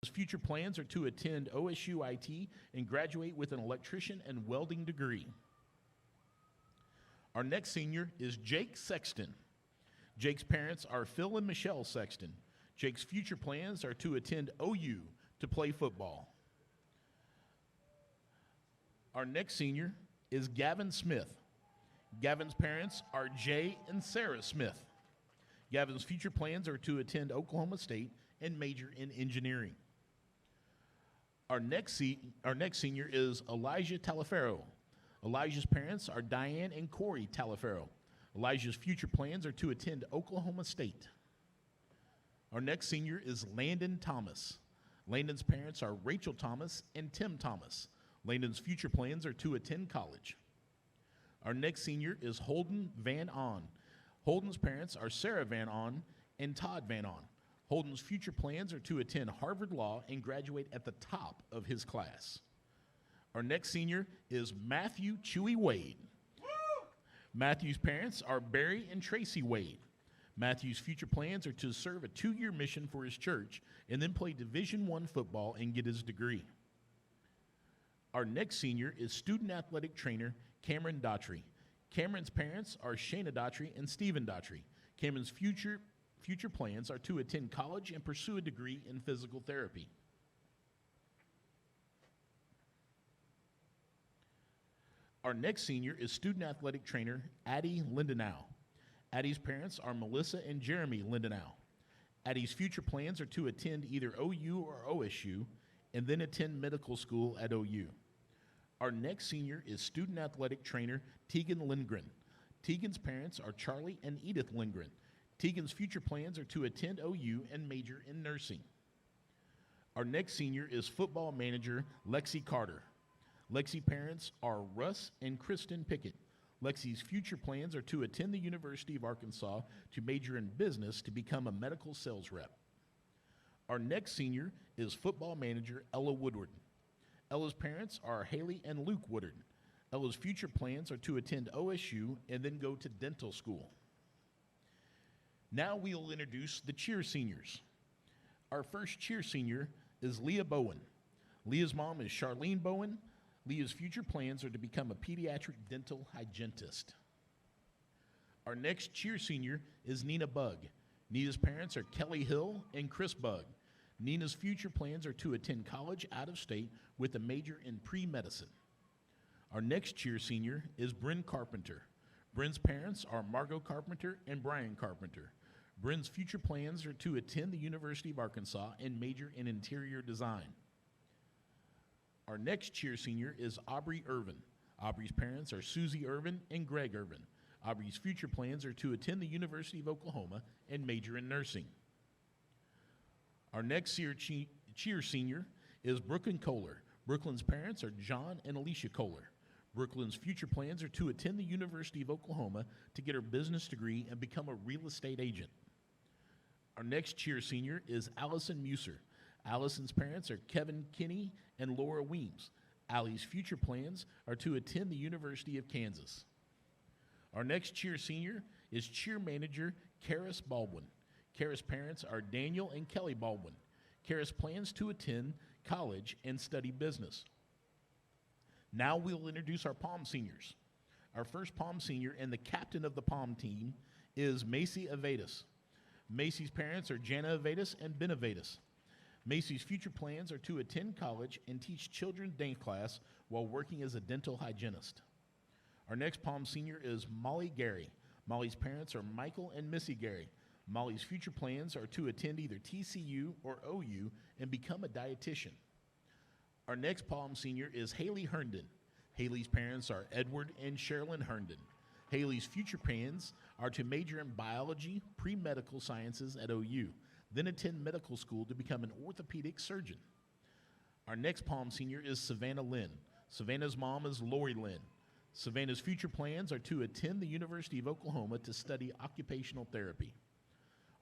His future plans are to attend OSU IT and graduate with an electrician and welding degree. Our next senior is Jake Sexton. Jake's parents are Phil and Michelle Sexton. Jake's future plans are to attend OU to play football. Our next senior is Gavin Smith. Gavin's parents are Jay and Sarah Smith. Gavin's future plans are to attend Oklahoma State and major in engineering. Our next senior is Elijah Talaferro. Elijah's parents are Diane and Corey Talaferro. Elijah's future plans are to attend Oklahoma State. Our next senior is Landon Thomas. Landon's parents are Rachel Thomas and Tim Thomas. Landon's future plans are to attend college. Our next senior is Holden Van On. Holden's parents are Sarah Van On and Todd Van On. Holden's future plans are to attend Harvard Law and graduate at the top of his class. Our next senior is Matthew Chewy Wade. Matthew's parents are Barry and Tracy Wade. Matthew's future plans are to serve a 2-year mission for his church and then play Division I football and get his degree. Our next senior is student athletic trainer Cameron Daughtry. Cameron's parents are Shayna Daughtry and Stephen Daughtry. Cameron's future plans are to attend college and pursue a degree in physical therapy. Our next senior is student athletic trainer Addie Lindenau. Addie's parents are Melissa and Jeremy Lindenau. Addie's future plans are to attend either OU or OSU and then attend medical school at OU. Our next senior is student athletic trainer Tegan Lindgren. Tegan's parents are Charlie and Edith Lindgren. Tegan's future plans are to attend OU and major in nursing. Our next senior is football manager Lexi Carter. Lexi's parents are Russ and Kristen Pickett. Lexi's future plans are to attend the University of Arkansas to major in business to become a medical sales rep. Our next senior is football manager Ella Woodward. Ella's parents are Haley and Luke Woodard. Ella's future plans are to attend OSU and then go to dental school. Now we will introduce the cheer seniors. Our first cheer senior is Leah Bowen. Leah's mom is Charlene Bowen. Leah's future plans are to become a pediatric dental hygienist. Our next cheer senior is Nina Bugg. Nina's parents are Kelly Hill and Chris Bugg. Nina's future plans are to attend college out of state with a major in pre-medicine. Our next cheer senior is Bryn Carpenter. Bryn's parents are Margot Carpenter and Brian Carpenter. Bryn's future plans are to attend the University of Arkansas and major in interior design. Our next cheer senior is Aubrey Irvin. Aubrey's parents are Susie Irvin and Greg Irvin. Aubrey's future plans are to attend the University of Oklahoma and major in nursing. Our next cheer senior is Brooklyn Kohler. Brooklyn's parents are John and Alicia Kohler. Brooklyn's future plans are to attend the University of Oklahoma to get her business degree and become a real estate agent. Our next cheer senior is Allison Muser. Allison's parents are Kevin Kinney and Laura Weems. Allie's future plans are to attend the University of Kansas. Our next cheer senior is cheer manager Karis Baldwin. Karis' parents are Daniel and Kelly Baldwin. Karis plans to attend college and study business. Now we'll introduce our Palm seniors. Our first Palm senior and the captain of the Palm team is Macy Avedas. Macy's parents are Jana Avedas and Ben Avedas. Macy's future plans are to attend college and teach children's dance class while working as a dental hygienist. Our next Palm senior is Molly Gary. Molly's parents are Michael and Missy Gary. Molly's future plans are to attend either TCU or OU and become a dietitian. Our next Palm senior is Haley Herndon. Haley's parents are Edward and Sherilyn Herndon. Haley's future plans are to major in biology, pre-medical sciences at OU, then attend medical school to become an orthopedic surgeon. Our next Palm senior is Savannah Lynn. Savannah's mom is Lori Lynn. Savannah's future plans are to attend the University of Oklahoma to study occupational therapy.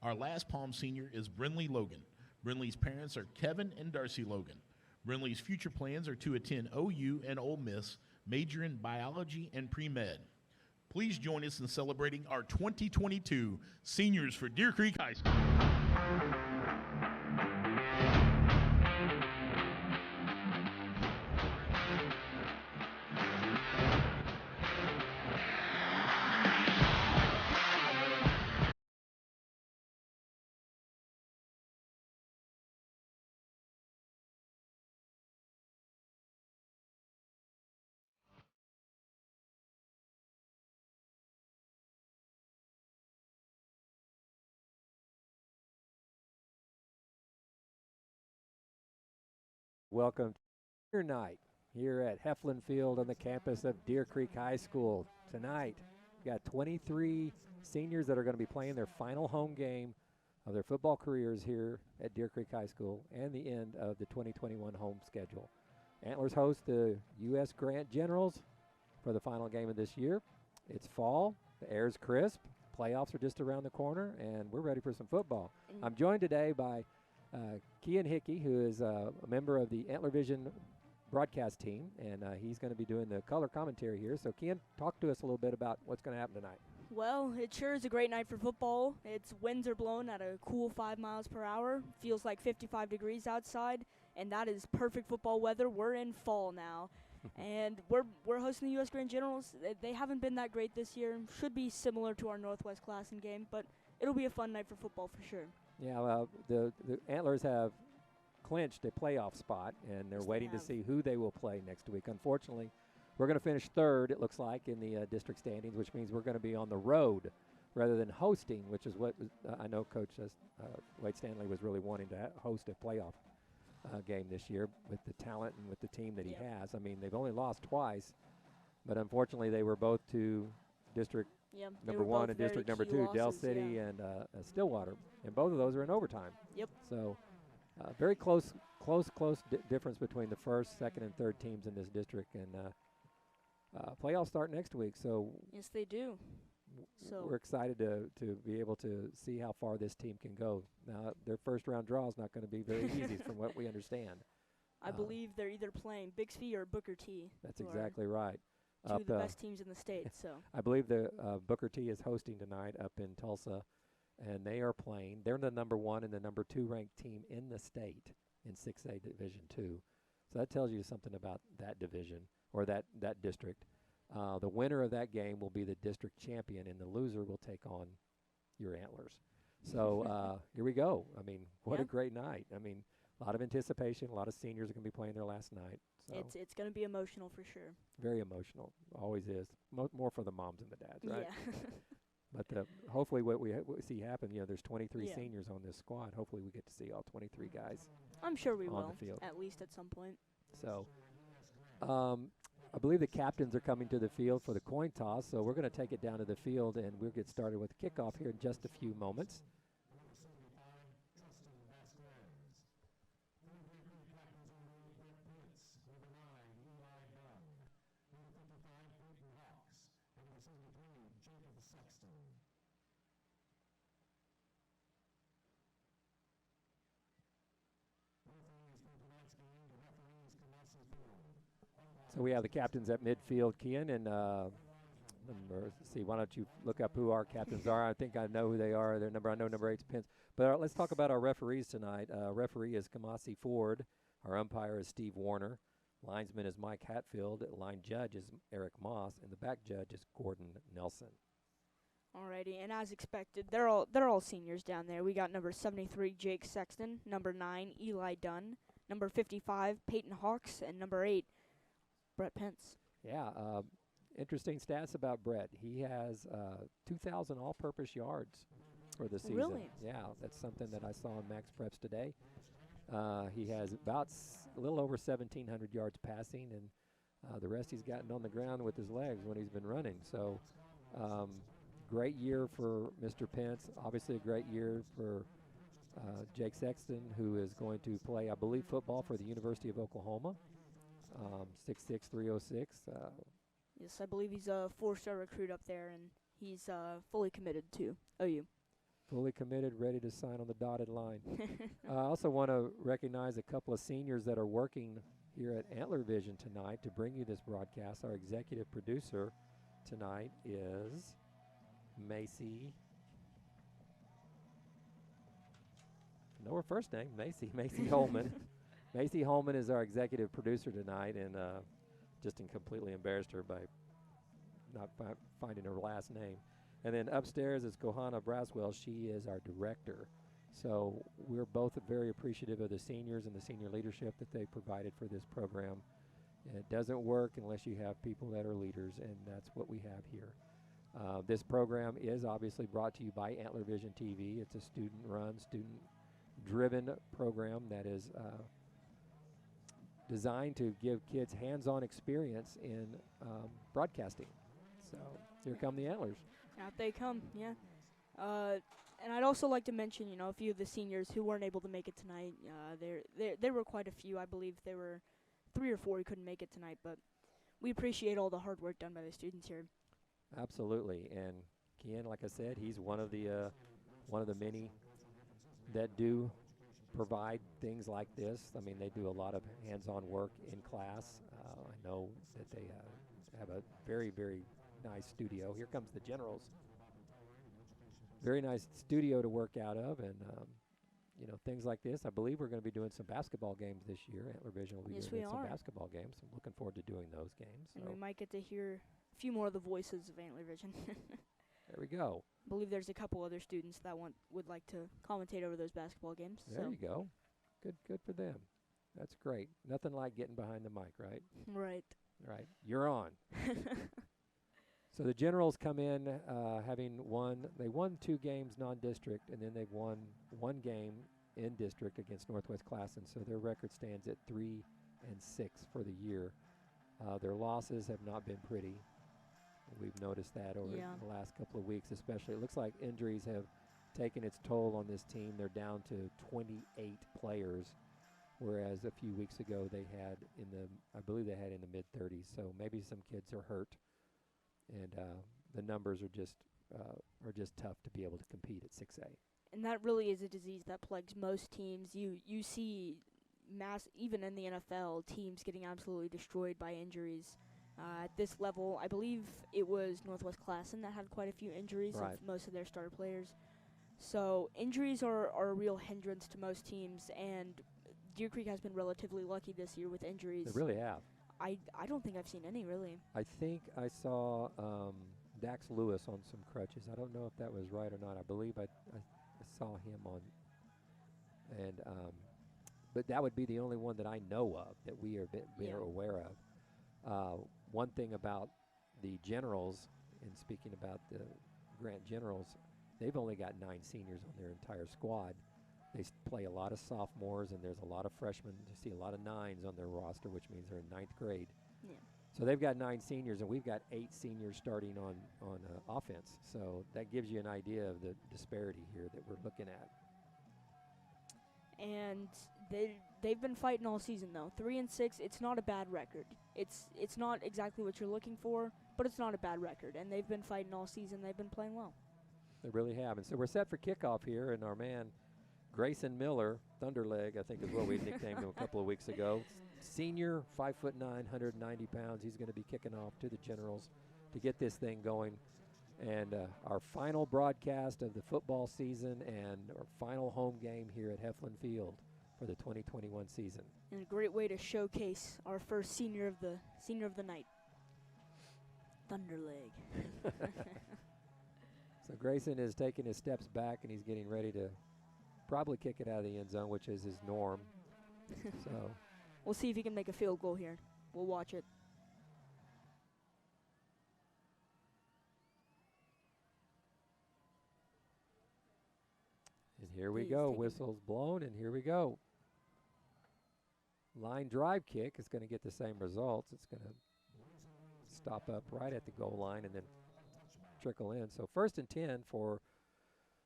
Our last Palm senior is Brinley Logan. Brinley's parents are Kevin and Darcy Logan. Brinley's future plans are to attend OU and Ole Miss, major in biology and pre-med. Please join us in celebrating our 2022 seniors for Deer Creek High School. Welcome to your night here at Heflin Field on the campus of Deer Creek High School. Tonight, we got 23 seniors that are going to be playing their final home game of their football careers here at Deer Creek High School and the end of the 2021 home schedule. Antlers host the U.S. Grant Generals for the final game of this year. It's fall, the air's crisp, playoffs are just around the corner, and we're ready for some football. I'm joined today by Kian Hickey, who is a member of the Antler Vision broadcast team, and he's going to be doing the color commentary here. So, Kian, talk to us a little bit about what's going to happen tonight. Well, it sure is a great night for football. Its winds are blowing at a cool 5 miles per hour. Feels like 55 degrees outside, and that is perfect football weather. We're in fall now, and we're hosting the U.S. Grand Generals. They haven't been that great this year. Should be similar to our Northwest Classen game, but it'll be a fun night for football for sure. Yeah, the Antlers have clinched a playoff spot, and they're waiting to see who they will play next week. Unfortunately, we're going to finish third, it looks like, in the district standings, which means we're going to be on the road rather than hosting, which is what I know Coach Wade Stanley was really wanting to host a playoff game this year with the talent and with the team that he has. I mean, they've only lost twice, but unfortunately they were both to district number one and district number two, Del City and Stillwater, and both of those are in overtime. Yep. So very close difference between the first, second, and third teams in this district, and playoffs start next week. So yes, they do. So we're excited to be able to see how far this team can go. Now, their first round draw is not going to be very easy, from what we understand. I believe they're either playing Bixby or Booker T. That's exactly right. Two of the best teams in the state. So I believe the Booker T is hosting tonight up in Tulsa, and they are playing. They're the number 1 and the number 2 ranked team in the state in 6A Division II. So that tells you something about that division or that district. The winner of that game will be the district champion, and the loser will take on your Antlers. So here we go. I mean, what a great night. I mean, a lot of anticipation. A lot of seniors are going to be playing their last night. So it's going to be emotional for sure. Very emotional. Always is. More for the moms and the dads, right? Yeah. But hopefully what we see happen, there's 23 seniors on this squad. Hopefully we get to see all 23 guys. I'm sure we on will, the field. at least at some point. So I believe the captains are coming to the field for the coin toss, so we're going to take it down to the field, and we'll get started with kickoff here in just a few moments. So we have the captains at midfield, Kian, and let's see, why don't you look up who our captains are? I think I know who they are. I know number 8's Pence. But let's talk about our referees tonight. Referee is Kamasi Ford. Our umpire is Steve Warner. Linesman is Mike Hatfield. Line judge is Eric Moss, and the back judge is Gordon Nelson. Alrighty, and as expected, they're all seniors down there. We got number 73, Jake Sexton, number 9, Eli Dunn, number 55, Peyton Hawks, and number 8, Brett Pence. Yeah, interesting stats about Brett. He has 2,000 all-purpose yards for the season. Really? Yeah, that's something that I saw in Max Preps today. He has about a little over 1,700 yards passing, and the rest he's gotten on the ground with his legs when he's been running. So great year for Mr. Pence. Obviously a great year for Jake Sexton, who is going to play, I believe, football for the University of Oklahoma. 6'6", 306. Yes, I believe he's a 4-star recruit up there, and he's fully committed to OU. Fully committed, ready to sign on the dotted line. I also want to recognize a couple of seniors that are working here at Antler Vision tonight to bring you this broadcast. Our executive producer tonight is Macy. Know her first name, Macy Holman. Macy Holman is our executive producer tonight, and just completely embarrassed her by not finding her last name. And then upstairs is Kohana Braswell. She is our director. So we're both very appreciative of the seniors and the senior leadership that they provided for this program. It doesn't work unless you have people that are leaders, and that's what we have here. This program is obviously brought to you by Antler Vision TV. It's a student-run, student-driven program that is designed to give kids hands-on experience in broadcasting. So here come the Antlers. Out they come, yeah. And I'd also like to mention, a few of the seniors who weren't able to make it tonight. There were quite a few. I believe there were 3 or 4 who couldn't make it tonight, but we appreciate all the hard work done by the students here. Absolutely, and Kian, like I said, he's one of the many that do provide things like this. I mean, they do a lot of hands-on work in class. I know that they have a very, very nice studio. Here comes the Generals. Very nice studio to work out of, and things like this. I believe we're going to be doing some basketball games this year. Antler Vision will be doing some basketball games. I'm looking forward to doing those games. And we might get to hear a few more of the voices of Antler Vision. There we go. I believe there's a couple other students that would like to commentate over those basketball games. There you go. Good for them. That's great. Nothing like getting behind the mic, right? Right. Right. You're on. So the Generals come in having won 2 games non-district, and then they've won 1 game in district against Northwest Classen. So their record stands at 3-6 for the year. Their losses have not been pretty. We've noticed that over the last couple of weeks, especially. It looks like injuries have taken its toll on this team. They're down to 28 players, whereas a few weeks ago they had I believe they had in the mid-30s. So maybe some kids are hurt, and the numbers are just tough to be able to compete at 6A. And that really is a disease that plagues most teams. You see even in the NFL, teams getting absolutely destroyed by injuries. At this level, I believe it was Northwest Classen that had quite a few injuries of most of their starter players. So injuries are a real hindrance to most teams, and Deer Creek has been relatively lucky this year with injuries. They really have. I don't think I've seen any, really. I think I saw Dax Lewis on some crutches. I don't know if that was right or not. I believe I saw him on, and but that would be the only one that I know of that we are aware of. One thing about the Generals, and speaking about the Grant Generals, they've only got 9 seniors on their entire squad. They play a lot of sophomores, and there's a lot of freshmen. You see a lot of 9s on their roster, which means they're in 9th grade. Yeah. So they've got 9 seniors, and we've got 8 seniors starting on offense. So that gives you an idea of the disparity here that we're looking at. And they've been fighting all season, though. 3-6, it's not a bad record. It's not exactly what you're looking for, but it's not a bad record. And they've been fighting all season. They've been playing well. They really have. And so we're set for kickoff here, and our man Grayson Miller, Thunderleg, I think is what we nicknamed him a couple of weeks ago. Senior, 5'9", 190 pounds. He's going to be kicking off to the Generals to get this thing going. And our final broadcast of the football season and our final home game here at Heflin Field for the 2021 season. And a great way to showcase our first senior of the night, Thunderleg. So Grayson is taking his steps back, and he's getting ready to probably kick it out of the end zone, which is his norm. So we'll see if he can make a field goal here. We'll watch it. And here we go. Whistle's blown, and here we go. Line drive kick is going to get the same results. It's going to stop up right at the goal line and then trickle in. So 1st and 10 for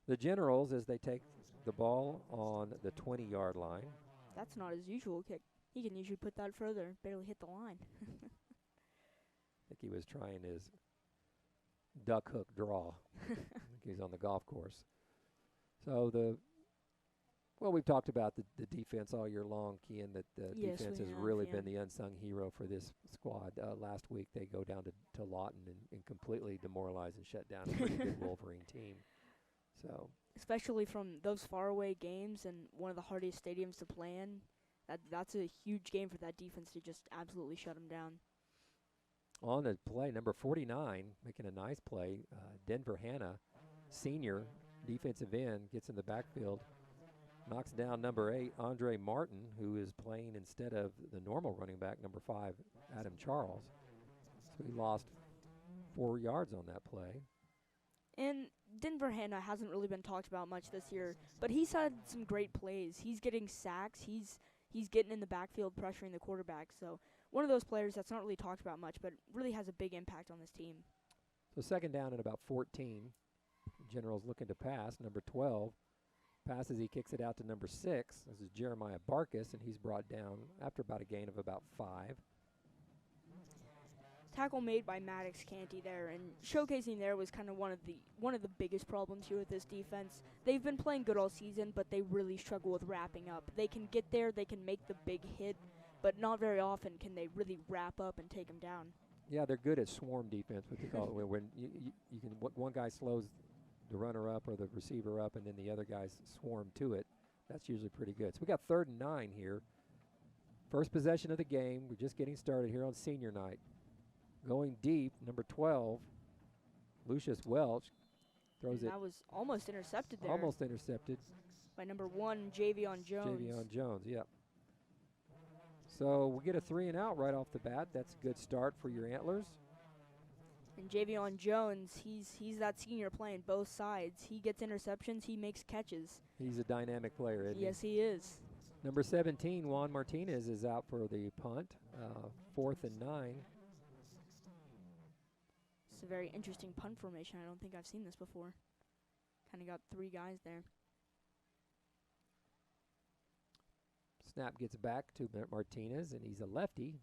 the Generals as they take the ball on the 20-yard line. That's not his usual kick. He can usually put that further, barely hit the line. I think he was trying his duck hook draw. I think he's on the golf course. So we've talked about the defense all year long, Kian, that the defense has really been the unsung hero for this squad. Last week they go down to Lawton and completely demoralize and shut down a pretty good Wolverine team. So especially from those faraway games and one of the hardest stadiums to play in, that's a huge game for that defense to just absolutely shut them down. On the play, number 49, making a nice play, Denver Hanna, senior defensive end, gets in the backfield, knocks down number 8, Andre Martin, who is playing instead of the normal running back, number 5, Adam Charles. So he lost 4 yards on that play. And Denver Hanna hasn't really been talked about much this year, but he's had some great plays. He's getting sacks. He's getting in the backfield, pressuring the quarterback. So one of those players that's not really talked about much, but really has a big impact on this team. So second down at about 14. General's looking to pass. Number 12 passes. He kicks it out to number 6. This is Jeremiah Barkus, and he's brought down after about a gain of about 5. Tackle made by Maddox Canty there, and showcasing there was kind of one of the biggest problems here with this defense. They've been playing good all season, but they really struggle with wrapping up. They can get there, they can make the big hit, but not very often can they really wrap up and take them down. Yeah, they're good at swarm defense, what they call it, when you can one guy slows the runner up or the receiver up, and then the other guys swarm to it. That's usually pretty good. So we got 3rd and 9 here. First possession of the game. We're just getting started here on senior night. Going deep, number 12, Lucius Welch throws it. That was almost intercepted there. Almost intercepted. By number 1, Javion Jones. Javion Jones, yep. So we get a 3 and out right off the bat. That's a good start for your Antlers. And Javion Jones, he's that senior playing both sides. He gets interceptions, he makes catches. He's a dynamic player, isn't he? Yes, he is. Number 17, Juan Martinez, is out for the punt. 4th and 9. It's a very interesting punt formation. I don't think I've seen this before. Kind of got 3 guys there. Snap gets back to Martinez, and he's a lefty.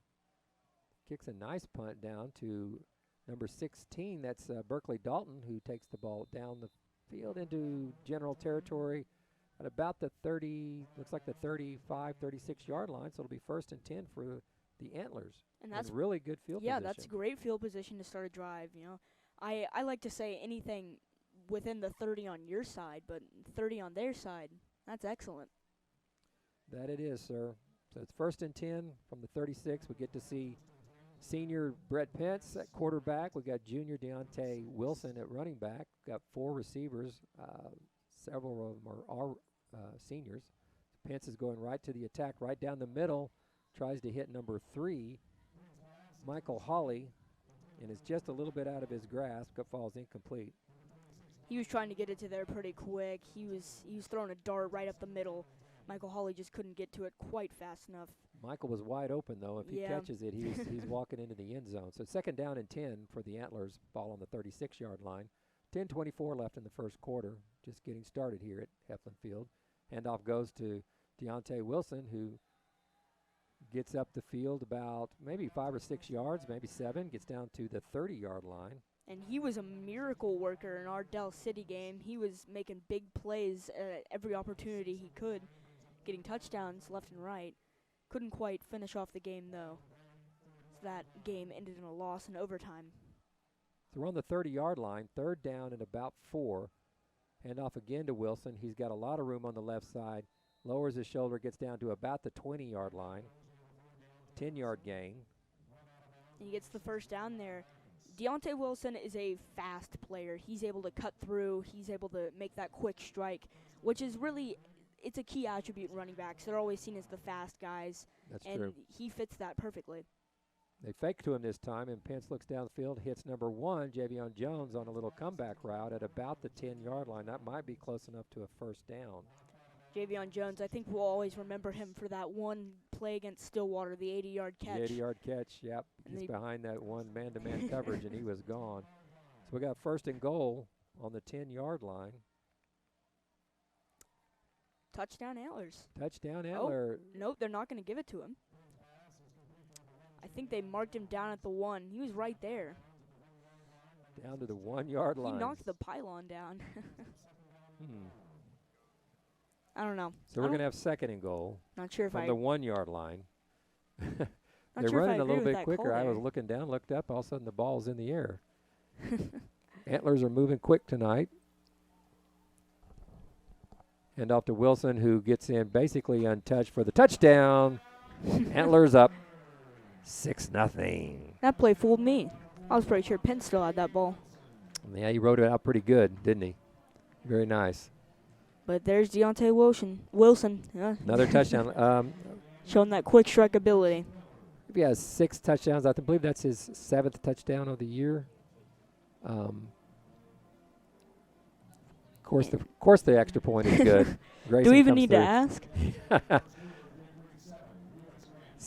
Kicks a nice punt down to number 16. That's Berkeley Dalton, who takes the ball down the field into general territory at about the 30, looks like the 35, 36-yard line. So it'll be 1st and 10 for the Antlers. And that's really good field position. Yeah, that's great field position to start a drive, you know. I like to say anything within the 30 on your side, but 30 on their side, that's excellent. That it is, sir. So it's 1st and 10 from the 36. We get to see senior Brett Pence at quarterback. We got junior Deontay Wilson at running back. Got 4 receivers. Several of them are seniors. Pence is going right to the attack, right down the middle. Tries to hit number 3, Michael Hawley, and is just a little bit out of his grasp. Falls incomplete. He was trying to get it to there pretty quick. He was throwing a dart right up the middle. Michael Hawley just couldn't get to it quite fast enough. Michael was wide open, though. If he catches it, he's walking into the end zone. So 2nd down and 10 for the Antlers. Ball on the 36-yard line. 10:24 left in the first quarter. Just getting started here at Heflin Field. Handoff goes to Deontay Wilson, who gets up the field about maybe 5 or 6 yards, maybe 7, gets down to the 30-yard line. And he was a miracle worker in our Del City game. He was making big plays at every opportunity he could, getting touchdowns left and right. Couldn't quite finish off the game, though. So that game ended in a loss in overtime. So we're on the 30-yard line, 3rd down and about 4. Handoff again to Wilson. He's got a lot of room on the left side. Lowers his shoulder, gets down to about the 20-yard line. 10-yard gain. He gets the 1st down there. Deontay Wilson is a fast player. He's able to cut through. He's able to make that quick strike, which is really, it's a key attribute in running backs. They're always seen as the fast guys. That's and true. He fits that perfectly. They fake to him this time, and Pence looks downfield, hits number 1, Javion Jones, on a little comeback route at about the 10-yard line. That might be close enough to a 1st down. Javion Jones, I think we'll always remember him for that one play against Stillwater, the 80-yard catch. The 80-yard catch, yep. He's behind that one man-to-man coverage, and he was gone. So we got 1st and goal on the 10-yard line. Touchdown Antlers. Touchdown Antler. Oh, nope, they're not going to give it to him. I think they marked him down at the 1. He was right there. Down to the 1-yard line. He knocked the pylon down. I don't know. So we're going to have 2nd and goal. Not sure if from I... the 1-yard line. They're sure running if I a little agree with bit that quicker. call I was there. looking down, looked up, all of a sudden the ball's in the air. Antlers are moving quick tonight. And off to Wilson, who gets in basically untouched for the touchdown. Antlers up 6-0. That play fooled me. I was pretty sure Penn still had that ball. Yeah, he wrote it out pretty good, didn't he? Very nice. But there's Deontay Wilson. Yeah. Another touchdown. Showing that quick strike ability. He has 6 touchdowns. I believe that's his 7th touchdown of the year. Of course, the extra point is good. Do we even need to ask?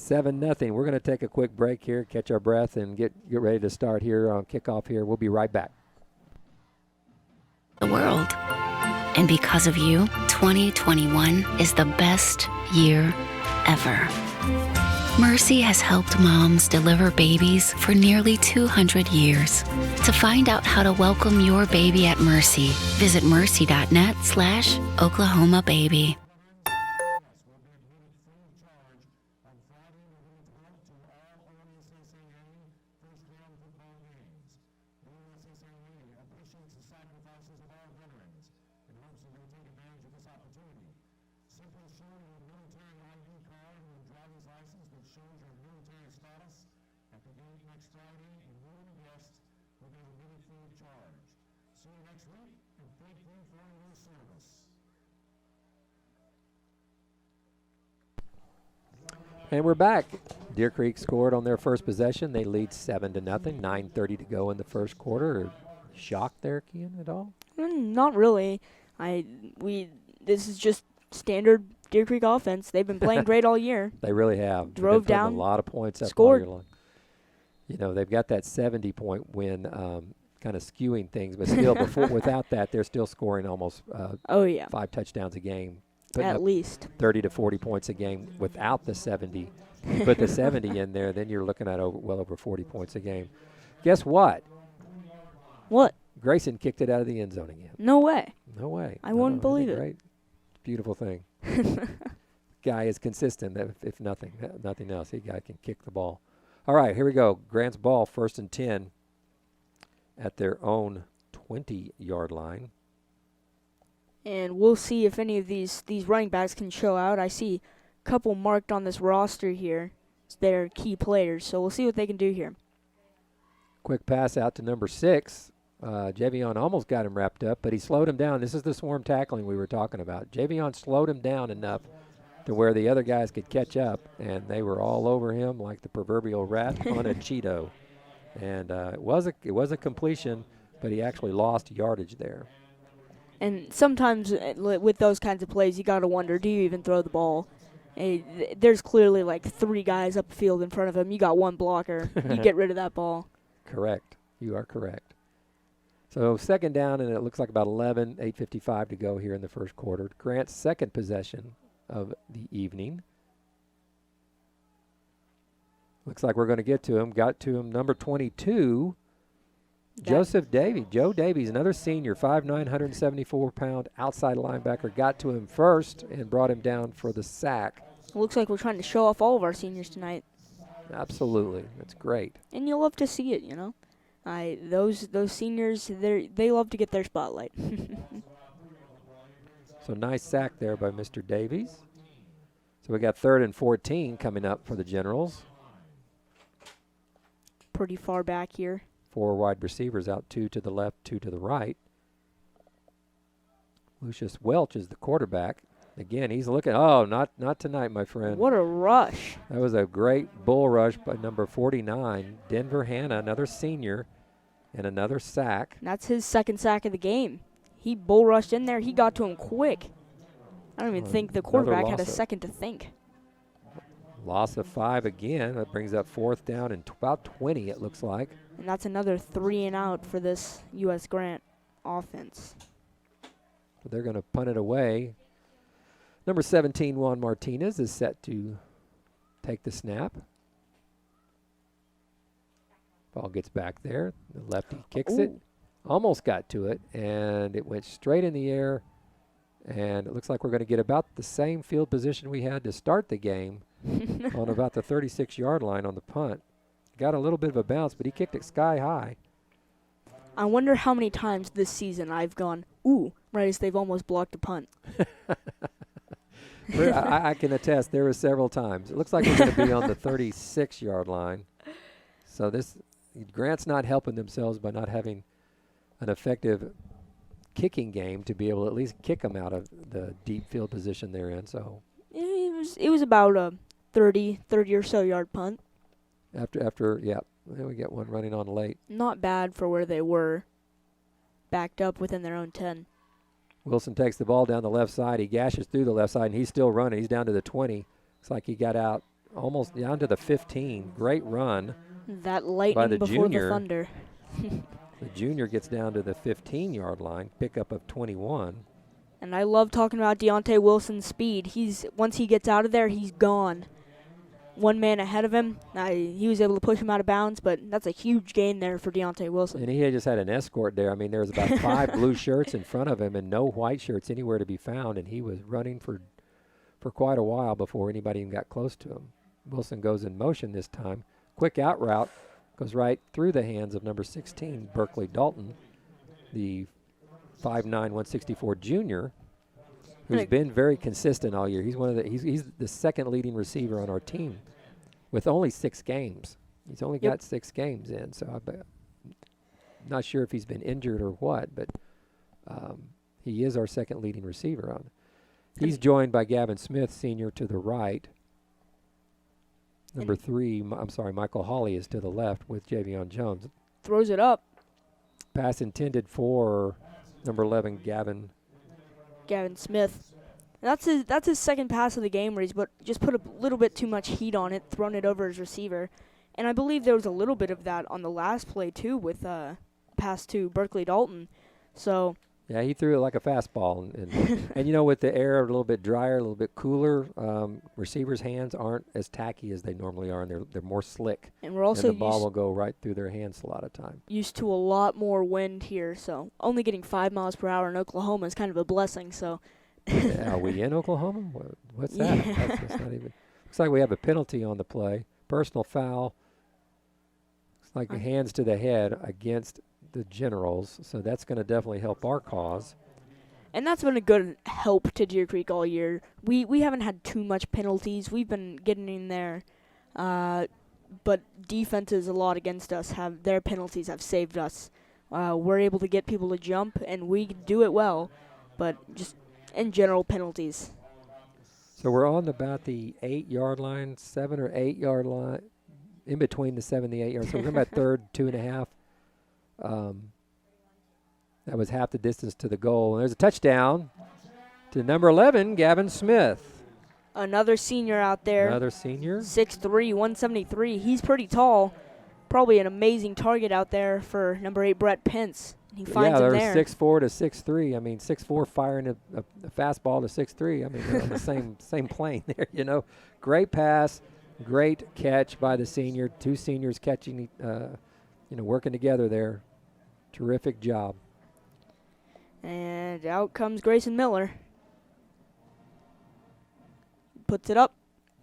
7-0. We're going to take a quick break here, catch our breath, and get ready to start here on kickoff here. We'll be right back. The world. And because of you, 2021 is the best year ever. Mercy has helped moms deliver babies for nearly 200 years. To find out how to welcome your baby at Mercy, visit mercy.net/Oklahoma Baby. And we're back. Deer Creek scored on their first possession. They lead 7-0. 9:30 to go in the first quarter. Shocked there, Kian, at all? Not really. This is just standard Deer Creek offense. They've been playing great all year. They really have. Drove They've put down, a lot of points up. scored. You know, they've got that 70-point win, kind of skewing things, but still, without that, they're still scoring almost 5 touchdowns a game. At least 30 to 40 points a game without the 70. You put the 70 in there, then you're looking at well over 40 points a game. Guess what? What? Grayson kicked it out of the end zone again. No way. No way. I wouldn't believe it. Right? Beautiful thing. Guy is consistent, if nothing else. He guy can kick the ball. All right, here we go. Grant's ball, 1st and 10 at their own 20-yard line. And we'll see if any of these running backs can show out. I see a couple marked on this roster here. They're key players, so we'll see what they can do here. Quick pass out to number 6. Javion almost got him wrapped up, but he slowed him down. This is the swarm tackling we were talking about. Javion slowed him down enough to where the other guys could catch up, and they were all over him like the proverbial rat on a Cheeto. And it was a completion, but he actually lost yardage there. And sometimes with those kinds of plays, you got to wonder, do you even throw the ball? There's clearly like 3 guys up the field in front of him. You got 1 blocker. You get rid of that ball. Correct. You are correct. So 2nd down, and it looks like about 8:55 to go here in the first quarter. Grant's second possession of the evening. Looks like we're going to get to him. Got to him, number 22. Joseph Davey, Joe Davies, another senior, 5'9", 174-pound outside linebacker, got to him first and brought him down for the sack. Looks like we're trying to show off all of our seniors tonight. Absolutely, that's great. And you love to see it, you know. Those seniors, they love to get their spotlight. So nice sack there by Mr. Davies. So we got 3rd and 14 coming up for the Generals. Pretty far back here. 4 wide receivers out, 2 to the left, 2 to the right. Lucius Welch is the quarterback. Again, he's looking, not tonight, my friend. What a rush. That was a great bull rush by number 49, Denver Hanna, another senior, and another sack. That's his 2nd sack of the game. He bull rushed in there. He got to him quick. I don't even think the quarterback had a second to think. Loss of 5 again. That brings up 4th down and about 20, it looks like. And that's another 3 and out for this U.S. Grant offense. So they're going to punt it away. Number 17, Juan Martinez, is set to take the snap. Ball gets back there. The lefty kicks it. Almost got to it, and it went straight in the air. And it looks like we're going to get about the same field position we had to start the game on about the 36-yard line on the punt. Got a little bit of a bounce, but he kicked it sky high. I wonder how many times this season I've gone, ooh, right as they've almost blocked a punt. I can attest there were several times. It looks like we're going to be on the 36-yard line. So Grant's not helping themselves by not having an effective kicking game to be able to at least kick them out of the deep field position they're in. So it was about a 30 or so yard punt. After then we get one running on late. Not bad for where they were, backed up within their own 10. Wilson takes the ball down the left side. He gashes through the left side, and he's still running. He's down to the 20. Looks like he got out almost down to the 15. Great run. That lightning the before junior. the thunder. The junior gets down to the 15-yard line, pickup of 21. And I love talking about Deontay Wilson's speed. Once he gets out of there, he's gone. One man ahead of him, he was able to push him out of bounds, but that's a huge gain there for Deontay Wilson. And he had just had an escort there. I mean, there was about 5 blue shirts in front of him and no white shirts anywhere to be found, and he was running for quite a while before anybody even got close to him. Wilson goes in motion this time. Quick out route. Goes right through the hands of number 16, Berkeley Dalton, the 5'9", 164 junior, who's been very consistent all year. He's he's the second leading receiver on our team with only 6 games. He's only got 6 games in, so I'm not sure if he's been injured or what, but he is our second leading receiver on. He's joined by Gavin Smith, senior, to the right. Number 3, Michael Hawley is to the left with Javion Jones. Throws it up. Pass intended for number 11, Gavin Smith. That's his second pass of the game where he's just put a little bit too much heat on it, thrown it over his receiver. And I believe there was a little bit of that on the last play too with pass to Berkeley Dalton. So yeah, he threw it like a fastball, and you know, with the air a little bit drier, a little bit cooler, receivers' hands aren't as tacky as they normally are, and they're more slick. And we're also the ball will go right through their hands a lot of time. Used to a lot more wind here, so only getting 5 miles per hour in Oklahoma is kind of a blessing. So, are we in Oklahoma? What's that? That's not even. Looks like we have a penalty on the play. Personal foul. Looks like hands to the head against the Generals, so that's going to definitely help our cause. And that's been a good help to Deer Creek all year. We haven't had too much penalties. We've been getting in there, but defenses a lot against us their penalties have saved us. We're able to get people to jump, and we do it well, but just in general penalties. So we're on about the 8-yard line, 7 or 8 yard line, in between the 7 and the 8 yards. So we're about third, 2.5. That was half the distance to the goal. And there's a touchdown to number 11, Gavin Smith. Another senior out there. Another senior. 6'3", 173. He's pretty tall. Probably an amazing target out there for number 8, Brett Pence. He finds him there. 6'4" to 6'3". I mean, 6'4" firing a fastball to 6'3". I mean, they're on the same plane there, you know. Great pass, great catch by the senior. 2 seniors catching, working together there. Terrific job. And out comes Grayson Miller. Puts it up,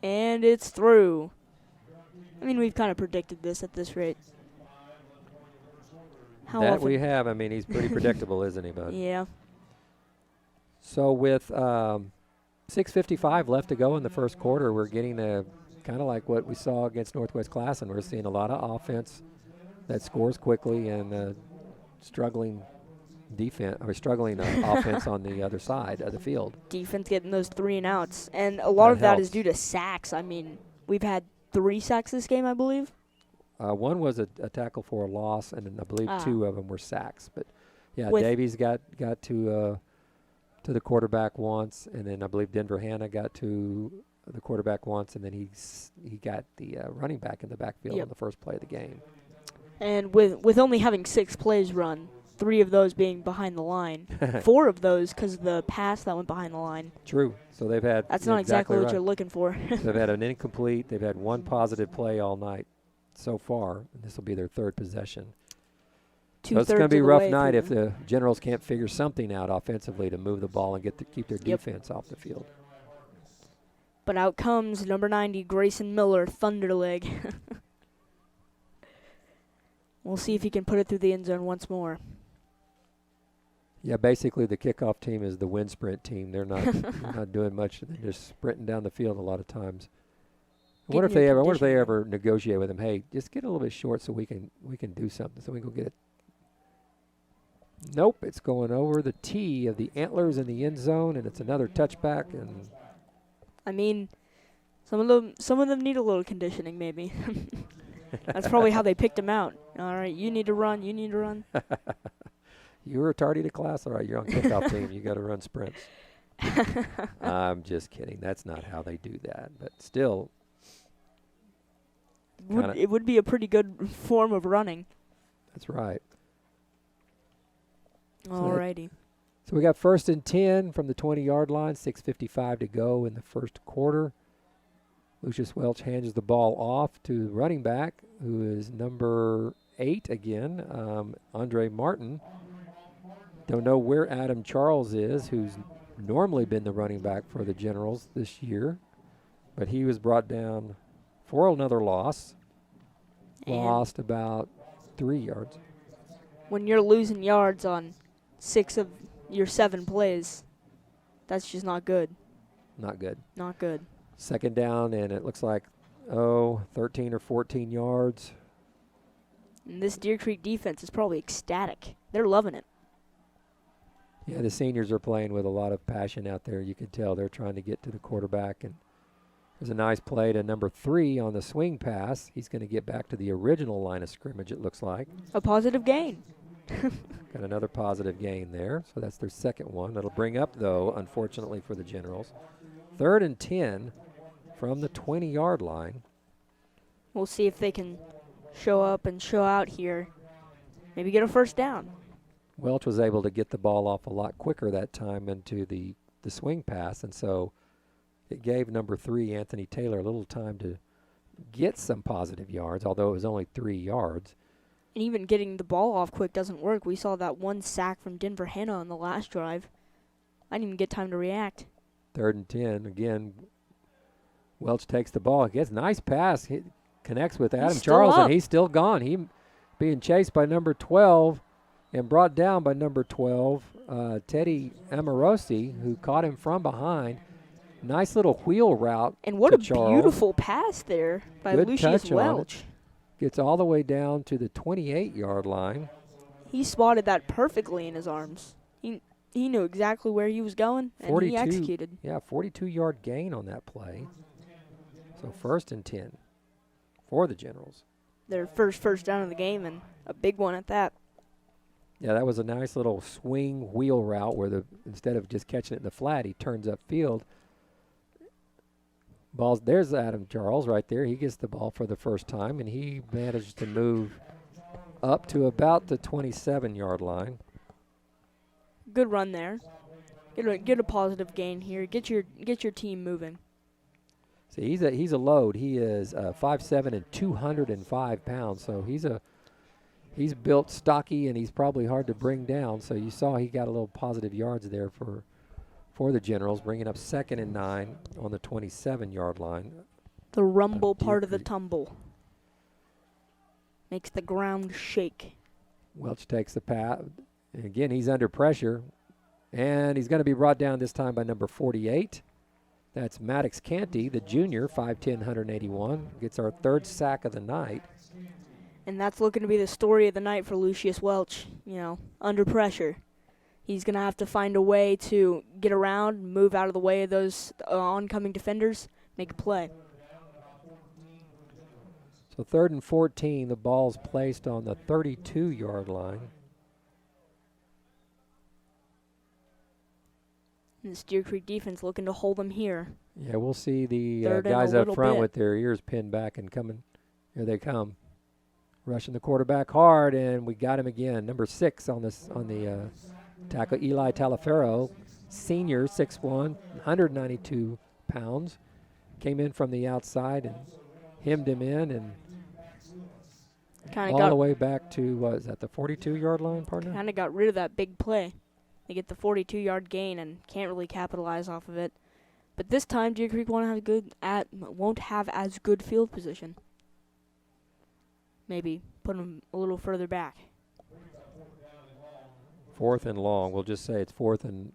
and it's through. I mean, we've kind of predicted this at this rate. How that often? we have. I mean, he's pretty predictable, isn't he, bud? Yeah. So with 6:55 left to go in the first quarter, we're getting a kind of like what we saw against Northwest Class, and we're seeing a lot of offense that scores quickly and struggling offense on the other side of the field. Defense getting those 3 and outs, and a lot of that helps. is due to sacks. I mean, we've had 3 sacks this game, I believe. One was a tackle for a loss, and then I believe 2 of them were sacks. But yeah, With Davies got to the quarterback once, and then I believe Denver Hanna got to the quarterback once, and then he got the running back in the backfield on the first play of the game. And with only having 6 plays run, 3 of those being behind the line, 4 of those because of the pass that went behind the line. True. So they've had. That's not exactly what you're looking for. They've had an incomplete. They've had 1 positive play all night so far. And this will be their 3rd possession. So it's going to be a rough night if the Generals can't figure something out offensively to move the ball and keep their defense off the field. But out comes number 90, Grayson Miller, Thunderleg. We'll see if he can put it through the end zone once more. Yeah, basically the kickoff team is the wind sprint team. They're not doing much. They're just sprinting down the field a lot of times. I wonder if they ever negotiate with him. Hey, just get a little bit short so we can do something. So we can go get it. Nope, it's going over the tee of the Antlers in the end zone, and it's another touchback. And I mean, some of them need a little conditioning, maybe. That's probably how they picked him out. All right, you need to run. You need to run. You were tardy to class? All right, you're on kickoff team. You got to run sprints. I'm just kidding. That's not how they do that. But still, it would be a pretty good form of running. That's right. Alrighty. So we got 1st and 10 from the 20-yard line, 6:55 to go in the first quarter. Lucius Welch hands the ball off to the running back, who is number 8 again, Andre Martin. Don't know where Adam Charles is, who's normally been the running back for the Generals this year, but he was brought down for another loss. Lost about 3 yards. When you're losing yards on 6 of your 7 plays, that's just not good. Not good. Not good. 2nd down, and it looks like, 13 or 14 yards. And this Deer Creek defense is probably ecstatic. They're loving it. Yeah, the seniors are playing with a lot of passion out there. You can tell they're trying to get to the quarterback. And there's a nice play to number 3 on the swing pass. He's going to get back to the original line of scrimmage, it looks like. A positive gain. Got another positive gain there. So that's their 2nd one. That'll bring up, though, unfortunately for the Generals, 3rd and 10 from the 20-yard line. We'll see if they can show up and show out here. Maybe get a 1st down. Welch was able to get the ball off a lot quicker that time into the swing pass, and so it gave number 3, Anthony Taylor, a little time to get some positive yards, although it was only 3 yards. And even getting the ball off quick doesn't work. We saw that one sack from Denver Hanna on the last drive. I didn't even get time to react. 3rd and 10. Again, Welch takes the ball. Gets nice pass. He connects with Adam Charles, and he's still gone. He being chased by number 12 and brought down by number 12, Teddy Amorosi, who caught him from behind. Nice little wheel route. And what to a Charles. Beautiful pass there by Good Lucius touch on Welch. it. Gets all the way down to the 28-yard line. He spotted that perfectly in his arms. He knew exactly where he was going, and he executed. Yeah, 42-yard gain on that play. So 1st and 10 for the Generals. Their first down of the game, and a big one at that. Yeah, that was a nice little swing wheel route where instead of just catching it in the flat, he turns upfield. There's Adam Charles right there. He gets the ball for the first time, and he managed to move up to about the 27-yard line. Good run there. Get a positive gain here. Get your team moving. See, he's a load. He is 5'7" and 205 pounds. So he's built stocky, and he's probably hard to bring down. So you saw he got a little positive yards there for the Generals, bringing up 2nd and 9 on the 27-yard line. The rumble part of the tumble makes the ground shake. Welch takes the pass. Again, he's under pressure, and he's going to be brought down this time by number 48. That's Maddox Canty, the junior, 5'10", 181. Gets our 3rd sack of the night. And that's looking to be the story of the night for Lucius Welch, under pressure. He's going to have to find a way to get around, move out of the way of those oncoming defenders, make a play. So 3rd and 14, the ball's placed on the 32-yard line. And this Deer Creek defense looking to hold them here. Yeah, we'll see the Third and guys a up little front bit. with their ears pinned back and coming. Here they come. Rushing the quarterback hard, and we got him again. Number 6 on the tackle, Eli Talaferro, senior, 6'1", 192 pounds. Came in from the outside and hemmed him in, and all the way back to, what is that, the 42-yard line, partner? Kind of got rid of that big play. They get the 42-yard gain and can't really capitalize off of it. But this time, Deer Creek won't have as good field position. Maybe put them a little further back. 4th and long. We'll just say it's 4th and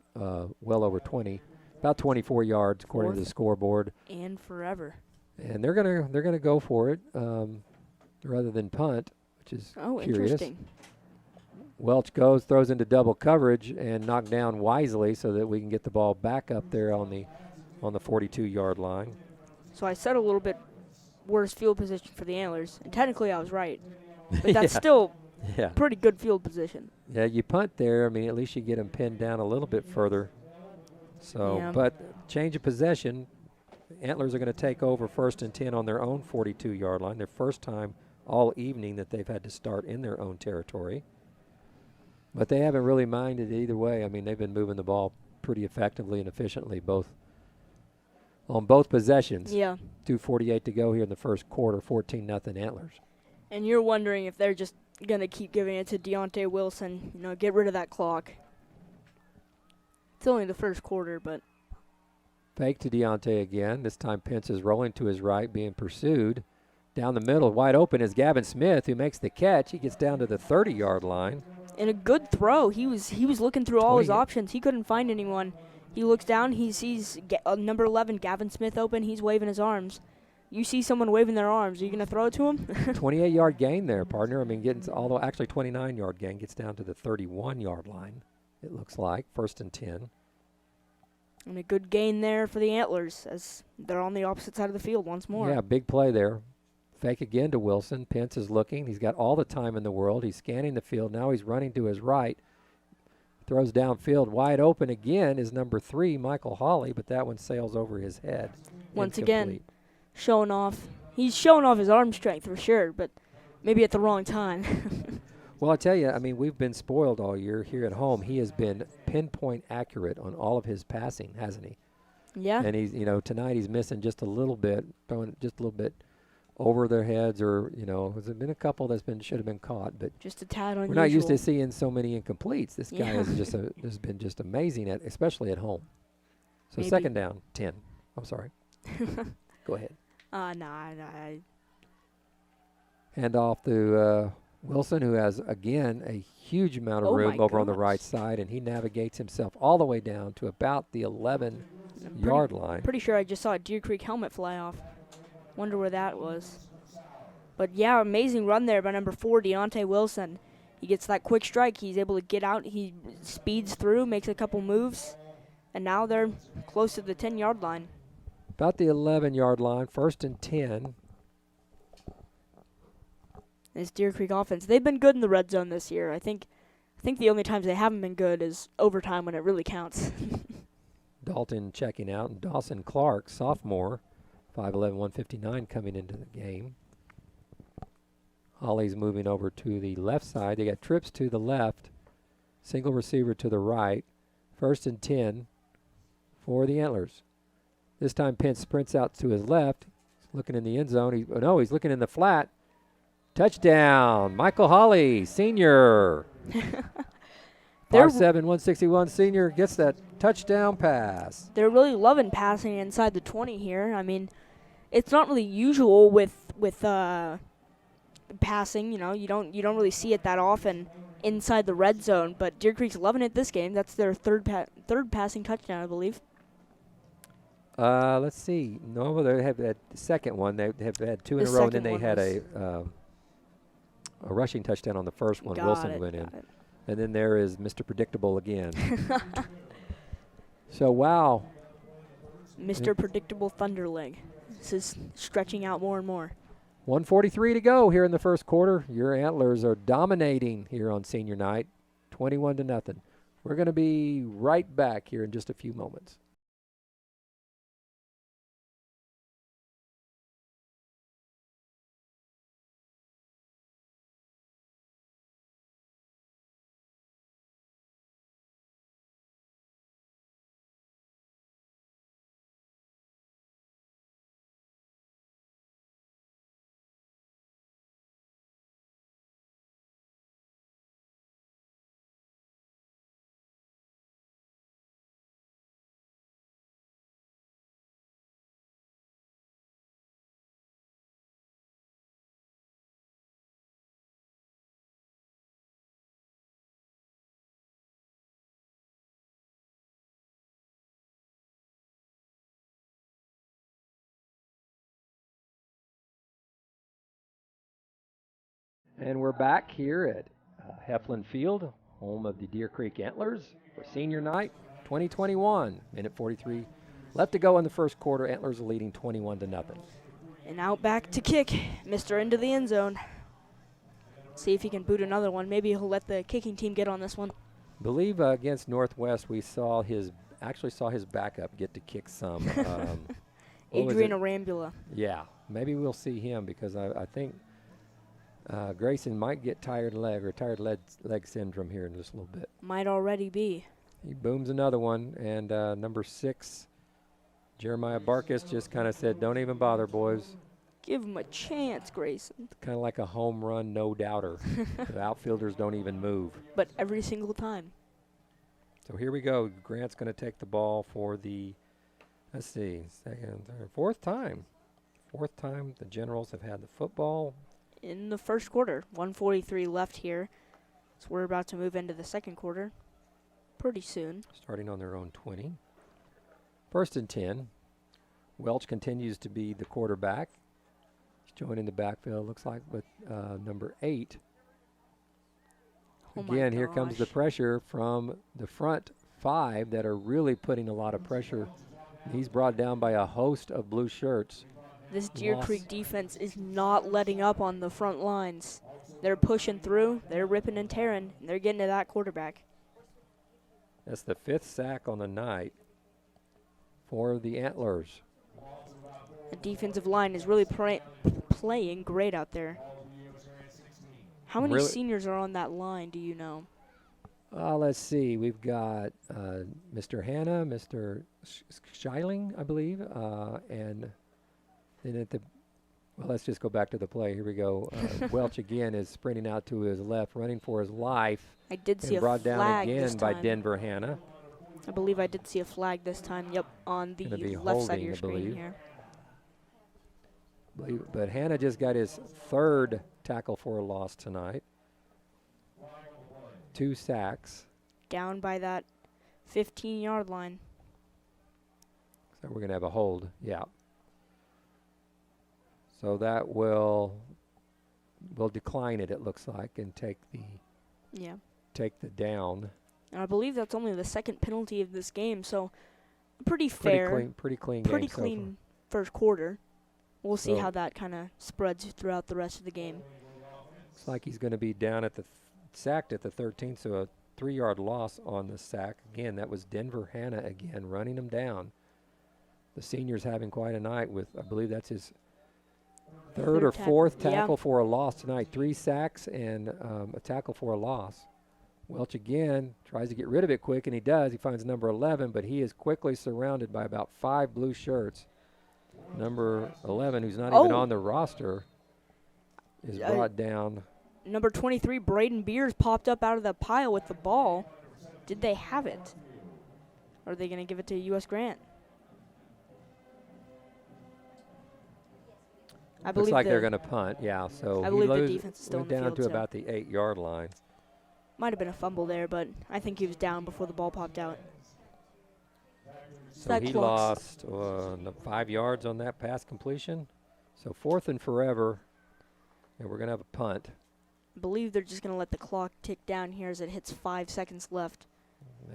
well over 20, about 24 yards according to the scoreboard. And forever. And they're gonna go for it rather than punt, which is curious. Interesting. Welch throws into double coverage and knocked down wisely so that we can get the ball back up there on the 42-yard line. So I said a little bit worse field position for the Antlers, and technically I was right. But that's still pretty good field position. Yeah, you punt there. I mean, at least you get them pinned down a little bit further. So, but change of possession, The Antlers are going to take over 1st and 10 on their own 42-yard line. Their first time all evening that they've had to start in their own territory. But they haven't really minded either way. I mean, they've been moving the ball pretty effectively and efficiently on both possessions. Yeah. 2:48 to go here in the first quarter, 14-0 Antlers. And you're wondering if they're just going to keep giving it to Deontay Wilson, get rid of that clock. It's only the first quarter, but. Fake to Deontay again. This time Pence is rolling to his right, being pursued. Down the middle, wide open is Gavin Smith, who makes the catch. He gets down to the 30-yard line. And a good throw. He was looking through all his options. He couldn't find anyone. He looks down. He sees number 11, Gavin Smith, open. He's waving his arms. You see someone waving their arms. Are you going to throw it to him? 28-yard gain there, partner. I mean, actually 29-yard gain, gets down to the 31-yard line, it looks like. 1st and 10. And a good gain there for the Antlers as they're on the opposite side of the field once more. Yeah, big play there. Fake again to Wilson. Pence is looking. He's got all the time in the world. He's scanning the field. Now he's running to his right. Throws downfield. Wide open again is number 3, Michael Hawley, but that one sails over his head. Once Incomplete. again, showing off. He's showing off his arm strength for sure, but maybe at the wrong time. Well, I tell you, I mean, we've been spoiled all year here at home. He has been pinpoint accurate on all of his passing, hasn't he? Yeah. And he's, tonight he's missing just a little bit, throwing it just a little bit over their heads, or there's been a couple should have been caught, but just a tad unusual. we're not used to seeing so many incompletes. This guy Yeah. has been just amazing especially at home. So Maybe. 2nd down, 10. I'm sorry. Go ahead. Nah. Hand off to Wilson, who has again a huge amount of Oh room my over on the gosh. right side, and he navigates himself all the way down to about the 11-yard line. Pretty sure I just saw a Deer Creek helmet fly off. Wonder where that was. But yeah, amazing run there by number 4, Deontay Wilson. He gets that quick strike. He's able to get out. He speeds through, makes a couple moves, and now they're close to the 10-yard line. About the 11-yard line, 1st and 10. This Deer Creek offense, they've been good in the red zone this year. I think the only times they haven't been good is overtime when it really counts. Dalton checking out, and Dawson Clark, sophomore, 5'11", 159, coming into the game. Holly's moving over to the left side. They got trips to the left, single receiver to the right. 1st and 10 for the Antlers. This time Pence sprints out to his left. He's looking in the end zone. He's looking in the flat. Touchdown, Michael Hawley, senior. 5'7", 161 senior gets that touchdown pass. They're really loving passing inside the 20 here. I mean, it's not really usual with passing. You don't really see it that often inside the red zone. But Deer Creek's loving it this game. That's their third passing touchdown, I believe. Let's see. No, they have that second one. They have had 2 in a row, and then they had a rushing touchdown on the first one. Wilson went in. And then there is Mr. Predictable again. So, wow. Mr. Predictable Thunderleg. This is stretching out more and more. 1:43 to go here in the first quarter. Your Antlers are dominating here on senior night, 21-0. We're going to be right back here in just a few moments. And we're back here at Heflin Field, home of the Deer Creek Antlers, for senior night 2021. Minute 43 left to go in the first quarter. Antlers are leading 21-0. And out back to kick. Mr. into the end zone. See if he can boot another one. Maybe he'll let the kicking team get on this one. I believe against Northwest we actually saw his backup get to kick some. what was Adrian it? Arambula. Yeah, maybe we'll see him because I think Grayson might get tired leg syndrome here in just a little bit. Might already be. He booms another one, and number 6, Jeremiah Barkus, just kind of said, don't even bother, boys. Give him a chance, Grayson. Kind of like a home run, no doubter. The outfielders don't even move. But every single time. So here we go. Grant's going to take the ball for the, let's see, second, third, fourth time. Fourth time the Generals have had the football. In the first quarter, 1:43 left here. So we're about to move into the second quarter pretty soon. Starting on their own 20. First and 10. Welch continues to be the quarterback. He's joining the backfield, looks like, with number 8. Oh my Again, here comes the gosh. pressure from the front 5 that are really putting a lot of pressure. He's brought down by a host of blue shirts. This Deer Loss. Creek defense is not letting up on the front lines. They're pushing through, they're ripping and tearing, and they're getting to that quarterback. That's the 5th sack on the night for the Antlers. The defensive line is really playing great out there. How many Really- seniors are on that line, do you know? Let's see. We've got Mr. Hanna, Mr. Schilling, I believe, and then at the well, let's just go back to the play. Here we go. Welch again is sprinting out to his left, running for his life, I did see and a brought down flag again this by time. Denver Hanna. I believe I did see a flag this time. Yep, on the Gonna be left side of holding, your I screen believe. here. But Hanna just got his 3rd tackle for a loss tonight. 2 sacks. Down by that 15-yard line. So we're going to have a hold. Yeah. So that will decline it looks like, and take the down. And I believe that's only the second penalty of this game, so pretty fair. Pretty clean Pretty game so far. clean first quarter. We'll see So- how that kind of spreads throughout the rest of the game. Looks like he's going to be down at the sacked at the 13th, so a 3-yard loss on the sack. Again, that was Denver Hanna again running him down. The senior's having quite a night with, I believe that's his third or tackle. fourth Yeah. tackle for a loss tonight. 3 sacks and a tackle for a loss. Welch again tries to get rid of it quick, and he does. He finds number 11, but he is quickly surrounded by about 5 blue shirts. Number 11, who's not even Oh. on the roster, is brought down. Number 23, Braden Beers, popped up out of the pile with the ball. Did they have it? Or are they going to give it to U.S. Grant? I Looks believe like they're going to punt, yeah. So I he believe the loses- defense is still went in the down field, to so. about the 8-yard line. Might have been a fumble there, but I think he was down before the ball popped out. So that he clocks. lost 5 yards on that pass completion. So 4th and forever, and we're going to have a punt. I believe they're just going to let the clock tick down here as it hits 5 seconds left.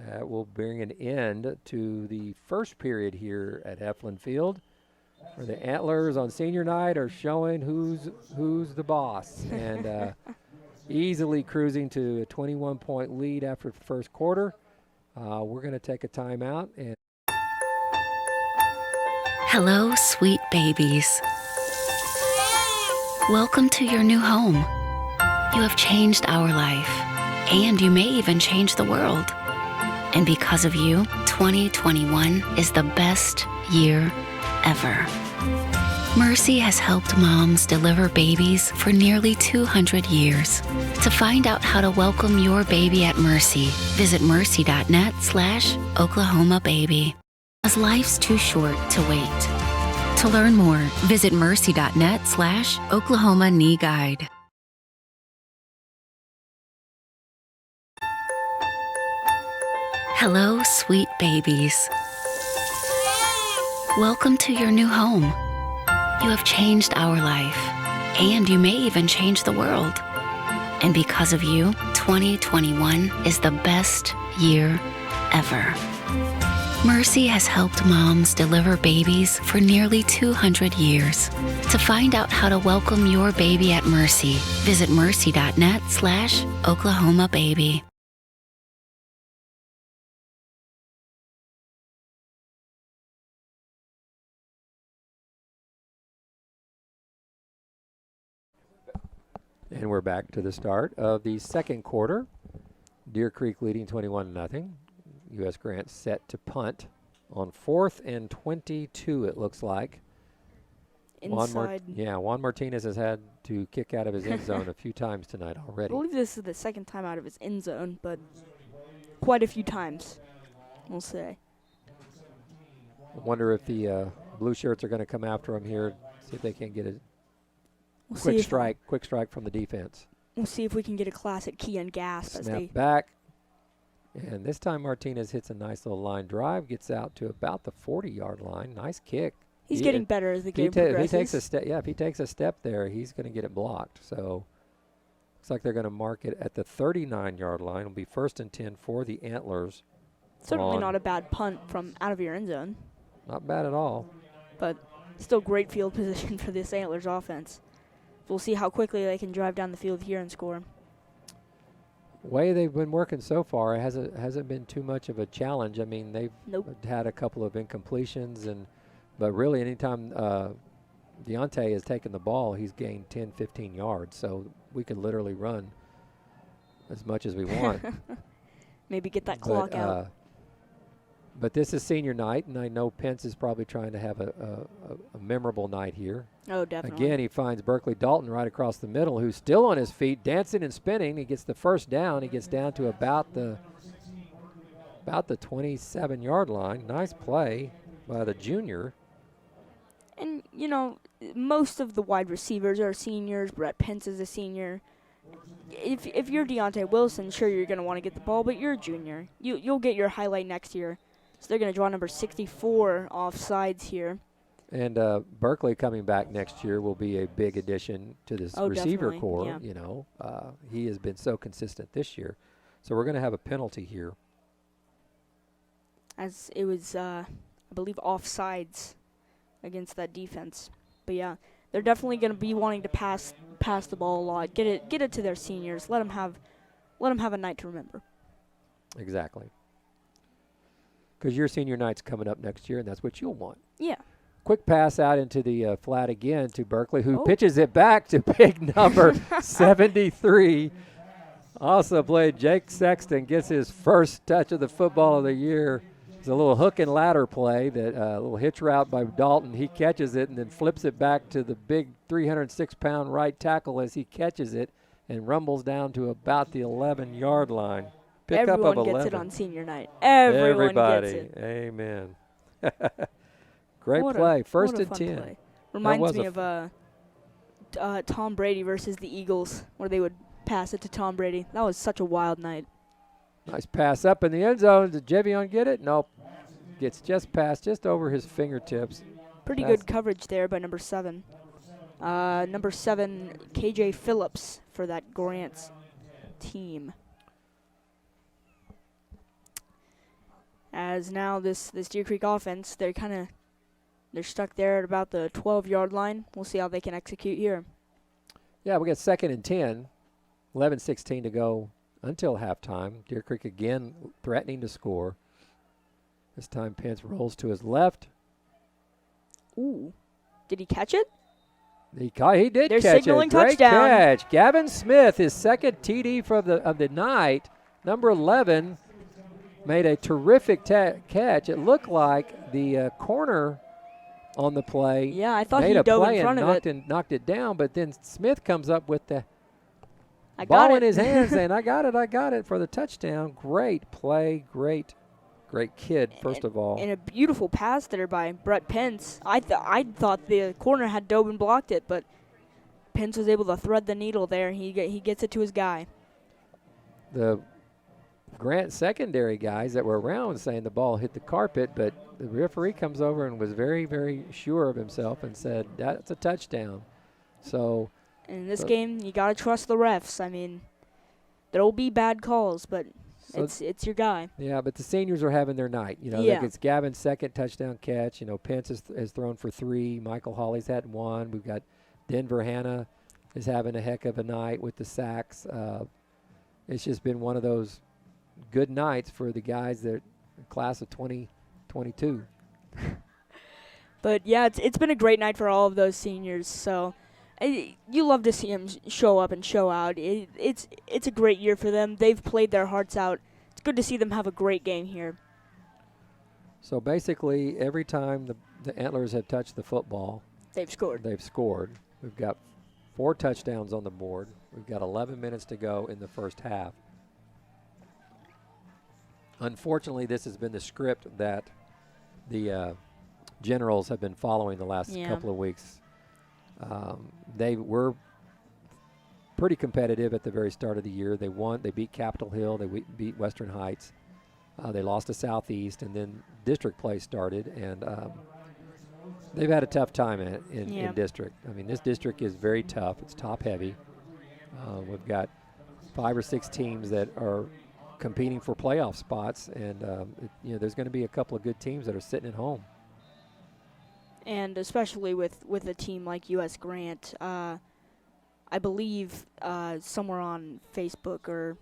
That will bring an end to the first period here at Heflin Field, where the Antlers on senior night are showing who's the boss, and easily cruising to a 21-point lead after the first quarter. We're going to take a timeout. And Hello, sweet babies. Welcome to your new home. You have changed our life, and you may even change the world. And because of you, 2021 is the best year ever. Mercy has helped moms deliver babies for nearly 200 years. To find out how to welcome your baby at Mercy, visit mercy.net/Oklahoma Baby. As life's too short to wait. To learn more, visit mercy.net/Oklahoma Knee Guide. Hello, sweet babies. Welcome to your new home. You have changed our life, and you may even change the world. And because of you, 2021 is the best year ever. Mercy has helped moms deliver babies for nearly 200 years. To find out how to welcome your baby at Mercy, visit mercy.net/Oklahoma Baby. And we're back to the start of the second quarter. Deer Creek leading 21-0. U.S. Grant set to punt on 4th and 22, it looks like. Inside. Juan Martinez has had to kick out of his end zone a few times tonight I already. believe this is the second time out of his end zone, but quite a few times, we'll say. I wonder if the blue shirts are going to come after him here, see if they can get a We'll quick see if- strike from the defense. We'll see if we can get a classic key and gasp as Snap they. back. And this time Martinez hits a nice little line drive, gets out to about the 40-yard line. Nice kick. He's getting better as the game If progresses. he takes a step, if he takes a step there, he's going to get it blocked. So looks like they're going to mark it at the 39-yard line. It'll be 1st and 10 for the Antlers. Certainly on- not a bad punt from out of your end zone, Not bad at all. but still great field position for this Antlers offense. We'll see how quickly they can drive down the field here and score. Way they've been working so far, it hasn't been too much of a challenge. I mean, they've Nope. had a couple of incompletions, but really anytime Deontay has taken the ball, he's gained 10, 15 yards. So we could literally run as much as we want. Maybe get that clock out. But this is senior night, and I know Pence is probably trying to have a memorable night here. Oh, definitely. Again, he finds Berkeley Dalton right across the middle, who's still on his feet, dancing and spinning. He gets the first down. He gets down to about the 27-yard line. Nice play by the junior. And, you know, most of the wide receivers are seniors. Brett Pence is a senior. If you're Deontay Wilson, sure, you're going to want to get the ball, but you're a junior. You'll get your highlight next year. So they're going to draw number 64 off sides here. And Berkeley coming back next year will be a big addition to this receiver definitely, core. yeah. You know, he has been so consistent this year. So we're going to have a penalty here. As it was, I believe, off sides against that defense. But, yeah, they're definitely going to be wanting to pass the ball a lot. Get it to their seniors. Let them have a night to remember. Exactly. Because your senior night's coming up next year, and that's what you'll want. Yeah. Quick pass out into the flat again to Berkeley, who Oh. pitches it back to big number 73. Also played Jake Sexton, gets his first touch of the football of the year. It's a little hook and ladder play, that little hitch route by Dalton. He catches it and then flips it back to the big 306-pound right tackle as he catches it and rumbles down to about the 11-yard line. Pick Everyone up of gets 11. it on senior night. Everyone Everybody. gets it. Amen. Great What a- play. First what a and fun 10. play. Reminds was me a of Tom Brady versus the Eagles, where they would pass it to Tom Brady. That was such a wild night. Nice pass up in the end zone. Did Jevion get it? Nope. Gets just past, just over his fingertips. Pretty That's- good coverage there by number 7. Number 7, KJ Phillips for that Grants team. As now this Deer Creek offense, they're stuck there at about the 12-yard line. We'll see how they can execute here. Yeah, we got 2nd and 10. 11:16 to go until halftime. Deer Creek again threatening to score. This time Pence rolls to his left. Ooh. Did he catch it? He did They're catch it. signaling Great touchdown. catch. Gavin Smith, his second TD of the night. Number 11 made a terrific catch. It looked like the corner on the play Yeah, I thought made he a dove play in front and of it. knocked it down, but then Smith comes up with the I got ball it. in his hands saying, I got it for the touchdown. Great play, great kid, first of all. And a beautiful pass there by Brett Pence. I thought the corner had dove and blocked it, but Pence was able to thread the needle there. He gets it to his guy. The Grant secondary guys that were around saying the ball hit the carpet, but the referee comes over and was very, very sure of himself and said, that's a touchdown. So In this game, you gotta trust the refs. I mean, there'll be bad calls, but it's your guy. yeah, but the seniors are having their night. You know, Yeah. like it's Gavin's second touchdown catch. You know, Pence has thrown for 3. Michael Hawley's had 1. We've got Denver Hanna is having a heck of a night with the sacks. It's just been one of those good nights for the guys that class of 2022. But yeah, it's been a great night for all of those seniors. So You love to see them show up and show out. It's a great year for them. They've played their hearts out. It's good to see them have a great game here. So basically, every time the Antlers have touched the football, They've scored. We've got 4 touchdowns on the board. We've got 11 minutes to go in the first half. Unfortunately, this has been the script that the Generals have been following the last couple of weeks. They were pretty competitive at the very start of the year. They won. They beat Capitol Hill. They beat Western Heights. They lost to Southeast, and then district play started, and they've had a tough time in district. I mean, this district is very tough. It's top-heavy. We've got 5 or 6 teams that are competing for playoff spots, and there's going to be a couple of good teams that are sitting at home. And especially with a team like U.S. Grant, I believe somewhere on Facebook or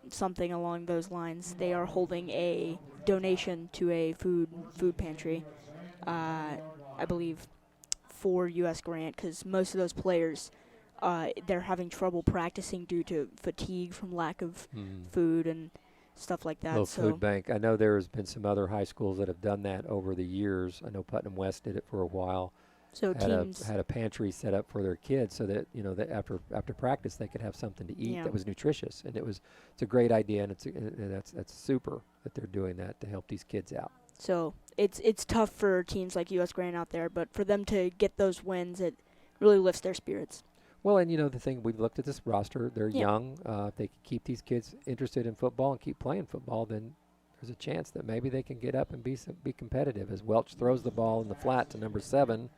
something along those lines, they are holding a donation to a food pantry, I believe, for U.S. Grant, because most of those players, they're having trouble practicing due to fatigue from lack of food and stuff like that. Little food bank. I know there's been some other high schools that have done that over the years. I know Putnam West did it for a while. So teams had a pantry set up for their kids so that that after practice they could have something to eat that was nutritious, and it's a great idea, and that's super that they're doing that to help these kids out. So it's tough for teams like U.S. Grant out there, but for them to get those wins, it really lifts their spirits. Well, and the thing, we've looked at this roster. They're young. If they can keep these kids interested in football and keep playing football, then there's a chance that maybe they can get up and be competitive. As Welch throws the ball in the flat to number 7,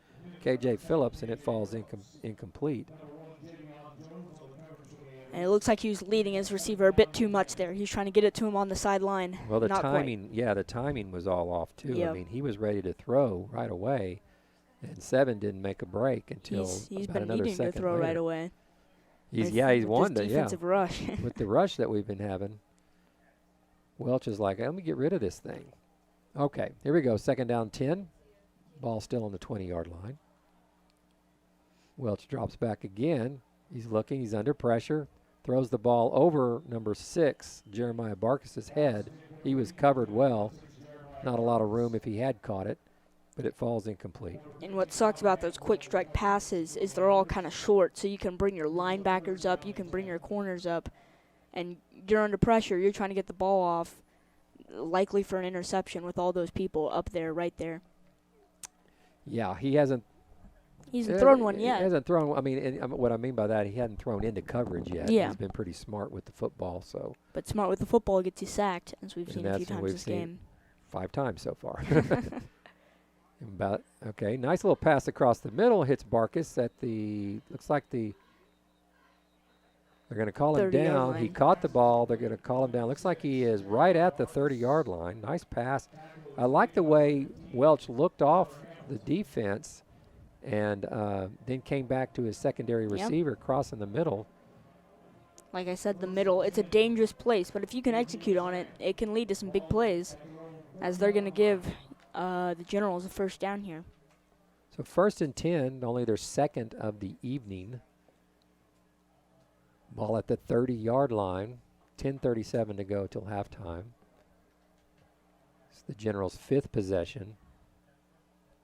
KJ Phillips, and it falls incomplete. And it looks like he was leading his receiver a bit too much there. He was trying to get it to him on the sideline. Well, the Not timing, quite. the timing was all off too. Yep. I mean, he was ready to throw right away, and 7 didn't make a break until he's about been another needing second to throw later. right away. He's with won this defensive rush. with the rush that we've been having. Welch is like, let me get rid of this thing. Okay, here we go. 2nd down 10. Ball still on the 20-yard line. Welch drops back again. He's looking. He's under pressure. Throws the ball over number 6, Jeremiah Barkis's head. He was covered well. Not a lot of room if he had caught it, but it falls incomplete. And what sucks about those quick strike passes is they're all kind of short, so you can bring your linebackers up, you can bring your corners up, and you're under pressure. You're trying to get the ball off, likely for an interception with all those people up there, right there. Yeah, he hasn't. He's thrown one He yet. hasn't thrown. I mean, what I mean by that, he hadn't thrown into coverage yet. Yeah. He's been pretty smart with the football. So. But smart with the football gets you sacked, as we've seen a few that's what times we've this seen. game. 5 times so far. Okay, nice little pass across the middle. Hits Barkis at looks like they're going to call him 30-yard down. line. He caught the ball. They're going to call him down. Looks like he is right at the 30-yard line. Nice pass. I like the way Welch looked off the defense and then came back to his secondary receiver crossing the middle. Like I said, the middle, it's a dangerous place, but if you can execute on it, it can lead to some big plays, as they're going to give the Generals a first down here. So 1st and 10, only their 2nd of the evening. Ball at the 30-yard line. 10:37 to go till halftime. It's the Generals' 5th possession.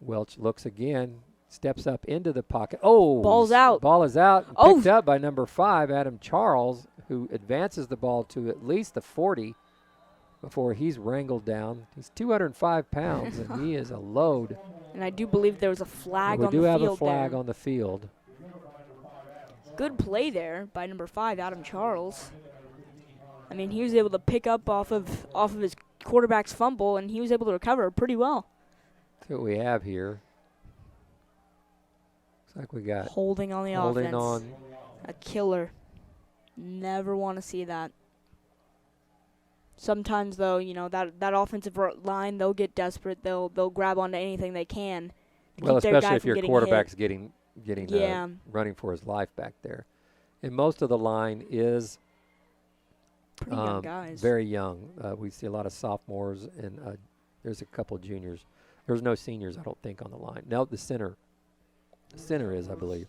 Welch looks again, steps up into the pocket. Oh! Ball's out. Ball is out. Oh! Picked up by number 5, Adam Charles, who advances the ball to at least the 40 before he's wrangled down. He's 205 pounds, and he is a load. And I do believe there was a flag We on the do field have a flag there. on the field. Good play there by number 5, Adam Charles. I mean, he was able to pick up off of his quarterback's fumble, and he was able to recover pretty well. That's what we have here. Looks like we got Holding on the holding offense. on. A killer. Never want to see that. Sometimes, though, that offensive line, they'll get desperate. They'll grab onto anything they can. to Well, keep their guy especially if from your getting quarterback's hit. getting running for his life back there. And most of the line is Pretty young guys. very young. We see a lot of sophomores, and there's a couple juniors. There's no seniors, I don't think, on the line. No, the center is, I believe.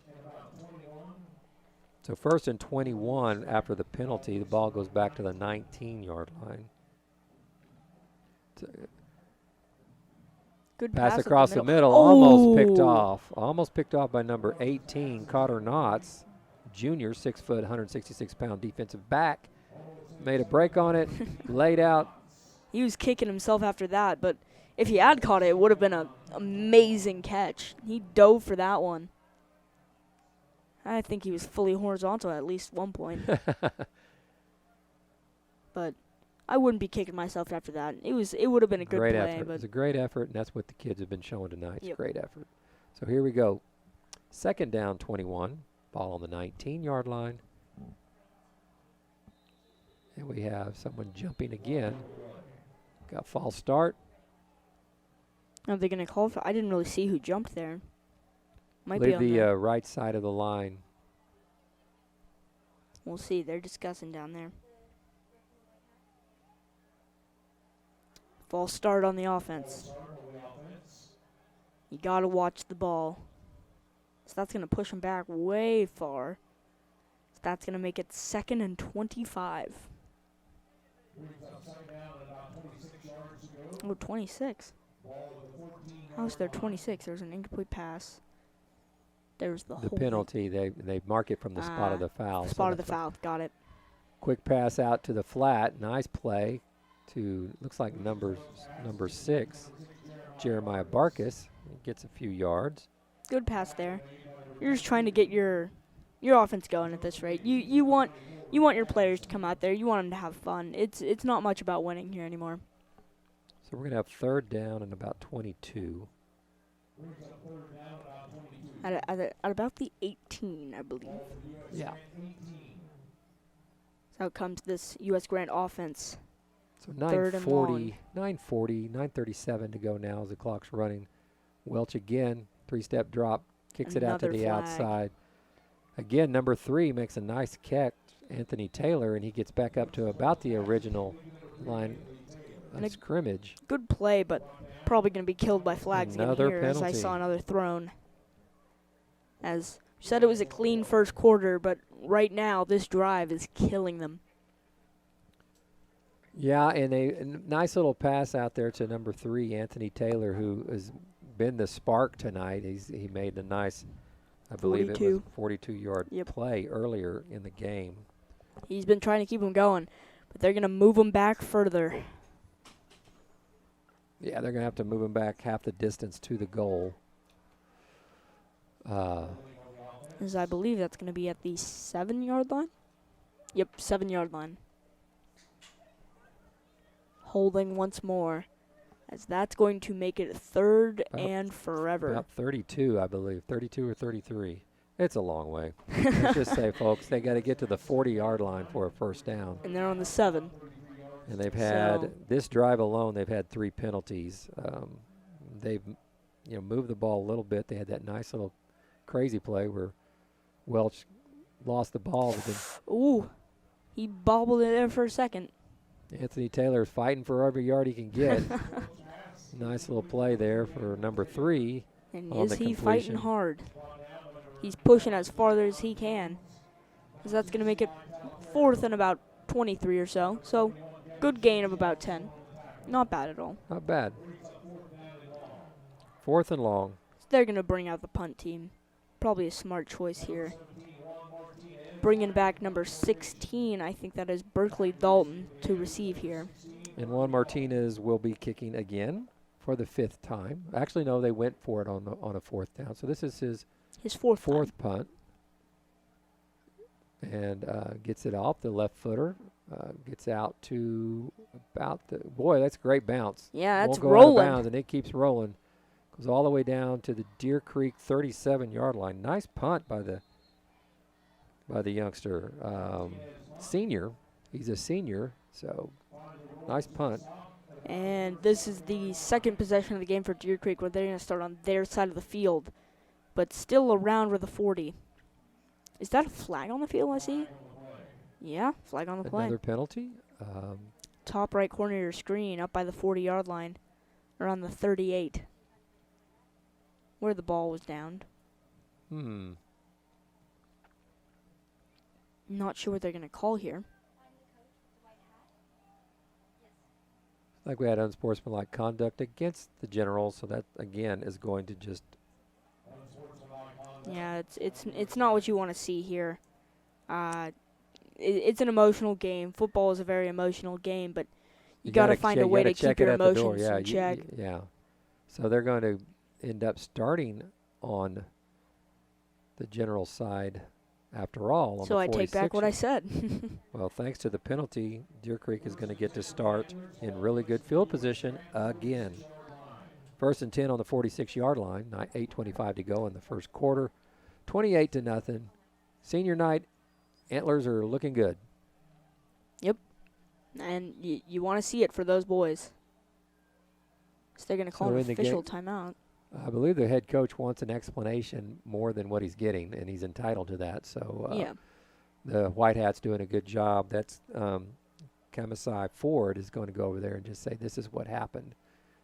So 1st and 21 after the penalty. The ball goes back to the 19-yard line. Good Pass pass across up the the middle, almost picked off. Almost picked off by number 18, Carter Knotts, junior, 6 foot, 166-pound defensive back. Made a break on it, laid out. He was kicking himself after that, but if he had caught it, it would have been an amazing catch. He dove for that one. I think he was fully horizontal at least one point. But I wouldn't be kicking myself after that. It would have been a good Great play. effort. It But was a great effort, and that's what the kids have been showing tonight. It's Yep. great effort. So here we go. 2nd down, 21. Ball on the 19-yard line. And we have someone jumping again. Got false start. are they going to call for? I didn't really see who jumped there. Might be Leave on the the. right side of the line. We'll see. They're discussing down there. False start on the offense. You got to watch the ball. So that's going to push him back way far. So that's going to make it 2nd and 25. Oh, 26. How is there 26? There's an incomplete pass. There's the The whole penalty, they mark it from the spot of the foul. So spot of the that's a foul. Got it. Quick pass out to the flat. Nice play to, looks like number 6, Jeremiah Barkus. He gets a few yards. Good pass there. You're just trying to get your offense going at this rate. You want your players to come out there. You want them to have fun. It's not much about winning here anymore. So we're going to have 3rd down and about 22. At about the 18, I believe. Yeah. So out comes this U.S. Grant offense. So 3rd and long. 9:37 to go now as the clock's running. Welch again, 3-step drop, kicks it out to Another the flag. outside. Again, number 3 makes a nice catch, Anthony Taylor, and he gets back up to about the original line And a of scrimmage. Good play, but probably going to be killed by flags again Another here, as I penalty. saw another thrown. As said, it was a clean first quarter, but right now this drive is killing them. Yeah, and a nice little pass out there to number 3, Anthony Taylor, who has been the spark tonight. He made a nice, I believe it was 42-yard Yep. play earlier in the game. He's been trying to keep him going, but they're going to move him back further. Yeah, they're going to have to move him back half the distance to the goal. As I believe that's going to be at the 7-yard line. Yep, 7-yard line. Holding once more, as that's going to make it 3rd and forever. About 32, I believe. 32 or 33. It's a long way. Let's just say, folks, they got to get to the 40-yard line for a 1st down. And they're on the 7. And they've had, So- this drive alone, they've had 3 penalties. They've moved the ball a little bit. They had that nice little crazy play where Welch lost the ball. But then Ooh, he bobbled it there for a second. Anthony Taylor is fighting for every yard he can get. Nice little play there for number 3. And On is the he completion. fighting hard? He's pushing as farther as he can. Because that's going to make it 4th and about 23 or so. So, good gain of about 10. Not bad at all. Not bad. 4th and long. They're going to bring out the punt team. Probably a smart choice here. Bringing back number 16, I think that is Berkeley Dalton to receive here. And Juan Martinez will be kicking again for the 5th time. Actually, no, they went for it on a 4th down. So this is his His 4th time. 4th punt. And gets it off the left footer. Gets out to about the, boy, that's a great bounce. Yeah, that's Won't go out of rolling. bounds, and it keeps rolling. Goes all the way down to the Deer Creek 37-yard line. Nice punt by the youngster. Senior. He's a senior, so nice punt. And this is the 2nd possession of the game for Deer Creek, where they're going to start on their side of the field, but still around where the 40. Is that a flag on the field I see? Yeah, flag on the play. Another penalty. Top right corner of your screen, up by the 40-yard line, or on the 38, where the ball was downed. Not sure what they're going to call here. Like we had unsportsmanlike conduct against the Generals, so that again is going to just. Yeah, it's not what you want to see here. It's an emotional game. Football is a very emotional game, but you got to find a way to keep your emotions in check. Yeah. So they're going to end up starting on the General side after all. So I take back what I said. Well, thanks to the penalty, Deer Creek is going to get to start in really good field position again. 1st and 10 on the 46-yard line. 8:25 to go in the first quarter. 28-0. Senior night, Antlers are looking good. Yep. And you want to see it for those boys. So they're going to call an official timeout. I believe the head coach wants an explanation more than what he's getting, and he's entitled to that. So yeah. The White Hat's doing a good job. That's Kamasai Ford is going to go over there and just say, this is what happened,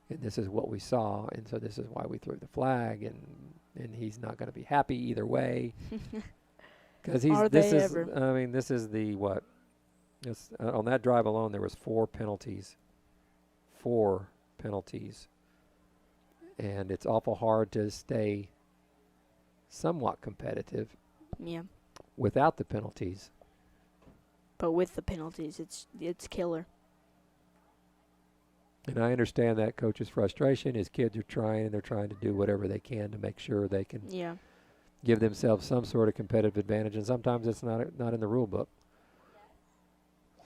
and this is what we saw, and so this is why we threw the flag, and he's not going to be happy either way. Because this is the what? On that drive alone, there was 4 penalties. 4 penalties. And it's awful hard to stay somewhat competitive. Yeah. Without the penalties. But with the penalties, it's killer. And I understand that coach's frustration. His kids are trying, and they're trying to do whatever they can to make sure they can give themselves some sort of competitive advantage. And sometimes it's not in the rule book.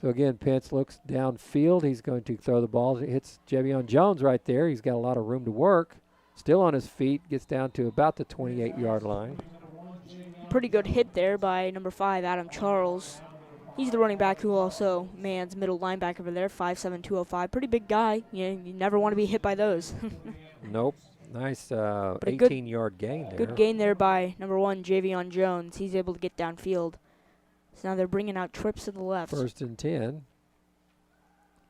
So again, Pence looks downfield. He's going to throw the ball. It hits Jevion Jones right there. He's got a lot of room to work. Still on his feet. Gets down to about the 28-yard line. Pretty good hit there by number 5, Adam Charles. He's the running back who also mans middle linebacker over there, 5'7", 205. Pretty big guy. You never want to be hit by those. Nope. Nice 18-yard gain there. Good gain there by number 1, Javion Jones. He's able to get downfield. So now they're bringing out trips to the left. 1st and 10.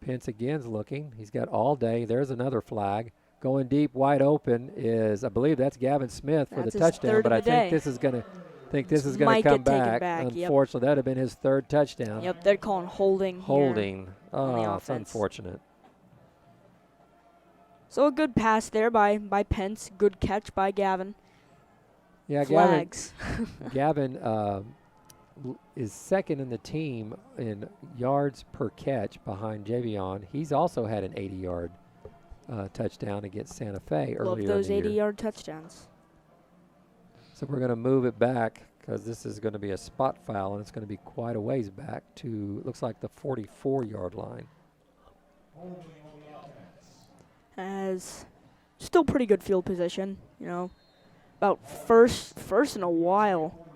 Pence again's looking. He's got all day. There's another flag. Going deep, wide open is, I believe that's Gavin Smith for the touchdown. But I think this is going to come back. Unfortunately, that would have been his 3rd touchdown. Yep, they're calling holding. Holding. Oh, it's unfortunate. So a good pass there by Pence. Good catch by Gavin. Yeah, Flags. Gavin is 2nd in the team in yards per catch behind Javion. He's also had an 80-yard touchdown against Santa Fe earlier in the year. Love those 80-yard touchdowns. So we're going to move it back because this is going to be a spot foul, and it's going to be quite a ways back to, looks like the 44-yard line. As still pretty good field position, about first in a while.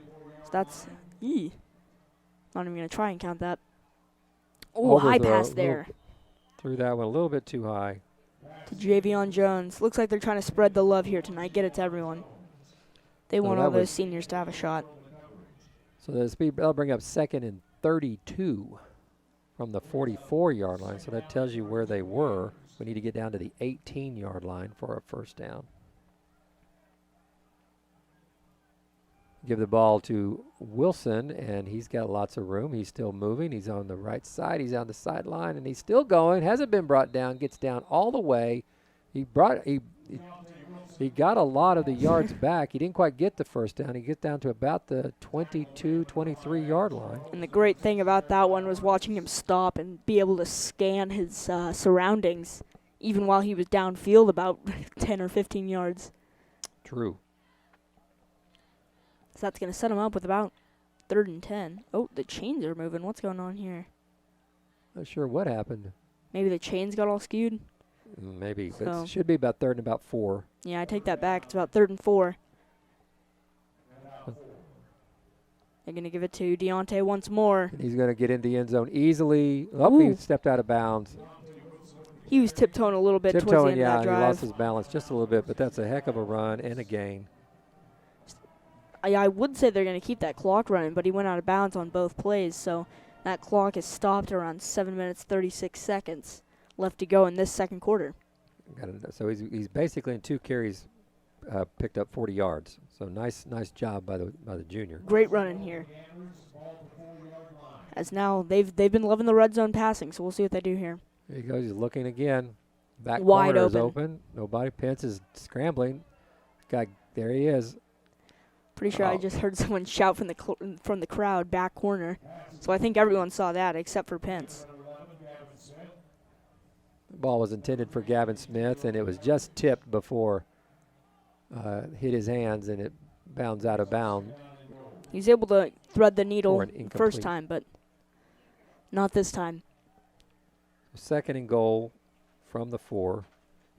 So that's, not even going to try and count that. Oh, high pass there. Threw that one a little bit too high. To Javion Jones. Looks like they're trying to spread the love here tonight. Get it to everyone. They want all those seniors to have a shot. So that'll bring up 2nd and 32 from the 44-yard line. So that tells you where they were. We need to get down to the 18-yard line for a first down. Give the ball to Wilson, and he's got lots of room. He's still moving. He's on the right side. He's on the sideline, and he's still going. Hasn't been brought down. Gets down all the way. He got a lot of the yards back. He didn't quite get the first down. He gets down to about the 22, 23-yard line. And the great thing about that one was watching him stop and be able to scan his surroundings, even while he was downfield about 10 or 15 yards. True. So that's going to set him up with about 3rd and 10. Oh, the chains are moving. What's going on here? Not sure what happened. Maybe the chains got all skewed? Maybe, but it should be about 3rd and about 4. Yeah, I take that back. It's about 3rd and 4. They're going to give it to Deontay once more. And he's going to get in the end zone easily. Oh, he stepped out of bounds. He was tiptoeing a little bit towards the end of that drive. He lost his balance just a little bit, but that's a heck of a run and a gain. I would say they're going to keep that clock running, but he went out of bounds on both plays, so that clock is stopped around 7 minutes, 36 seconds left to go in this second quarter. So he's basically in 2 carries picked up 40 yards. So nice job by the junior. Great running here. As now they've been loving the red zone passing, so we'll see what they do here. There he goes. He's looking again. Back Wide corner is open. open. Nobody. Pence is scrambling. Guy, there he is. Pretty sure I just heard someone shout from the crowd, back corner. So I think everyone saw that except for Pence. The ball was intended for Gavin Smith, and it was just tipped before hit his hands, and it bounds out of bounds. He was able to thread the needle Or the an first incomplete. time, but not this time. Second and goal from the 4.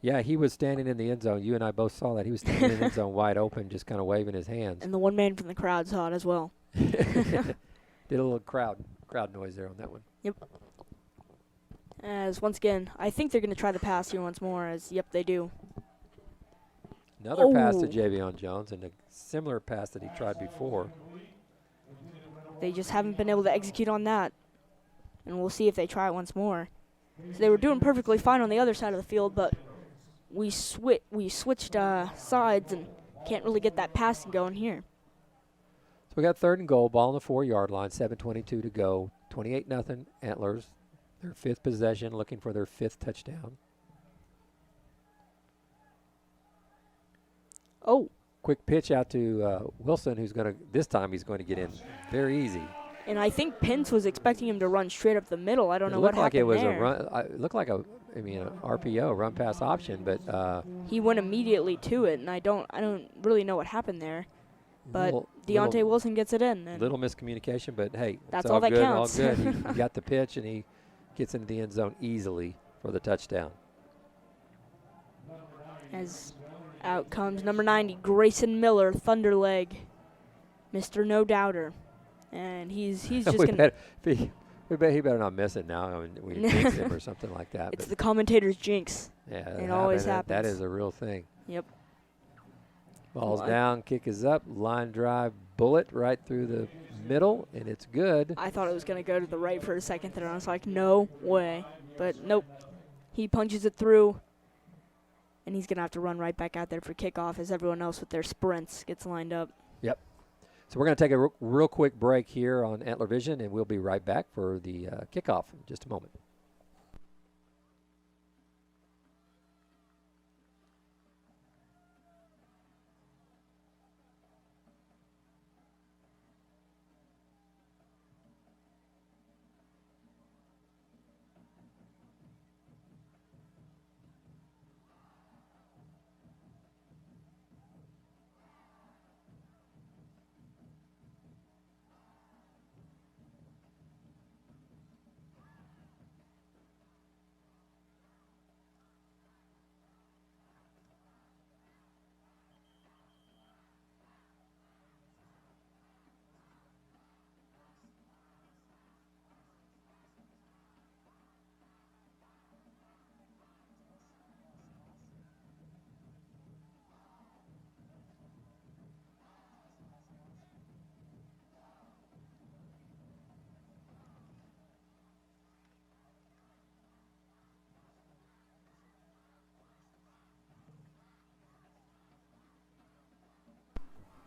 Yeah, he was standing in the end zone. You and I both saw that. He was standing in the end zone wide open, just kind of waving his hands. And the one man from the crowd saw it as well. Did a little crowd noise there on that one. Yep. As once again, I think they're going to try the pass here once more, as yep, they do. Another pass to Oh. Javion Jones, and a similar pass that he tried before. They just haven't been able to execute on that. And we'll see if they try it once more. So they were doing perfectly fine on the other side of the field, but we switched sides and can't really get that passing going here. So we got third and goal, ball on the 4-yard line, 7:22 to go. 28-0 Antlers. Their 5th possession, looking for their 5th touchdown. Oh, Quick pitch out to Wilson, who's going to, this time he's going to get in very easy. and I think Pence was expecting him to run straight up the middle. I don't know what It looked like happened it was there. a run. It looked like an RPO, run pass option, but He went immediately to it, and I don't really know what happened there. But Deontay Wilson gets it in. And little miscommunication, but hey, That's it's all that good, counts. all good. He got the pitch, and he gets into the end zone easily for the touchdown. as out comes number 90, Grayson Miller, Thunderleg, Mr. No Doubter. And he's just we going to... bet he better not miss it now when we jinx him or something like that. It's but the commentator's jinx. yeah, it always That happens. is a real thing. Yep. Ball's Well, down, kick is up, line drive, bullet right through the middle, and it's good. I thought it was going to go to the right for a second there. I was like, no way. But nope. He punches it through. And he's going to have to run right back out there for kickoff as everyone else with their sprints gets lined up. So we're going to take a real quick break here on Antler Vision, and we'll be right back for the kickoff in just a moment.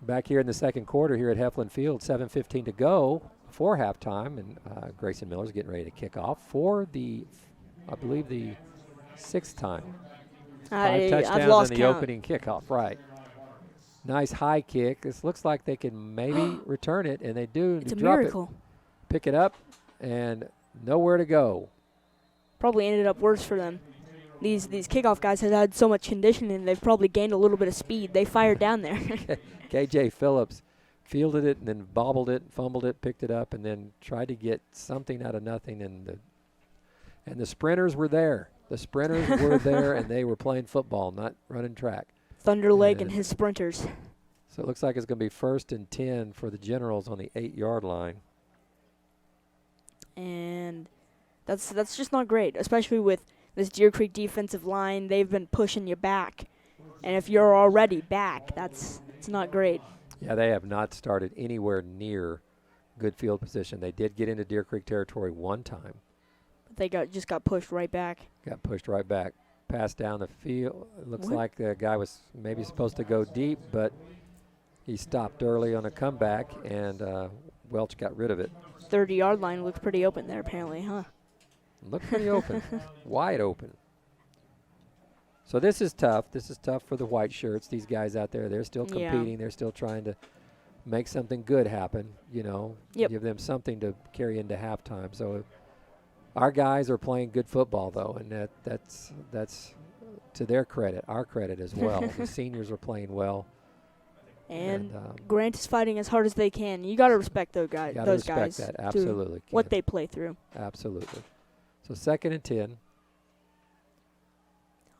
Back here in the second quarter here at Heflin Field, 7:15 to go before halftime, and Grayson Miller's getting ready to kick off for I believe the 6th time. 5 I've touchdowns lost in the count. opening kickoff, right. Nice high kick. This looks like they can maybe return it, and they do. It's a drop miracle. it, pick it up, and nowhere to go. Probably ended up worse for them. These kickoff guys have had so much conditioning, they've probably gained a little bit of speed. They fired down there. KJ Phillips fielded it and then bobbled it, fumbled it, picked it up, and then tried to get something out of nothing. And the sprinters were there. The sprinters were there, and they were playing football, not running track. Thunderleg and his sprinters. So it looks like it's going to be 1st and 10 for the Generals on the 8-yard line. And that's just not great, especially with this Deer Creek defensive line. They've been pushing you back. And if you're already back, it's not great. Yeah, they have not started anywhere near good field position. They did get into Deer Creek territory one time. They just got pushed right back. Got pushed right back. pass down the field. It looks What? like the guy was maybe supposed to go deep, but he stopped early on a comeback, and Welch got rid of it. 30-yard line looked pretty open there, apparently, huh? Looked pretty open, wide open. So this is tough. This is tough for the white shirts. These guys out there, they're still Yeah. competing. They're still trying to make something good happen, you know, Yep. give them something to carry into halftime. So our guys are playing good football, though, and that's to their credit, our credit as well. The seniors are playing well. And And, Grant is fighting as hard as they can. You got to respect those guys. gotta Those respect guys. that, to absolutely. What Ken. they play through. Absolutely. So 2nd and 10.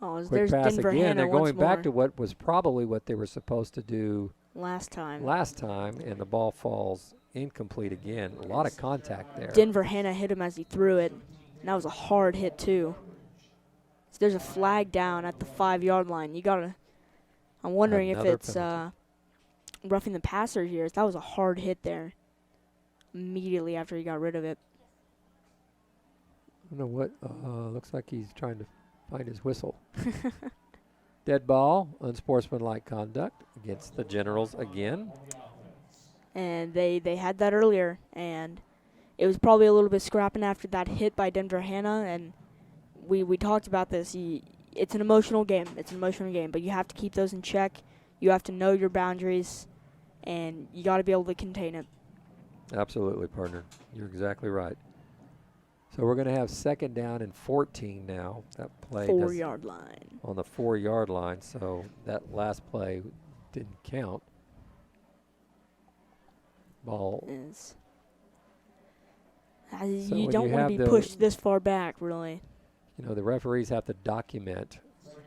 Oh, Quick there's pass Denver again. Hannah They're once going back more. to what was probably what they were supposed to do Last time. last time, and the ball falls incomplete again. A lot of contact there. Denver Hannah hit him as he threw it. And that was a hard hit, too. So there's a flag down at the 5-yard line. You got to. I'm wondering if Another it's penalty. roughing the passer here. That was a hard hit there. Immediately after he got rid of it. I don't know what. Looks like he's trying to find his whistle. Dead ball, unsportsmanlike conduct against the Generals again. And they had that earlier, and it was probably a little bit scrapping after that hit by Denver Hannah, and we talked about this. It's an emotional game. It's an emotional game, but you have to keep those in check. You have to know your boundaries, and you got to be able to contain it. Absolutely, partner. You're exactly right. So we're going to have 2nd down and 14 now. That play 4-yard line. on the 4-yard line, so that last play didn't count. Ball. Is So you when don't you want have to be the- pushed this far back, really. You know, the referees have to document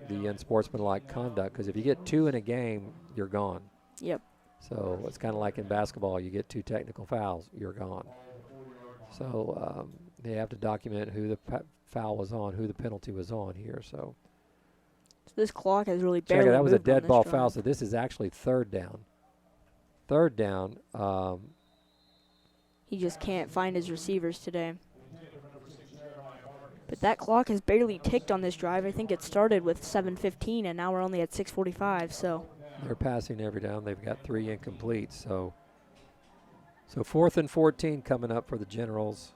the unsportsmanlike conduct, because if you get 2 in a game, you're gone. Yep. So it's kind of like in basketball. You get 2 technical fouls, you're gone. So they have to document who the foul was on, who the penalty was on here. So So this clock has really check barely it. That was a moved on dead this ball drive. foul. So this is actually 3rd down. 3rd down. He just can't find his receivers today. But that clock has barely ticked on this drive. I think it started with 7:15, and now we're only at 6:45. So They're passing every down. They've got 3 incomplete. So 4th and 14 coming up for the Generals.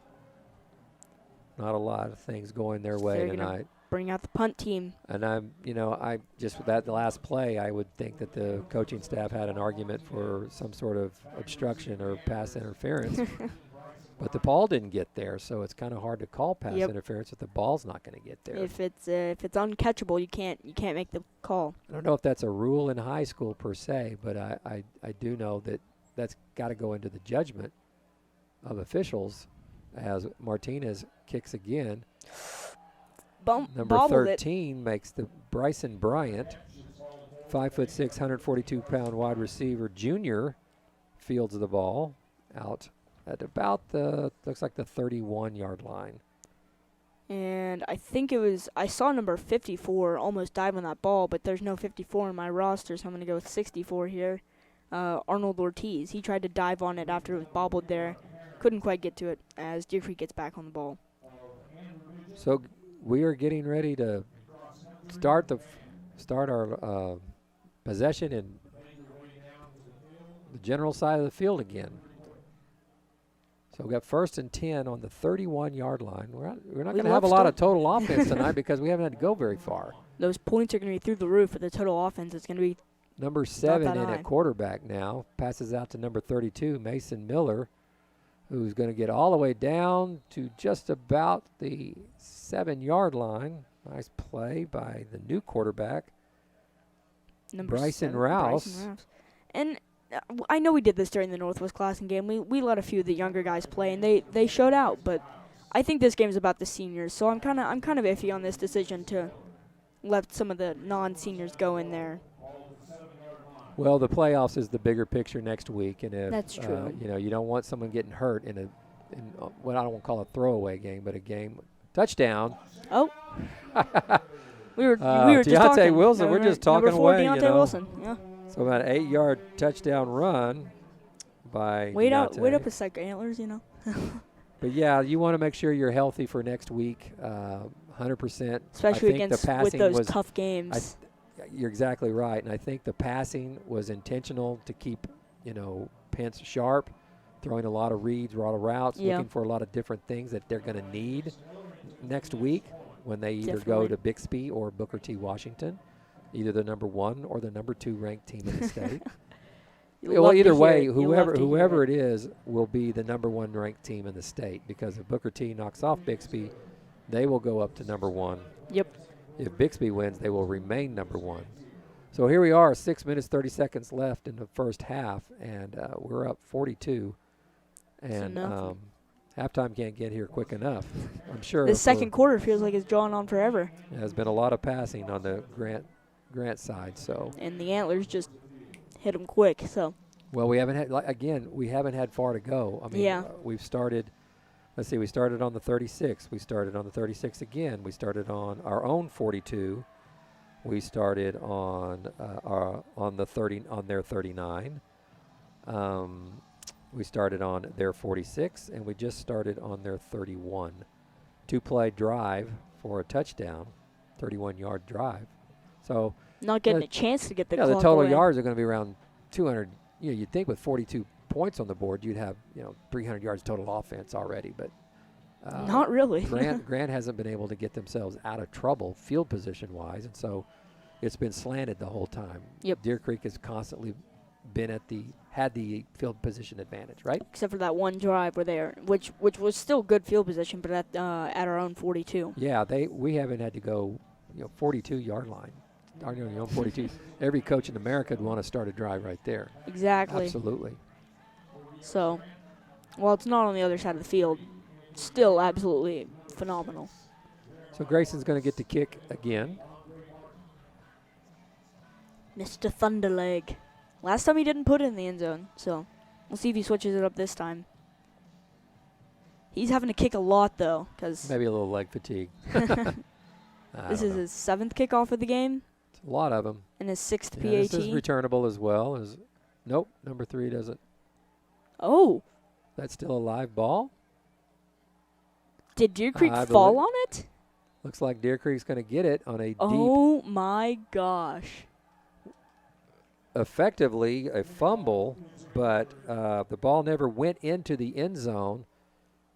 Not a lot of things going their way They're gonna tonight. bring out the punt team. And I just with that last play, I would think that the coaching staff had an argument for some sort of obstruction or pass interference. But the ball didn't get there, so it's kind of hard to call pass Yep. interference if the ball's not going to get there. If it's uncatchable, you can't make the call. I don't know if that's a rule in high school per se, but I do know that that's got to go into the judgment of officials as Martinez kicks again. Number Bobbled it. 13 makes the Bryson Bryant, 5'6", 142-pound wide receiver junior, fields the ball out at about looks like the 31-yard line. And I think I saw number 54 almost dive on that ball, but there's no 54 in my roster, so I'm going to go with 64 here. Arnold Ortiz. He tried to dive on it after it was bobbled there. Couldn't quite get to it as Deer Creek gets back on the ball. So we are getting ready to start our possession in the general side of the field again. So we got 1st and 10 on the 31-yard line. We're not We going to have a love lot of total offense tonight because we haven't had to go very far. Those points are going to be through the roof for the total offense. It's going to be Number 7 that in high. at quarterback now. Passes out to number 32, Mason Miller, who's going to get all the way down to just about the 7-yard line. Nice play by the new quarterback. number Bryson 7, Rouse. And I know we did this during the Northwest Classic game. We let a few of the younger guys play, and they showed out. But I think this game's about the seniors, so I'm kind of iffy on this decision to let some of the non-seniors go in there. Well, the playoffs is the bigger picture next week, and if That's true. you don't want someone getting hurt in what I don't want to call a throwaway game, but a game touchdown. Oh, we were just Deontay talking. Wilson, we're just talking number 4, away, Deontay Wilson. Yeah. So about an 8-yard touchdown run by Wait up Deontay. a second, antlers. But yeah, you want to make sure you're healthy for next week. 100%. Especially I think against the with passing those was, tough games. You're exactly right, and I think the passing was intentional to keep, Pence sharp, throwing a lot of reads, a lot of routes, Yeah. looking for a lot of different things that they're going to need next week when they either go Definitely. to Bixby or Booker T. Washington, either the number 1 or the number 2 ranked team in the state. You Well, love to either hear way, it. You love to hear whoever it. it is will be the number 1 ranked team in the state, because if Booker T knocks off Bixby, they will go up to number 1. Yep. If Bixby wins, they will remain number 1. So here we are, 6 minutes, 30 seconds left in the first half, and we're up 42. And nothing. halftime can't get here quick enough, I'm sure. The second quarter feels like it's drawn on forever. There's been a lot of passing on the Grant side, so. And the Antlers just hit them quick. So Well, we haven't had far to go. I mean, Yeah. We've started, let's see, we started on the 36. We started on the 36 again. We started on our own 42. We started on their 39. We started on their 46, and we just started on their 31. 2-play drive for a touchdown, 31-yard drive. So not getting a chance to get the the clock total away. yards are going to be around 200. You'd think with 42 points on the board, you'd have 300 yards total offense already, but Not really. Grant hasn't been able to get themselves out of trouble field position wise, and so it's been slanted the whole time. Yep. Deer Creek has constantly been had the field position advantage, right? Except for that one drive where they which was still good field position, but at our own 42. Yeah, we haven't had to go 42-yard line. Our own 42. Every coach in America would want to start a drive right there. Exactly. Absolutely. So, while it's not on the other side of the field, still absolutely phenomenal. So Grayson's going to get to kick again. Mr. Thunderleg. Last time he didn't put it in the end zone, so we'll see if he switches it up this time. He's having to kick a lot, though, because Maybe a little leg fatigue. this is his 7th kickoff of the game A lot of them. and his 6th Yeah, PAT. this is returnable as well. Nope, number 3 doesn't. Oh, That's still a live ball. did Deer Creek I fall believe- on it? Looks like Deer Creek's going to get it on a Oh, my gosh. effectively a fumble, but the ball never went into the end zone.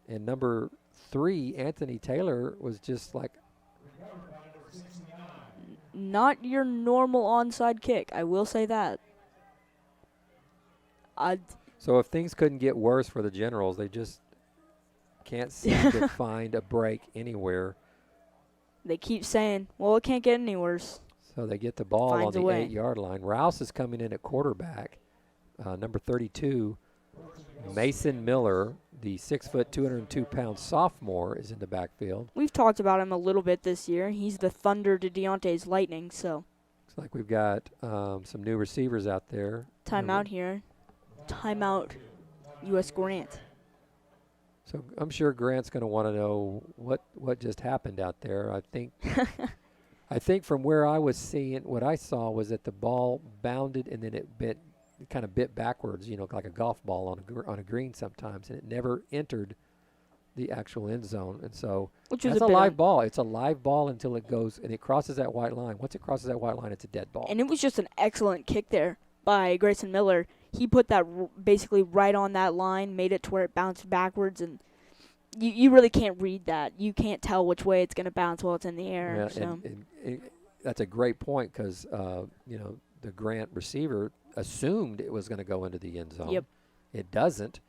And number 3, Anthony Taylor, was just like, Not your normal onside kick, I will say that. so if things couldn't get worse for the Generals, they just can't seem to find a break anywhere. They keep saying, well, it can't get any worse. So they get the ball on Finds a the way. 8-yard line. Rouse is coming in at quarterback. Number 32, Mason Miller, the 6', 202-pound sophomore, is in the backfield. We've talked about him a little bit this year. He's the thunder to Deontay's lightning, so Looks like we've got some new receivers out there. timeout here. Timeout, U.S. Grant. So I'm sure Grant's going to want to know what just happened out there. I think from where I was seeing, what I saw was that the ball bounded and then it kind of bit backwards, like a golf ball on a green sometimes, and it never entered the actual end zone. And so Which was that's a a bit live ball. It's a live ball until it goes and it crosses that white line. Once it crosses that white line, it's a dead ball. And it was just an excellent kick there by Grayson Miller. He put that basically right on that line, made it to where it bounced backwards, and you really can't read that. You can't tell which way it's going to bounce while it's in the air. Yeah, So. and that's a great point because, the Grant receiver assumed it was going to go into the end zone. Yep. It doesn't.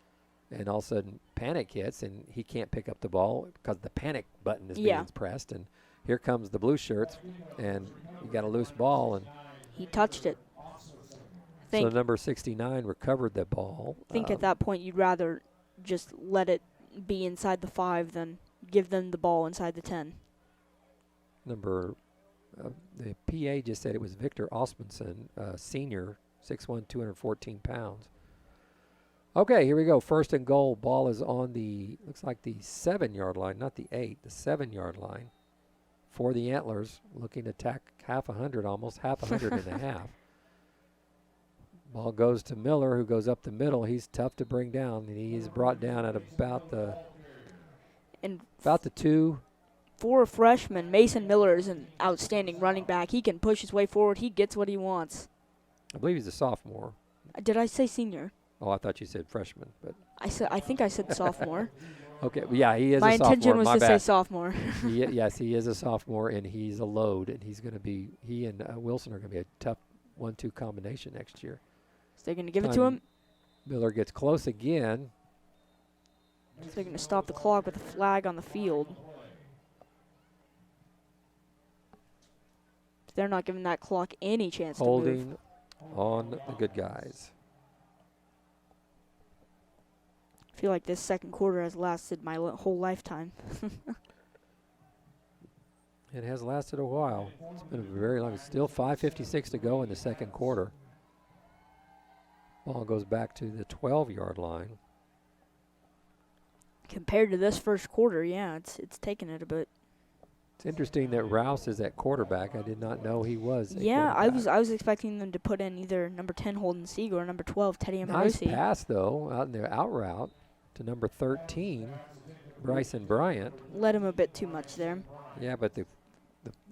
And all of a sudden, panic hits, and he can't pick up the ball because the panic button is being pressed. And here comes the blue shirts, and you got a loose ball. And He touched it. so number 69 recovered the ball. I think at that point you'd rather just let it be inside the 5 than give them the ball inside the 10. The PA just said it was Victor Osmundson, senior, 6'1", 214 pounds. Okay, here we go. 1st and goal. Ball is on looks like the 7-yard line, not the 8, the 7-yard line for the Antlers, looking to tack half 100, almost half 100 and a half. Ball goes to Miller, who goes up the middle. He's tough to bring down, and he's brought down at about the 2. For a freshman, Mason Miller is an outstanding running back. He can push his way forward. He gets what he wants. I believe he's a sophomore. Did I say senior? Oh, I thought you said freshman, but I think I said sophomore. okay. Yeah, he is My a sophomore. intention was My to say bad. sophomore. Yes, he is a sophomore, and he's a load, and he's going to be. He and Wilson are going to be a tough 1-2 combination next year. So they're going to give it to him. Miller gets close again. So they're going to stop the clock with a flag on the field. They're not giving that clock any chance to move. Holding on the good guys. I feel like this second quarter has lasted my whole lifetime. It has lasted a while. It's been a very long. Still 5:56 to go in the second quarter. Ball goes back to the 12-yard line. Compared to this first quarter, yeah, it's taken it a bit. It's interesting that Rouse is at quarterback. I did not know he was. Yeah, I was expecting them to put in either number 10 Holden Siegel or number 12 Teddy Nice Amorosi. pass though, out in their out route to number 13, Bryson Bryant. Let him a bit too much there. Yeah, but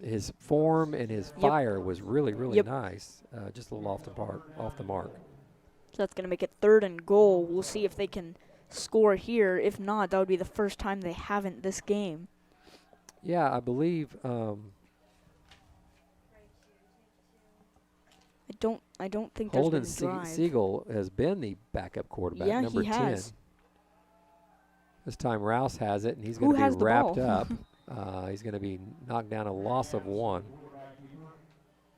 his form and his Yep. fire was really Yep. nice. Just a little off the mark. So that's going to make it 3rd and goal. We'll see if they can score here. If not, that would be the first time they haven't this game. Yeah, I believe. I don't think there's Holden been a drive. Siegel has been the backup quarterback, Yeah, number he 10. has. This time Rouse has it, and he's Who going to has be the wrapped ball? up. He's going to be knocked down a loss of 1.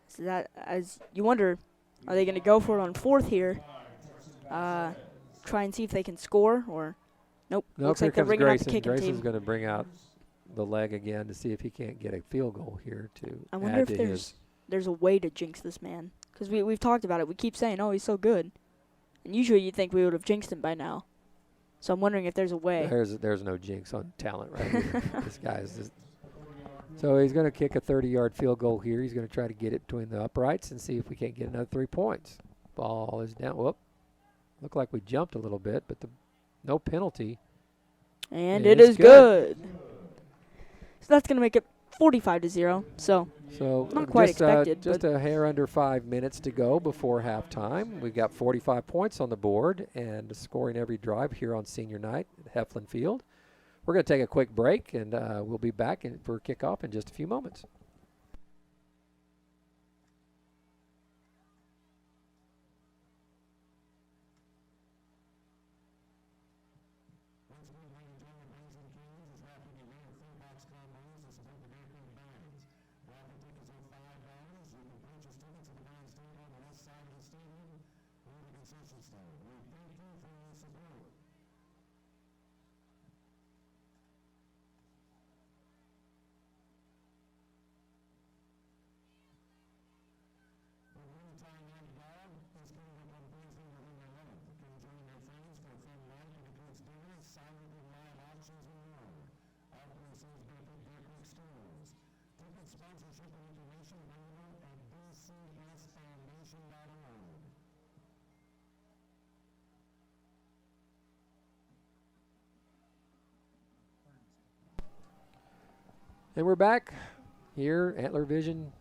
So that, as you wonder, are they going to go for it on 4th here? Try and see if they can score, or nope. Nope, Looks here like they're comes bringing out the Grayson. kicking Grayson's team. going to bring out the leg again to see if he can't get a field goal here to I wonder add if to his. there's a way to jinx this man. Because we've talked about it. We keep saying, oh, he's so good. And usually you'd think we would have jinxed him by now. So I'm wondering if there's a way. There's no jinx on talent right here. This guy is just. So he's going to kick a 30-yard field goal here. He's going to try to get it between the uprights and see if we can't get another 3 points. Ball is down. Whoop. Looked like we jumped a little bit, but no penalty. And It it is is good. good. So that's going to make it 45-0. So not quite expected, Just but a hair under 5 minutes to go before halftime. We've got 45 points on the board and scoring every drive here on senior night at Heflin Field. We're going to take a quick break, and we'll be back for kickoff in just a few moments. And we're back here, Antler Vision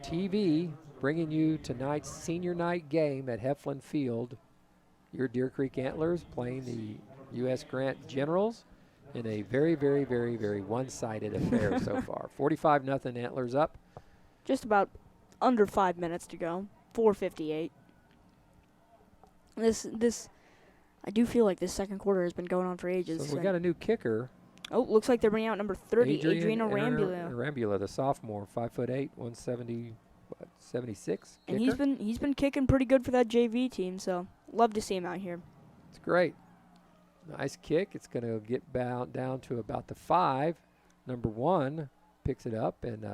TV, bringing you tonight's senior night game at Heflin Field. Your Deer Creek Antlers playing the U.S. Grant Generals in a very, very, very, very one-sided affair so far. 45-0 Antlers up. just about under 5 minutes to go. 4:58. I do feel like this second quarter has been going on for ages. So we got a new kicker. Oh, looks like they're bringing out number 30, Adrian Arambula. Arambula, the sophomore, 5'8", 170, 76. And kicker. he's been kicking pretty good for that JV team, so love to see him out here. It's great. Nice kick. It's going to get down to about the 5. Number 1 picks it up and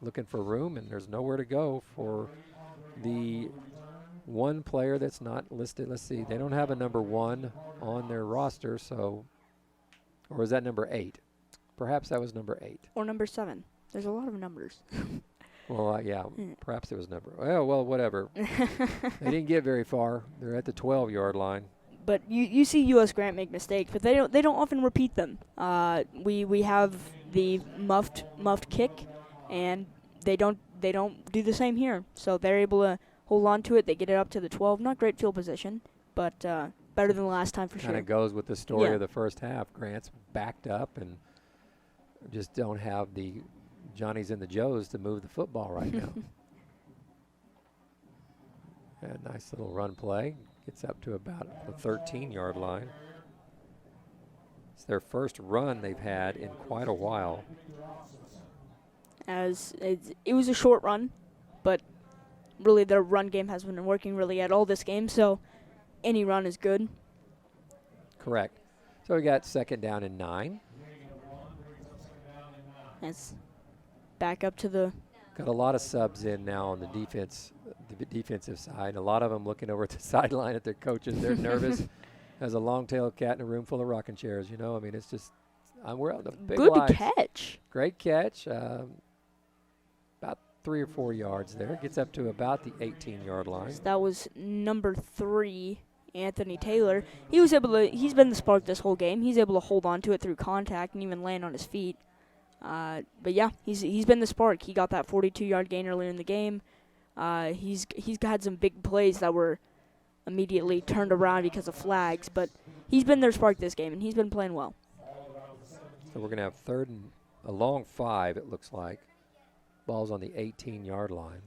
looking for room, and there's nowhere to go for the one player that's not listed. Let's see. They don't have a number 1 on their roster, so, or is that number 8? Perhaps that was number 8. Or number 7. There's a lot of numbers. Well, yeah, perhaps it was number. Well, whatever. They didn't get very far. They're at the 12-yard line. but you see U.S. Grant make mistakes, but they don't often repeat them. We have the muffed kick, and they don't do the same here. So they're able to hold on to it. They get it up to the 12. Not great field position, but better than last time for sure. Kind of goes with the story of the first half. Grant's backed up and just don't have the Johnnies and the Joes to move the football right now. A nice little run play. Gets up to about the 13-yard line. It's their first run they've had in quite a while. As it was a short run, but really their run game has been working really at all this game, so any run is good. Correct. So we got 2nd down and 9. It's back up to the... Got a lot of subs in now on the defensive side. A lot of them looking over at the sideline at their coaches. They're nervous. As a long-tailed cat in a room full of rocking chairs, you know. I mean, it's just we're on the big good lights. catch. Great catch. About 3 or 4 yards there. Gets up to about the 18-yard line. So that was number 3, Anthony Taylor. He's been the spark this whole game. He's able to hold on to it through contact and even land on his feet. But yeah, he's been the spark. He got that 42-yard gain earlier in the game. He's had some big plays that were immediately turned around because of flags, but he's been their spark this game, and he's been playing well. So we're going to have 3rd and a long 5, it looks like. Ball's on the 18-yard line.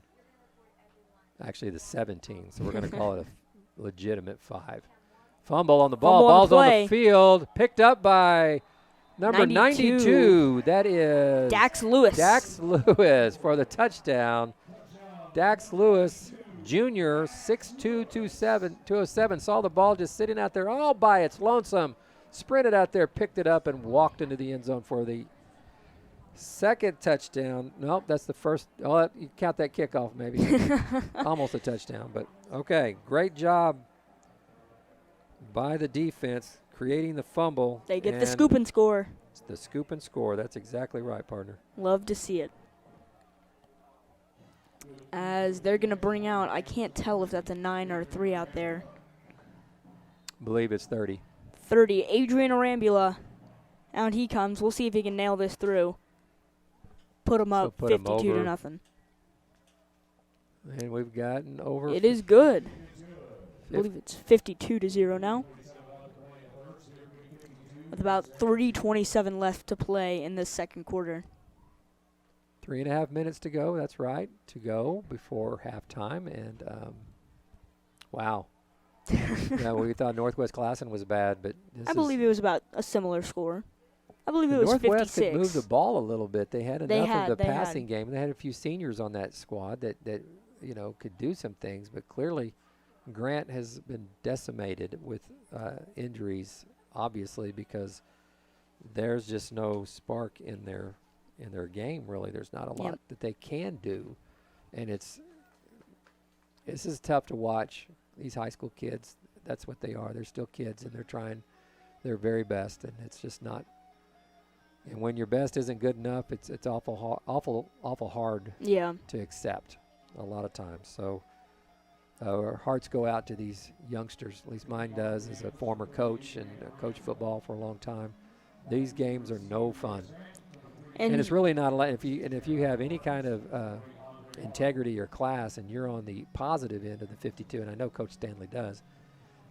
Actually, the 17, so we're going to call it a legitimate 5. Fumble on the ball. Ball's on the field. Picked up by number 92. That is Dax Lewis. Dax Lewis for the touchdown. Dax Lewis, Jr., 6'2", 207, saw the ball just sitting out there all by its lonesome, sprinted out there, picked it up, and walked into the end zone for the 2nd touchdown. Nope, that's the first. Oh, you count that kickoff maybe. Almost a touchdown, but okay. Great job by the defense creating the fumble. They get the scoop and score. The scoop and score. That's exactly right, partner. Love to see it. As they're going to bring out, I can't tell if that's a 9 or a 3 out there. Believe it's 30. 30, Adrian Arambula. Out he comes. We'll see if he can nail this through. Put him up 52 to nothing. And we've gotten over. It is good. I believe it's 52-0 now. With about 3:27 left to play in this 2nd quarter. 3.5 minutes to go. That's right. To go before halftime. And, wow. Yeah, we thought Northwest Classen was bad, but I believe it was about a similar score. I believe it was 56. Northwest could move the ball a little bit. They had enough of the passing game. They had a few seniors on that squad that you know could do some things, but clearly Grant has been decimated with injuries, obviously, because there's just no spark in their game, really. There's not a lot that they can do, and this is tough to watch. These high school kids, that's what they are. They're still kids, and they're trying their very best, and it's just not. And when your best isn't good enough, it's awful hard to accept a lot of times. So our hearts go out to these youngsters. At least mine does, as a former coach and coached football for a long time. These games are no fun. And it's really not a lot. If you have any kind of integrity or class, and you're on the positive end of the 52, and I know Coach Stanley does,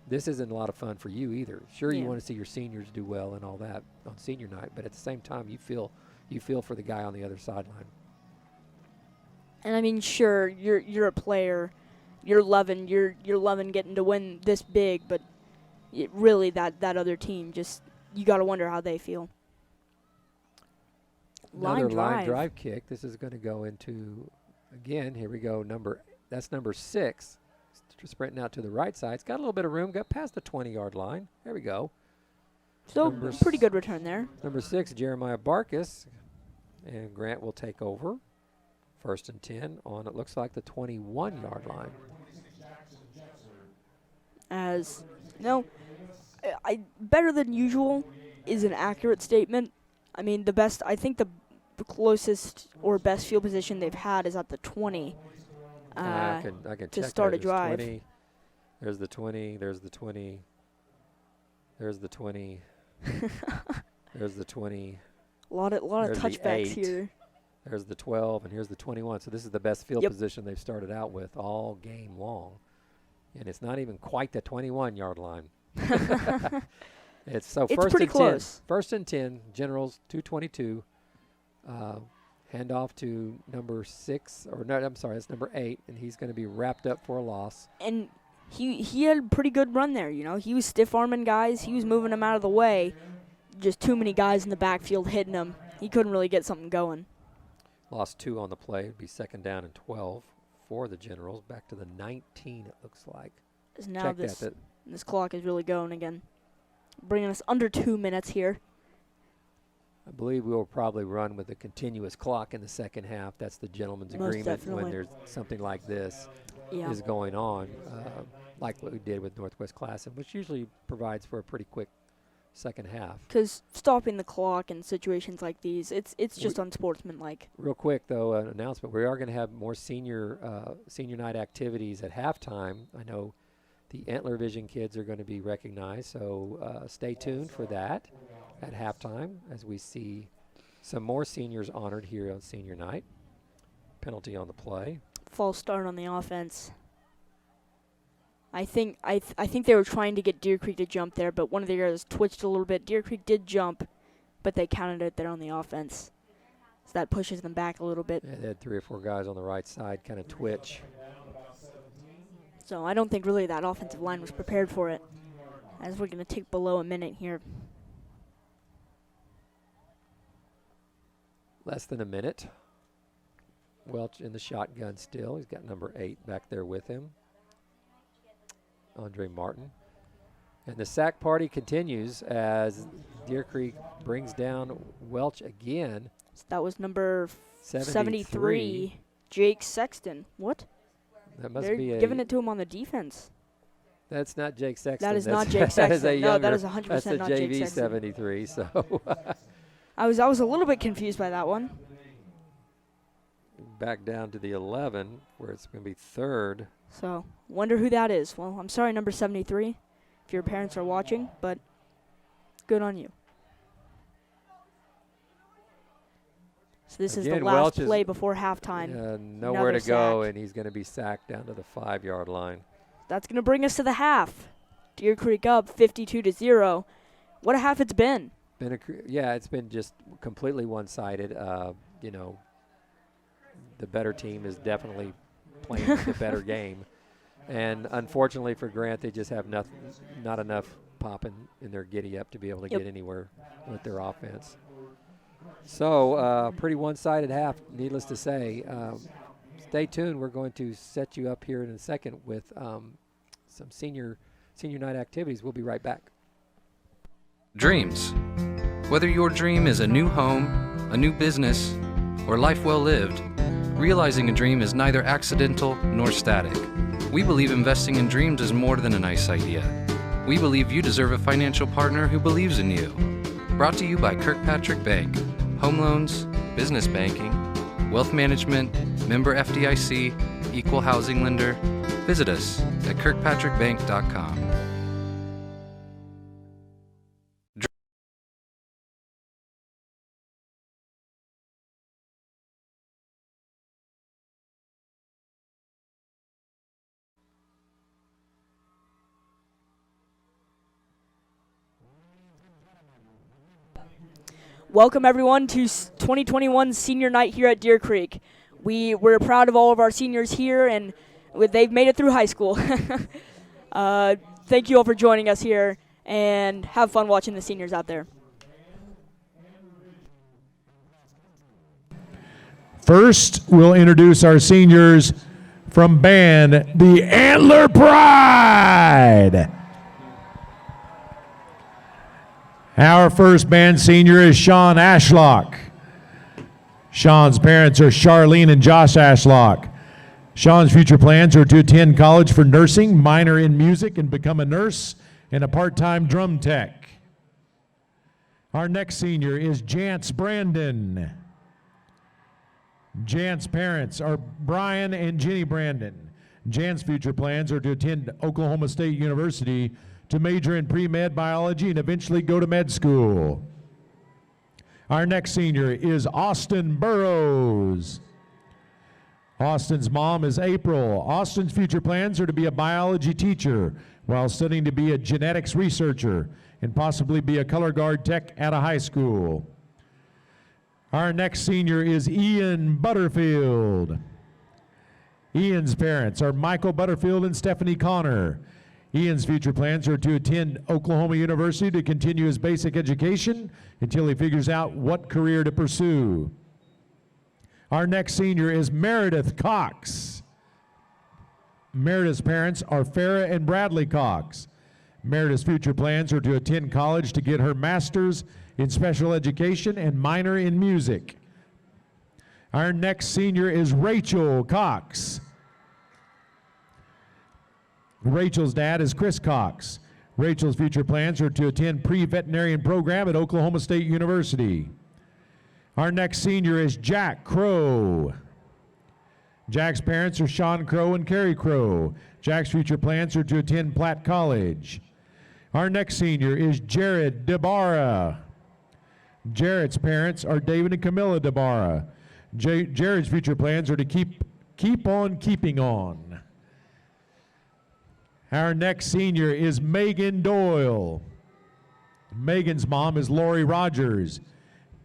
this isn't a lot of fun for you either. Sure, you want to see your seniors do well and all that on senior night, but at the same time, you feel for the guy on the other sideline. And I mean, sure, you're a player, you're loving getting to win this big, but really that other team, just you got to wonder how they feel. Another line drive kick. This is going to go into, again, here we go, that's number 6. Sprinting out to the right side. It's got a little bit of room, got past the 20-yard line. There we go. So pretty good return there. Number 6, Jeremiah Barkus. And Grant will take over. 1st and 10 on, it looks like, the 21-yard line. As, no, better than usual is an accurate statement. I mean, I think the closest or best field position they've had is at the 20. I can to check start that. a drive. 20. There's the 20. There's the 20. There's the 20. There's the 20. A lot of There's the touchbacks 8. here. There's the 12, and here's the 21. So this is the best field position they've started out with all game long. And it's not even quite the 21-yard line. It's It's first pretty and close. 10. First and 10, Generals 222. Handoff to number 6, or no, I'm sorry, it's number 8, and he's going to be wrapped up for a loss. And he had a pretty good run there, you know. He was stiff-arming guys. He was moving them out of the way. Just too many guys in the backfield hitting him. He couldn't really get something going. Lost 2 on the play. It'd be second down and 12 for the Generals. Back to the 19, it looks like. Now Check this clock is really going again. Bringing us under 2 minutes here. I believe we will probably run with a continuous clock in the second half. That's the gentleman's Most agreement definitely. when there's something like this Yeah. is going on, like what we did with Northwest Classic, which usually provides for a pretty quick second half. Because stopping the clock in situations like these, it's just unsportsmanlike. Real quick, though, an announcement. We are going to have more senior night activities at halftime. I know the Antler Vision kids are going to be recognized, so stay tuned for that at halftime as we see some more seniors honored here on senior night. Penalty on the play. False start on the offense. I think they were trying to get Deer Creek to jump there, but one of the guys twitched a little bit. Deer Creek did jump, but they counted it there on the offense. So that pushes them back a little bit. Yeah, they had 3 or 4 guys on the right side kind of twitch. So I don't think really that offensive line was prepared for it. As we're going to take below a minute here. Less than a minute. Welch in the shotgun still. He's got number 8 back there with him. Andre Martin. And the sack party continues as Deer Creek brings down Welch again. So that was number 73, Jake Sexton. What? That must They're be giving it to him on the defense. That's not Jake Sexton. That is That's- not Jake that is a Sexton. No, that younger- is 100% that's a not Jake JV Sexton. 73. So I was a little bit confused by that one. back down to the 11 where it's going to be third. So wonder who that is. Well, I'm sorry, number 73, if your parents are watching, but good on you. So this is Again, the last Welch is- play before halftime. Nowhere Another to go, sack. and he's going to be sacked down to the 5-yard line. That's going to bring us to the half. Deer Creek up 52-0. What a half it's been. It's been just completely one-sided. You know, the better team is definitely playing the better game. And unfortunately for Grant, they just have not enough pop in their giddy-up to be able to get anywhere with their offense. So pretty one-sided half, needless to say. Stay tuned. We're going to set you up here in a second with some senior night activities. We'll be right back. Dreams. Whether your dream is a new home, a new business, or life well lived, realizing a dream is neither accidental nor static. We believe investing in dreams is more than a nice idea. We believe you deserve a financial partner who believes in you. Brought to you by Kirkpatrick Bank. Home loans, business banking, wealth management, member FDIC, equal housing lender. Visit us at kirkpatrickbank.com. Welcome, everyone, to 2021 Senior Night here at Deer Creek. We're proud of all of our seniors here, and they've made it through high school. Thank you all for joining us here, and have fun watching the seniors out there. First, we'll introduce our seniors from band, the Antler Pride. Our first band senior is Sean Ashlock. Sean's parents are Charlene and Josh Ashlock. Sean's future plans are to attend college for nursing, minor in music, and become a nurse and a part-time drum tech. Our next senior is Jance Brandon. Jan's parents are Brian and Jenny Brandon. Jan's future plans are to attend Oklahoma State University to major in pre-med biology and eventually go to med school. Our next senior is Austin Burrows. Austin's mom is April. Austin's future plans are to be a biology teacher while studying to be a genetics researcher and possibly be a color guard tech at a high school. Our next senior is Ian Butterfield. Ian's parents are Michael Butterfield and Stephanie Connor. Ian's future plans are to attend Oklahoma University to continue his basic education until he figures out what career to pursue. Our next senior is Meredith Cox. Meredith's parents are Farrah and Bradley Cox. Meredith's future plans are to attend college to get her master's in special education and minor in music. Our next senior is Rachel Cox. Rachel's dad is Chris Cox. Rachel's future plans are to attend pre-veterinarian program at Oklahoma State University. Our next senior is Jack Crow. Jack's parents are Sean Crow and Carrie Crow. Jack's future plans are to attend Platt College. Our next senior is Jared DeBarra. Jared's parents are David and Camilla DeBarra. Jared's future plans are to keep on keeping on. Our next senior is Megan Doyle. Megan's mom is Lori Rogers.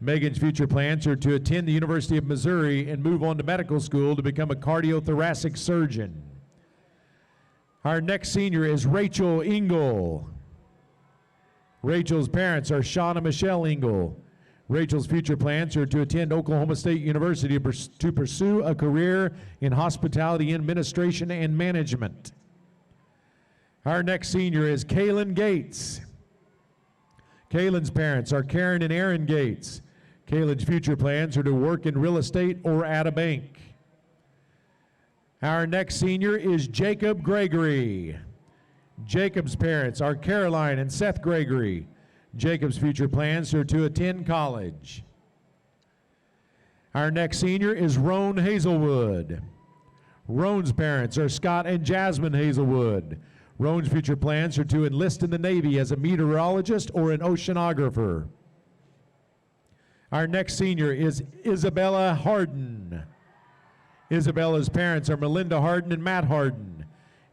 Megan's future plans are to attend the University of Missouri and move on to medical school to become a cardiothoracic surgeon. Our next senior is Rachel Engel. Rachel's parents are Sean and Michelle Engel. Rachel's future plans are to attend Oklahoma State University to pursue a career in hospitality administration and management. Our next senior is Kaylin Gates. Kaylin's parents are Karen and Aaron Gates. Kaylin's future plans are to work in real estate or at a bank. Our next senior is Jacob Gregory. Jacob's parents are Caroline and Seth Gregory. Jacob's future plans are to attend college. Our next senior is Roan Hazelwood. Roan's parents are Scott and Jasmine Hazelwood. Roan's future plans are to enlist in the Navy as a meteorologist or an oceanographer. Our next senior is Isabella Harden. Isabella's parents are Melinda Harden and Matt Harden.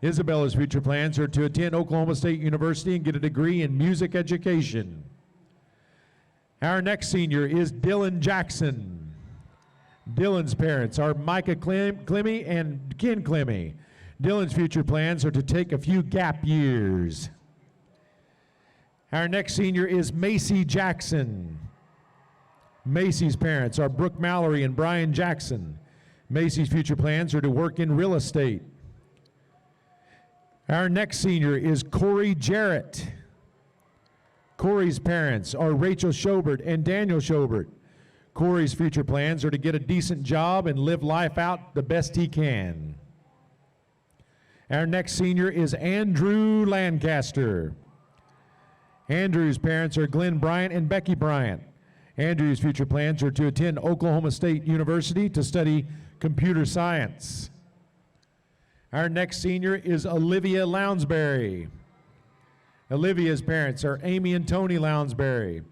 Isabella's future plans are to attend Oklahoma State University and get a degree in music education. Our next senior is Dylan Jackson. Dylan's parents are Micah Clemmy and Ken Clemmy. Dylan's future plans are to take a few gap years. Our next senior is Macy Jackson. Macy's parents are Brooke Mallory and Brian Jackson. Macy's future plans are to work in real estate. Our next senior is Corey Jarrett. Corey's parents are Rachel Schobert and Daniel Schobert. Corey's future plans are to get a decent job and live life out the best he can. Our next senior is Andrew Lancaster. Andrew's parents are Glenn Bryant and Becky Bryant. Andrew's future plans are to attend Oklahoma State University to study computer science. Our next senior is Olivia Lounsbury. Olivia's parents are Amy and Tony Lounsbury.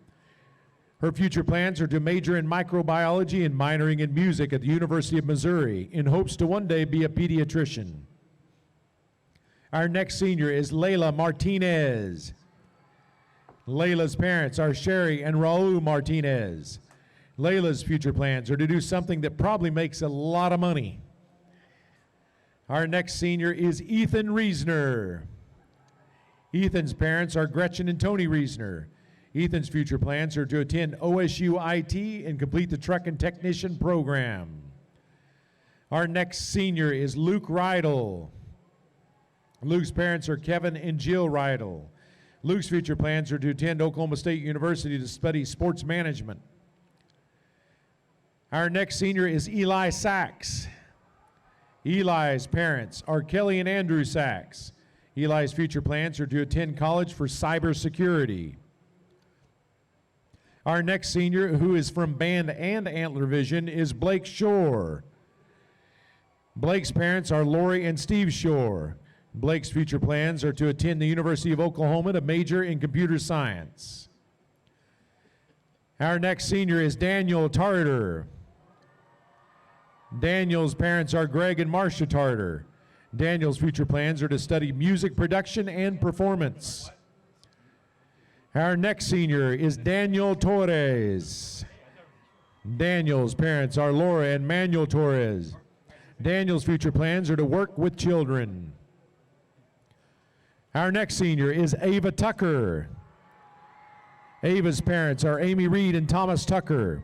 Her future plans are to major in microbiology and minoring in music at the University of Missouri in hopes to one day be a pediatrician. Our next senior is Layla Martinez. Layla's parents are Sherry and Raul Martinez. Layla's future plans are to do something that probably makes a lot of money. Our next senior is Ethan Reesner. Ethan's parents are Gretchen and Tony Reesner. Ethan's future plans are to attend OSU IT and complete the truck and technician program. Our next senior is Luke Rydell. Luke's parents are Kevin and Jill Rydell. Luke's future plans are to attend Oklahoma State University to study sports management. Our next senior is Eli Sachs. Eli's parents are Kelly and Andrew Sachs. Eli's future plans are to attend college for cybersecurity. Our next senior, who is from band and Antler Vision, is Blake Shore. Blake's parents are Lori and Steve Shore. Blake's future plans are to attend the University of Oklahoma to major in computer science. Our next senior is Daniel Tarter. Daniel's parents are Greg and Marcia Tarter. Daniel's future plans are to study music production and performance. Our next senior is Daniel Torres. Daniel's parents are Laura and Manuel Torres. Daniel's future plans are to work with children. Our next senior is Ava Tucker. Ava's parents are Amy Reed and Thomas Tucker.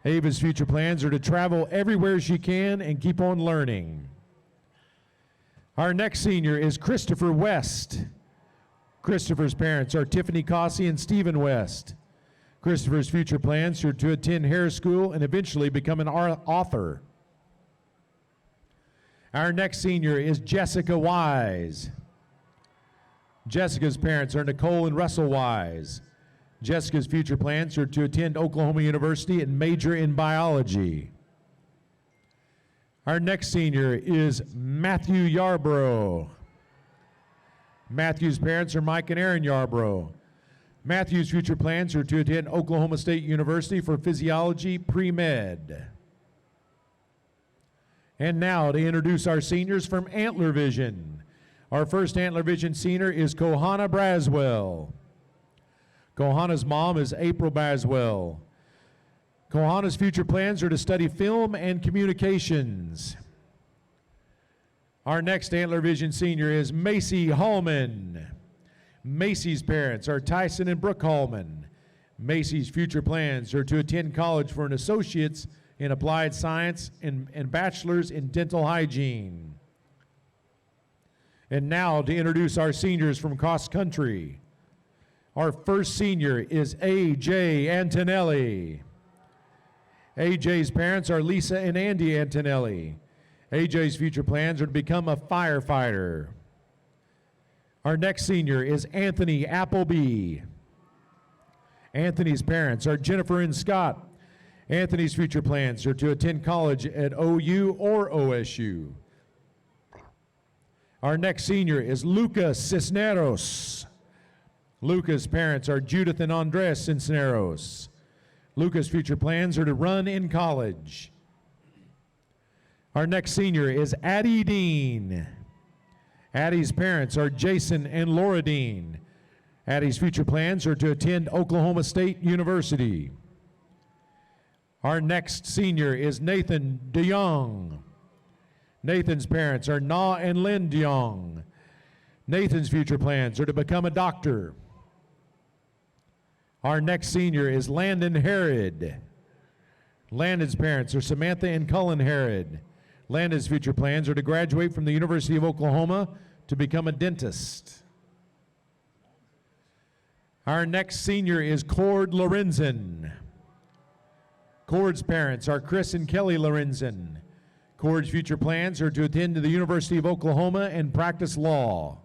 Ava's future plans are to travel everywhere she can and keep on learning. Our next senior is Christopher West. Christopher's parents are Tiffany Cossey and Stephen West. Christopher's future plans are to attend Harris School and eventually become an author. Our next senior is Jessica Wise. Jessica's parents are Nicole and Russell Wise. Jessica's future plans are to attend Oklahoma University and major in biology. Our next senior is Matthew Yarbrough. Matthew's parents are Mike and Aaron Yarbrough. Matthew's future plans are to attend Oklahoma State University for physiology pre-med. And now to introduce our seniors from Antler Vision. Our first Antler Vision senior is Kohana Braswell. Kohana's mom is April Braswell. Kohana's future plans are to study film and communications. Our next Antler Vision senior is Macy Hallman. Macy's parents are Tyson and Brooke Hallman. Macy's future plans are to attend college for an associate's in applied science and bachelor's in dental hygiene. And now to introduce our seniors from cross country. Our first senior is A.J. Antonelli. AJ's parents are Lisa and Andy Antonelli. AJ's future plans are to become a firefighter. Our next senior is Anthony Appleby. Anthony's parents are Jennifer and Scott. Anthony's future plans are to attend college at OU or OSU. Our next senior is Lucas Cisneros. Lucas' parents are Judith and Andres Cisneros. Lucas' future plans are to run in college. Our next senior is Addie Dean. Addie's parents are Jason and Laura Dean. Addie's future plans are to attend Oklahoma State University. Our next senior is Nathan DeYoung. Nathan's parents are Na and Lynn DeYoung. Nathan's future plans are to become a doctor. Our next senior is Landon Harrod. Landon's parents are Samantha and Cullen Harrod. Landon's future plans are to graduate from the University of Oklahoma to become a dentist. Our next senior is Cord Lorenzen. Cord's parents are Chris and Kelly Lorenzen. Cord's future plans are to attend the University of Oklahoma and practice law.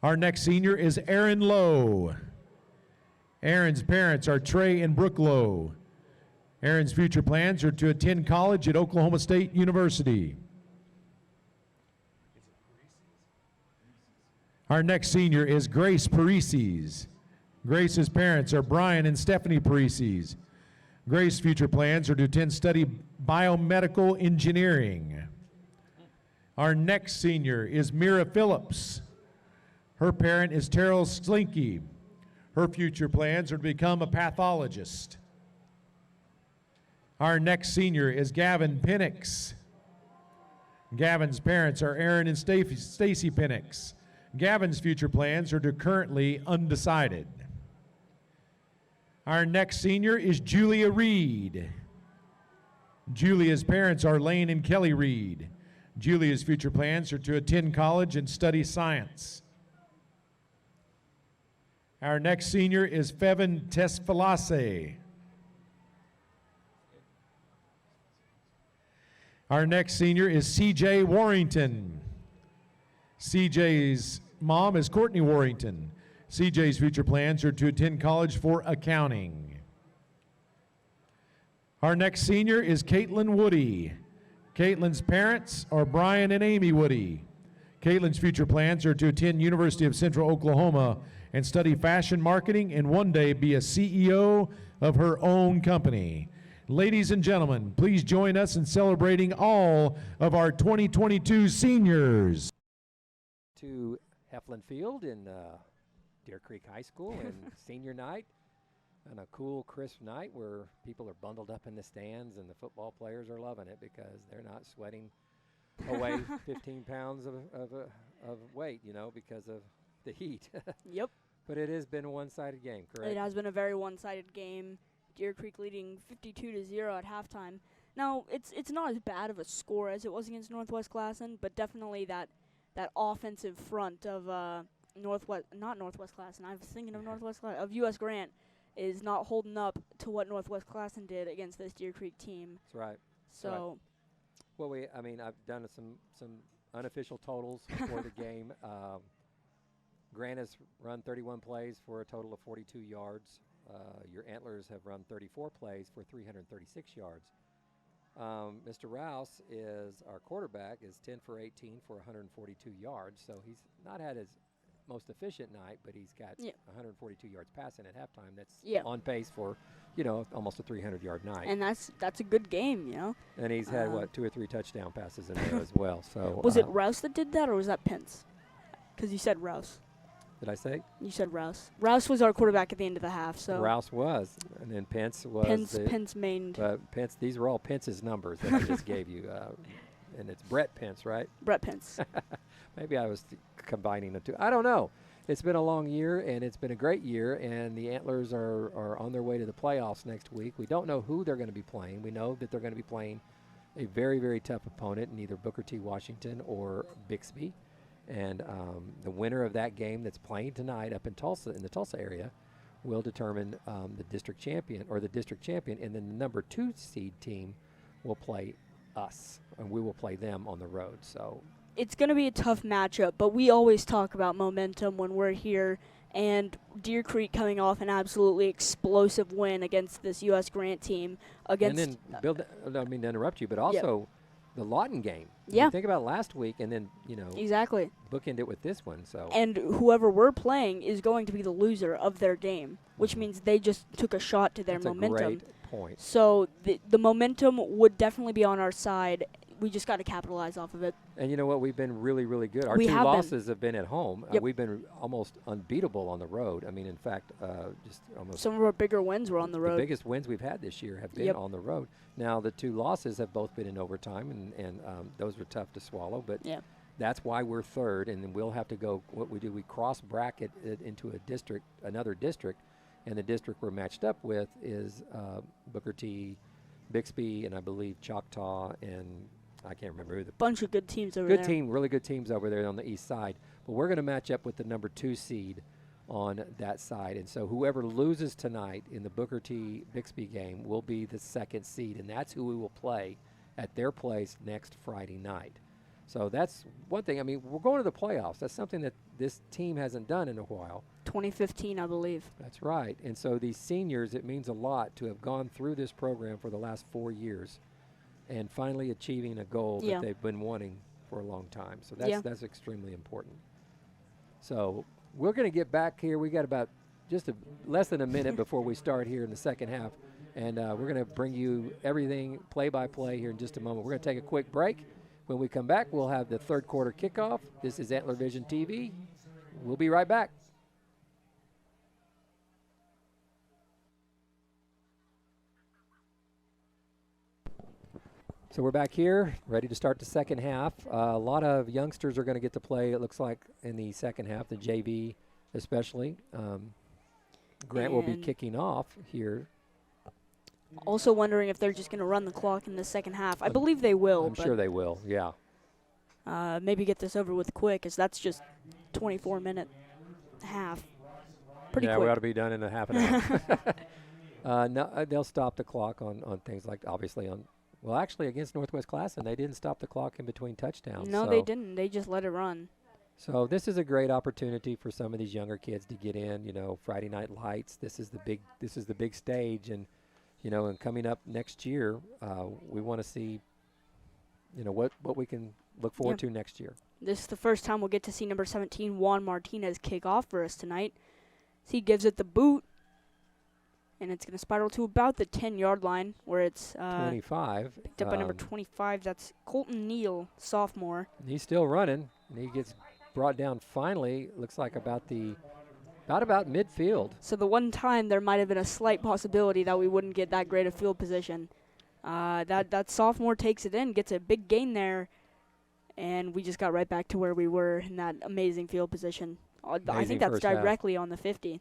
Our next senior is Aaron Lowe. Aaron's parents are Trey and Brooke Lowe. Aaron's future plans are to attend college at Oklahoma State University. Our next senior is Grace Parises. Grace's parents are Brian and Stephanie Parises. Grace's future plans are to study biomedical engineering. Our next senior is Mira Phillips. Her parent is Terrell Slinky. Her future plans are to become a pathologist. Our next senior is Gavin Penix. Gavin's parents are Aaron and Stacy Penix. Gavin's future plans are to currently undecided. Our next senior is Julia Reed. Julia's parents are Lane and Kelly Reed. Julia's future plans are to attend college and study science. Our next senior is Fevin Tesfalase. Our next senior is CJ Warrington. CJ's mom is Courtney Warrington. CJ's future plans are to attend college for accounting. Our next senior is Caitlin Woody. Caitlin's parents are Brian and Amy Woody. Caitlin's future plans are to attend University of Central Oklahoma and study fashion marketing and one day be a CEO of her own company. Ladies and gentlemen, please join us in celebrating all of our 2022 seniors. To Heflin Field in Deer Creek High School and senior night on a cool, crisp night where people are bundled up in the stands and the football players are loving it because they're not sweating away 15 pounds of weight, because of the heat. Yep. But it has been a one-sided game, correct? It has been a very one-sided game. Deer Creek leading 52-0 at halftime. Now, it's not as bad of a score as it was against Northwest Classen, but definitely that offensive front of not Northwest Classen. I was thinking of of U.S. Grant is not holding up to what Northwest Classen did against this Deer Creek team. That's right. So, Well, I've done some unofficial totals for the game. Grant has run 31 plays for a total of 42 yards. Your Antlers have run 34 plays for 336 yards. Mr. Rouse is our quarterback, is 10 for 18 for 142 yards. So he's not had his most efficient night, but he's got 142 yards passing at halftime. That's on pace for, almost a 300-yard night. and that's a good game, And he's had, 2 or 3 touchdown passes in there as well. So Was it Rouse that did that, or was that Pence? Because you said Rouse. Did I say? You said Rouse. Rouse was our quarterback at the end of the half. So Rouse was, and then Pence was. Pence mained. Pence. These were all Pence's numbers that I just gave you, and it's Brett Pence, right? Brett Pence. Maybe I was combining the two. I don't know. It's been a long year, and it's been a great year, and the Antlers are on their way to the playoffs next week. We don't know who they're going to be playing. We know that they're going to be playing a very, very tough opponent in either Booker T. Washington or Bixby. And the winner of that game that's playing tonight up in Tulsa, in the Tulsa area, will determine the district champion, and then the number 2 seed team will play us, and we will play them on the road. So it's going to be a tough matchup, but we always talk about momentum when we're here, and Deer Creek coming off an absolutely explosive win against this U.S. Grant team. And then, Bill, I don't mean to interrupt you, but also the Lawton game. Yeah. Think about last week, and then, exactly. bookend it with this one. So. And whoever we're playing is going to be the loser of their game, which means they just took a shot to their momentum. That's a great point. So the momentum would definitely be on our side. We just got to capitalize off of it. And you know what? We've been really, really good. Our We 2 have been. losses have been at home. Yep. We've been almost unbeatable on the road. I mean, in fact, just almost. Some of our bigger wins were on the road. The biggest wins we've had this year have been on the road. Now, the 2 losses have both been in overtime, and those were tough to swallow. But that's why we're third, and then we'll have to go. What we do, we cross bracket it into another district, and the district we're matched up with is Booker T, Bixby, and I believe Choctaw, and I can't remember who the bunch of good teams over there. Good team, really good teams over there on the east side. But we're going to match up with the number 2 seed on that side. And so whoever loses tonight in the Booker T. Bixby game will be the 2nd seed, and that's who we will play at their place next Friday night. So that's one thing. I mean, we're going to the playoffs. That's something that this team hasn't done in a while. 2015, I believe. That's right. And so these seniors, it means a lot to have gone through this program for the last 4 years and finally achieving a goal that they've been wanting for a long time. So that's extremely important. So we're going to get back here. We got about just less than a minute before we start here in the second half. And we're going to bring you everything play-by-play here in just a moment. We're going to take a quick break. When we come back, we'll have the third quarter kickoff. This is Antler Vision TV. We'll be right back. So we're back here, ready to start the second half. A lot of youngsters are going to get to play, it looks like, in the second half, the JV especially. Grant will be kicking off here. Also wondering if they're just going to run the clock in the second half. I believe they will. I'm sure they will, yeah. Maybe get this over with quick, as that's just 24-minute half. Pretty quick. Yeah, we ought to be done in a half an hour. No, they'll stop the clock on things like, obviously, well, actually, against Northwest Classen, they didn't stop the clock in between touchdowns. No, they didn't. They just let it run. So this is a great opportunity for some of these younger kids to get in. Friday Night Lights. This is the big stage, and and coming up next year, we want to see, what we can look forward to next year. This is the first time we'll get to see number 17, Juan Martinez, kick off for us tonight. So he gives it the boot, and it's going to spiral to about the 10-yard line, where it's 25. picked up by number 25. That's Colton Neal, sophomore. He's still running, and he gets brought down finally, looks like about midfield. So the one time there might have been a slight possibility that we wouldn't get that great a field position. That sophomore takes it in, gets a big gain there, and we just got right back to where we were in that amazing field position. I think that's directly on the 50.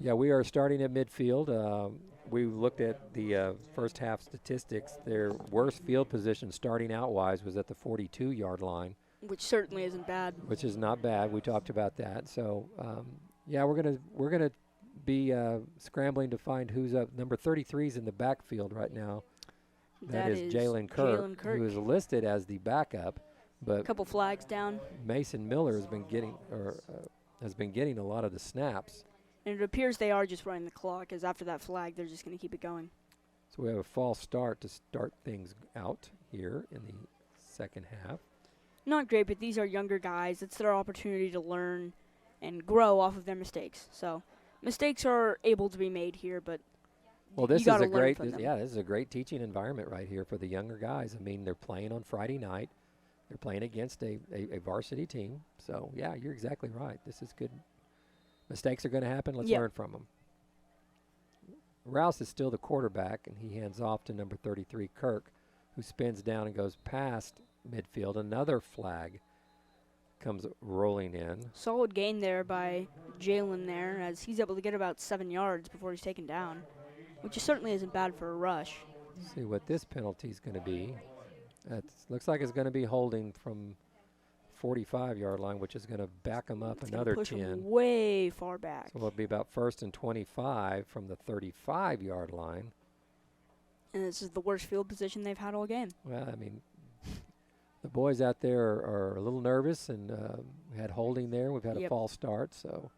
Yeah, we are starting at midfield. We looked at the first half statistics. Their worst field position starting out-wise was at the 42-yard line. Which certainly isn't bad. Which is not bad. We talked about that. So, yeah, we're gonna be scrambling to find who's up. Number 33 is in the backfield right now. That is Jalen Kirk, who is listed as the backup. But a couple flags down. Mason Miller has been getting a lot of the snaps. And it appears they are just running the clock, as after that flag, they're just going to keep it going. So we have a false start to start things out here in the second half. Not great, but these are younger guys. It's their opportunity to learn and grow off of their mistakes. So mistakes are able to be made here, but this you is a great this is a great teaching environment right here for the younger guys. I mean, they're playing on Friday night. They're playing against a varsity team. So, yeah, you're exactly right. This is good. Mistakes are going to happen. Let's learn from them. Rouse is still the quarterback, and he hands off to number 33, Kirk, who spins down and goes past midfield. Another flag comes rolling in. Solid gain there by Jalen there, as he's able to get about 7 yards before he's taken down, which certainly isn't bad for a rush. Let's see what this penalty is going to be. Looks like it's going to be holding from 45-yard line, which is going to back them up another 10. Him way far back. So it'll be about 1st and 25 from the 35-yard line. And this is the worst field position they've had all game. Well, I mean, the boys out there are a little nervous, and we had holding there. We've had a false start, so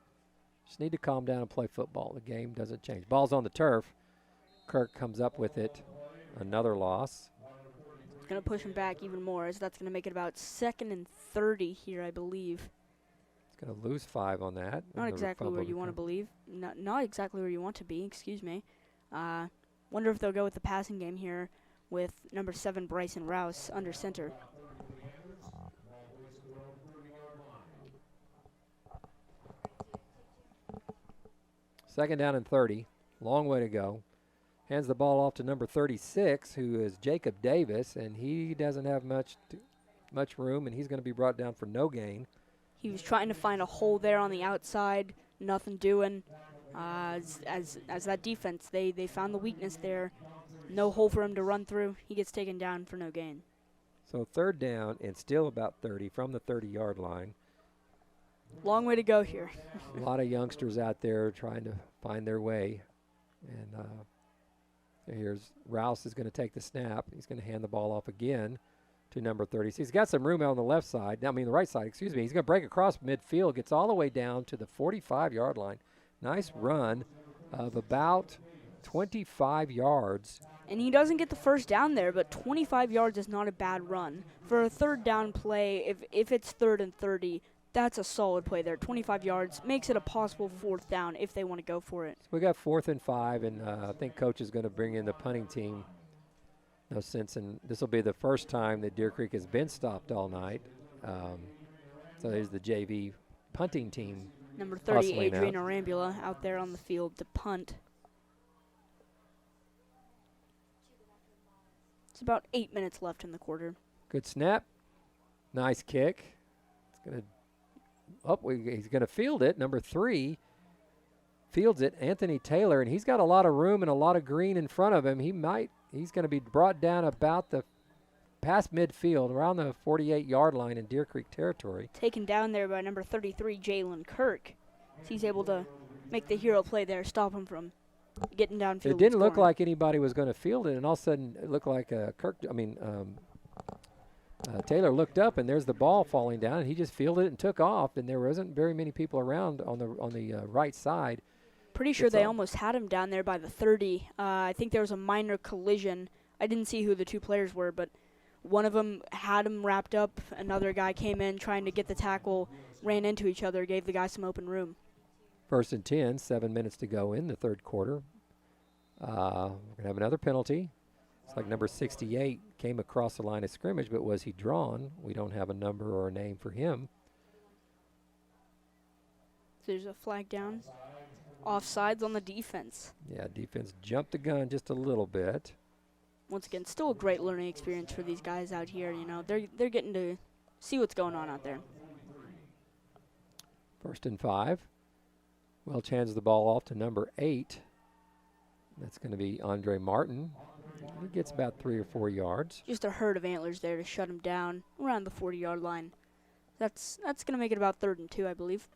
just need to calm down and play football. The game doesn't change. Ball's on the turf. Kirk comes up with it. Another loss. Going to push him back even more, as that's going to make it about 2nd and 30 here, I believe. It's going to lose 5 on that. Not exactly where you want to believe. Not exactly where you want to be, excuse me. Wonder if they'll go with the passing game here with number 7, Bryson Rouse, under center. Second down and 30. Long way to go. Hands the ball off to number 36, who is Jacob Davis, and he doesn't have much room, and he's going to be brought down for no gain. He was trying to find a hole there on the outside, nothing doing. As that defense, they found the weakness there. No hole for him to run through. He gets taken down for no gain. So third down and still about 30 from the 30-yard line. Long way to go here. A lot of youngsters out there trying to find their way, and here's Rouse is going to take the snap. He's going to hand the ball off again to number 30. So he's got some room out on the left side. The right side, excuse me. He's going to break across midfield, gets all the way down to the 45-yard line. Nice run of about 25 yards. And he doesn't get the first down there, but 25 yards is not a bad run. For a third down play, if it's 3rd and 30, that's a solid play there. 25 yards makes it a possible 4th down if they want to go for it. So we got 4th and 5, and I think Coach is going to bring in the punting team. No sense, and this will be the first time that Deer Creek has been stopped all night. So there's the JV punting team. Number 30, Adrian Arambula, out there on the field to punt. It's about 8 minutes left in the quarter. Good snap. Nice kick. It's going to. He's going to field it. Number 3 fields it, Anthony Taylor, and he's got a lot of room and a lot of green in front of him. He's going to be brought down about the past midfield, around the 48-yard line in Deer Creek territory. Taken down there by number 33, Jalen Kirk. He's able to make the hero play there, stop him from getting downfield. It didn't look like anybody was going to field it, and all of a sudden it looked like Taylor looked up, and there's the ball falling down, and he just fielded it and took off, and there wasn't very many people around on the right side. Pretty sure they almost had him down there by the 30. I think there was a minor collision. I didn't see who the two players were, but One of them had him wrapped up. Another guy came in trying to get the tackle, ran into each other, gave the guy some open room. 1st and 10, 7 minutes to go in the third quarter. We're going to have another penalty. It's like number 68 came across the line of scrimmage, but was he drawn? We don't have a number or a name for him. So there's a flag down. Offsides on the defense. Yeah, defense jumped the gun just a little bit. Once again, still a great learning experience for these guys out here. You know, they're getting to see what's going on out there. 1st and 5. Welch hands the ball off to number 8. That's going to be Andre Martin. He gets about 3 or 4 yards. Just a herd of antlers there to shut him down around the 40-yard line. That's going to make it about 3rd and 2, I believe.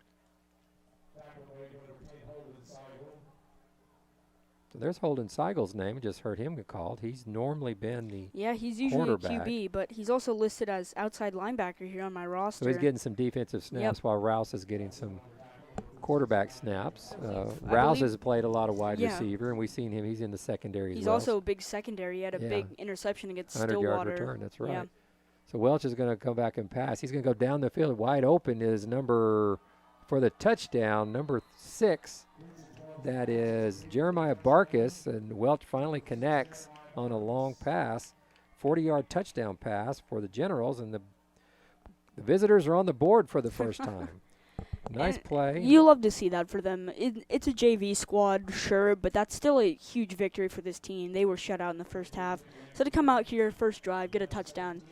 So there's Holden Seigel's name. Just heard him get called. He's normally been the he's usually a quarterback. QB, but he's also listed as outside linebacker here on my roster. So he's getting some defensive snaps while Rouse is getting some quarterback snaps. Rouse has played a lot of wide receiver, and we've seen him. He's in the secondary He's as well. also a big secondary. He had a big interception against 100-yard Stillwater. return, that's right. Yeah. So Welch is going to come back and pass. He's going to go down the field. Wide open is number, for the touchdown, number 6. That is Jeremiah Barkus, and Welch finally connects on a long pass, 40-yard touchdown pass for the Generals, and the visitors are on the board for the first time. Nice play. You love to see that for them. It's a JV squad, sure, but that's still a huge victory for this team. They were shut out in the first half. So to come out here, first drive, get a touchdown,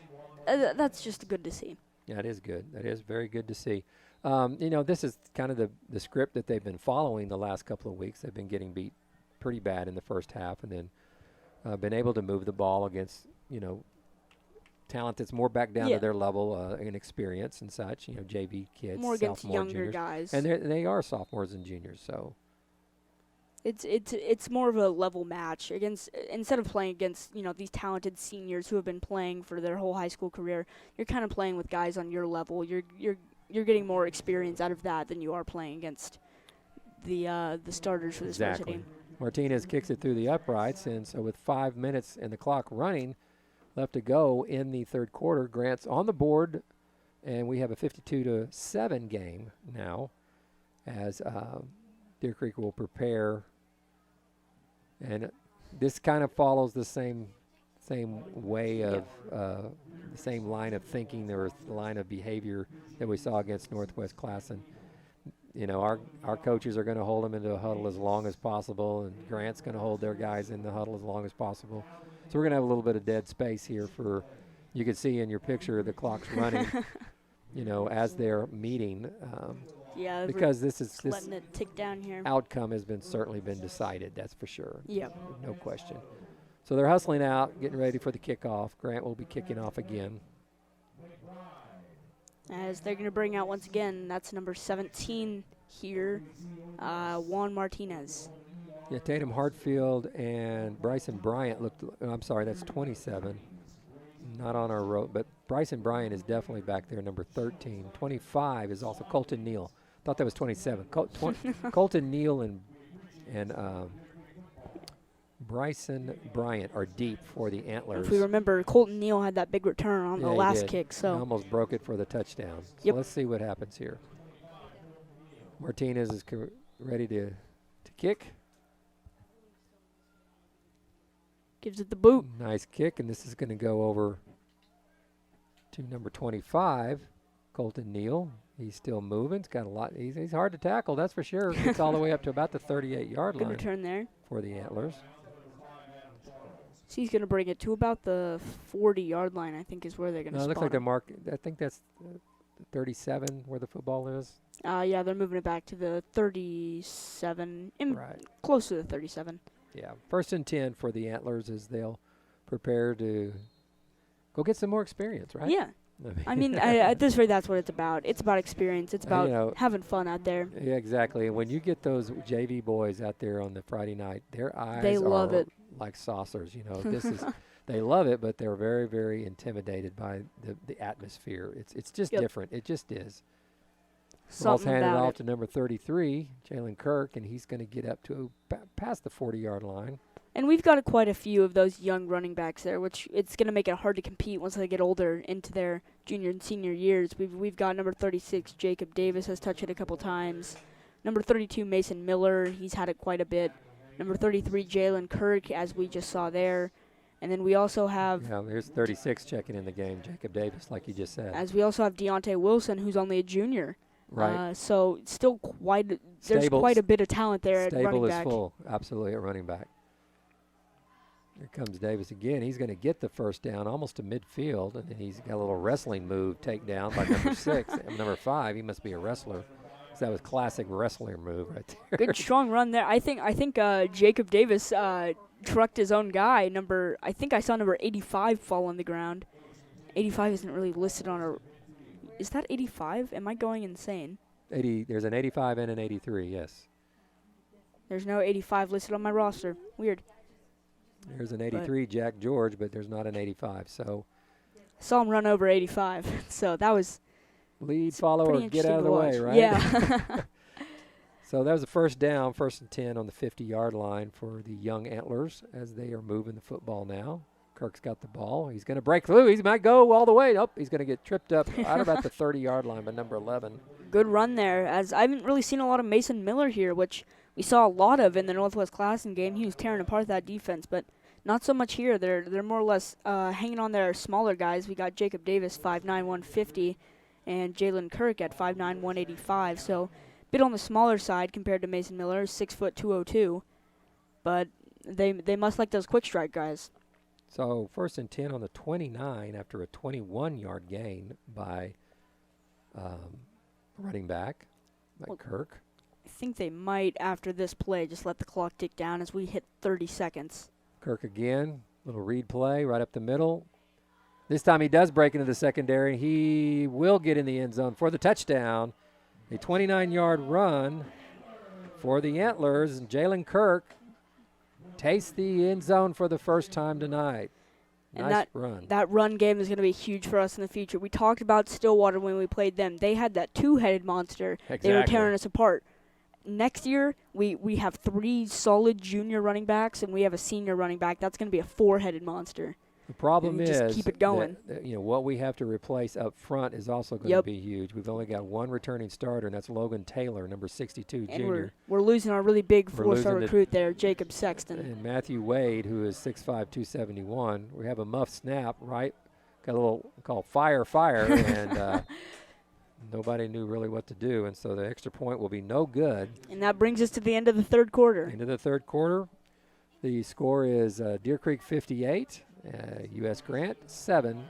that's just good to see. Yeah, it is good. That is very good to see. You know, this is kind of the script that they've been following the last couple of weeks. They've been getting beat pretty bad in the first half, and then been able to move the ball against, you know, talent that's more back down to their level in experience and such. You know, JV kids, more against sophomore, younger juniors. guys. And they are sophomores and juniors, so. It's more of a level match against, instead of playing against, you know, these talented seniors who have been playing for their whole high school career. You're kind of playing with guys on your level. You're getting more experience out of that than you are playing against the starters for this varsity. Martinez kicks it through the uprights, and so with 5 minutes and the clock running left to go in the third quarter, Grant's on the board, and we have a 52-7 game now as Deer Creek will prepare. And this kind of follows the same way of the same line of thinking or line of behavior that we saw against Northwest Classen. You know, our coaches are going to hold them into a huddle as long as possible, and Grant's going to hold their guys in the huddle as long as possible. So we're going to have a little bit of dead space here for, you can see in your picture the clock's running, you know, as they're meeting. Because this letting it tick down here. Outcome has certainly been decided, that's for sure. Yep. No question. So they're hustling out, getting ready for the kickoff. Grant will be kicking off again. As they're going to bring out once again, that's number 17 here, Juan Martinez. Yeah, Tatum Hartfield and Bryson Bryant I'm sorry, that's 27. Not on our road, but Bryson Bryant is definitely back there, number 13. 25 is also Colton Neal. Thought that was 27. Colton Neal and Bryson Bryant are deep for the Antlers. If we remember, Colton Neal had that big return on the last kick. So he almost broke it for the touchdown. Yep. So let's see what happens here. Martinez is ready to kick. Gives it the boot. Nice kick, and this is going to go over to number 25, Colton Neal. He's still moving. He's got a lot. He's hard to tackle, that's for sure. Gets all the way up to about the 38-yard line. Good return there for the Antlers. So he's going to bring it to about the 40-yard line, I think, is where they're going to spot it looks like the him. mark. I think that's 37 where the football is. Yeah, they're moving it back to the 37, close to the 37. Yeah, 1st and 10 for the Antlers as they'll prepare to go get some more experience, right? Yeah. I mean, at this rate, that's what it's about. It's about experience. It's about having fun out there. Yeah, exactly. And when you get those JV boys out there on the Friday night, their eyes love are it. Like saucers. You know, this is they love it, but they're very, very intimidated by the atmosphere. It's just different. It just is. Ball's handed off to number 33, Jalen Kirk, and he's going to get up to past the 40-yard line. And we've got quite a few of those young running backs there, which it's going to make it hard to compete once they get older into their junior and senior years. We've got number 36, Jacob Davis, has touched it a couple times. Number 32, Mason Miller, he's had it quite a bit. Number 33, Jalen Kirk, as we just saw there. And then we also have... Yeah, there's 36 checking in the game, Jacob Davis, like you just said. As we also have Deontay Wilson, who's only a junior. Right. So still there's quite a bit of talent there at running back. Stable is full, absolutely, at running back. Here comes Davis again. He's going to get the first down almost to midfield, and then he's got a little wrestling move takedown by number 6. And number 5, he must be a wrestler. So that was classic wrestler move right there. Good strong run there. I think Jacob Davis trucked his own guy. I think I saw number 85 fall on the ground. 85 isn't really listed on a... Is that 85? Am I going insane? There's an 85 and an 83, yes. There's no 85 listed on my roster. Weird. There's an 83, Jack George, but there's not an 85. So I saw him run over 85, so that was lead, follow, or get out of the way, right? Yeah. So that was a first down, 1st and 10 on the 50-yard line for the young Antlers as they are moving the football now. Kirk's got the ball. He's going to break through. He might go all the way. Nope, he's going to get tripped up out about the 30-yard line by number 11. Good run there, as I haven't really seen a lot of Mason Miller here, which we saw a lot of in the Northwest Classen game. He was tearing apart that defense, but not so much here. They're more or less hanging on their smaller guys. We got Jacob Davis, 5'9", 150, and Jalen Kirk at 5'9", 185. So a bit on the smaller side compared to Mason Miller, 6 foot 202. But they must like those quick strike guys. So 1st and 10 on the 29 after a 21-yard gain by running back by Kirk. I think they might, after this play, just let the clock tick down as we hit 30 seconds. Kirk again, little read play right up the middle. This time he does break into the secondary. He will get in the end zone for the touchdown. A 29-yard run for the Antlers, and Jalen Kirk tastes the end zone for the first time tonight. And nice run. That run game is going to be huge for us in the future. We talked about Stillwater when we played them. They had that two-headed monster. Exactly. They were tearing us apart. Next year, we have 3 solid junior running backs, and we have a senior running back. That's going to be a 4-headed monster. The problem is just keep it going. that, what we have to replace up front is also going to be huge. We've only got one returning starter, and that's Logan Taylor, number 62, and junior. We're losing our really big 4-star recruit there, Jacob Sexton. And Matthew Wade, who is 6'5", 271. We have a muff snap, right? Got a little called fire, and nobody knew really what to do, and so the extra point will be no good. And that brings us to the end of the third quarter. End of the third quarter. The score is Deer Creek 58. U.S. Grant 7.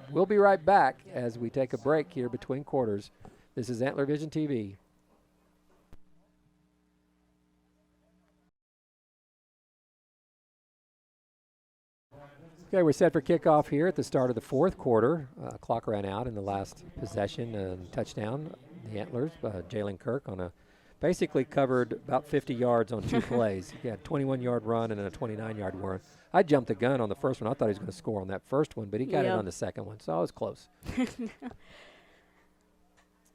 We'll be right back as we take a break here between quarters. This is Antler Vision TV. Okay, we're set for kickoff here at the start of the fourth quarter. Clock ran out in the last possession and touchdown. The Antlers, Jalen Kirk on a basically covered about 50 yards on 2 plays. He had a 21-yard run and a 29-yard run. I jumped the gun on the first one. I thought he was going to score on that first one, but he got it on the second one, so I was close.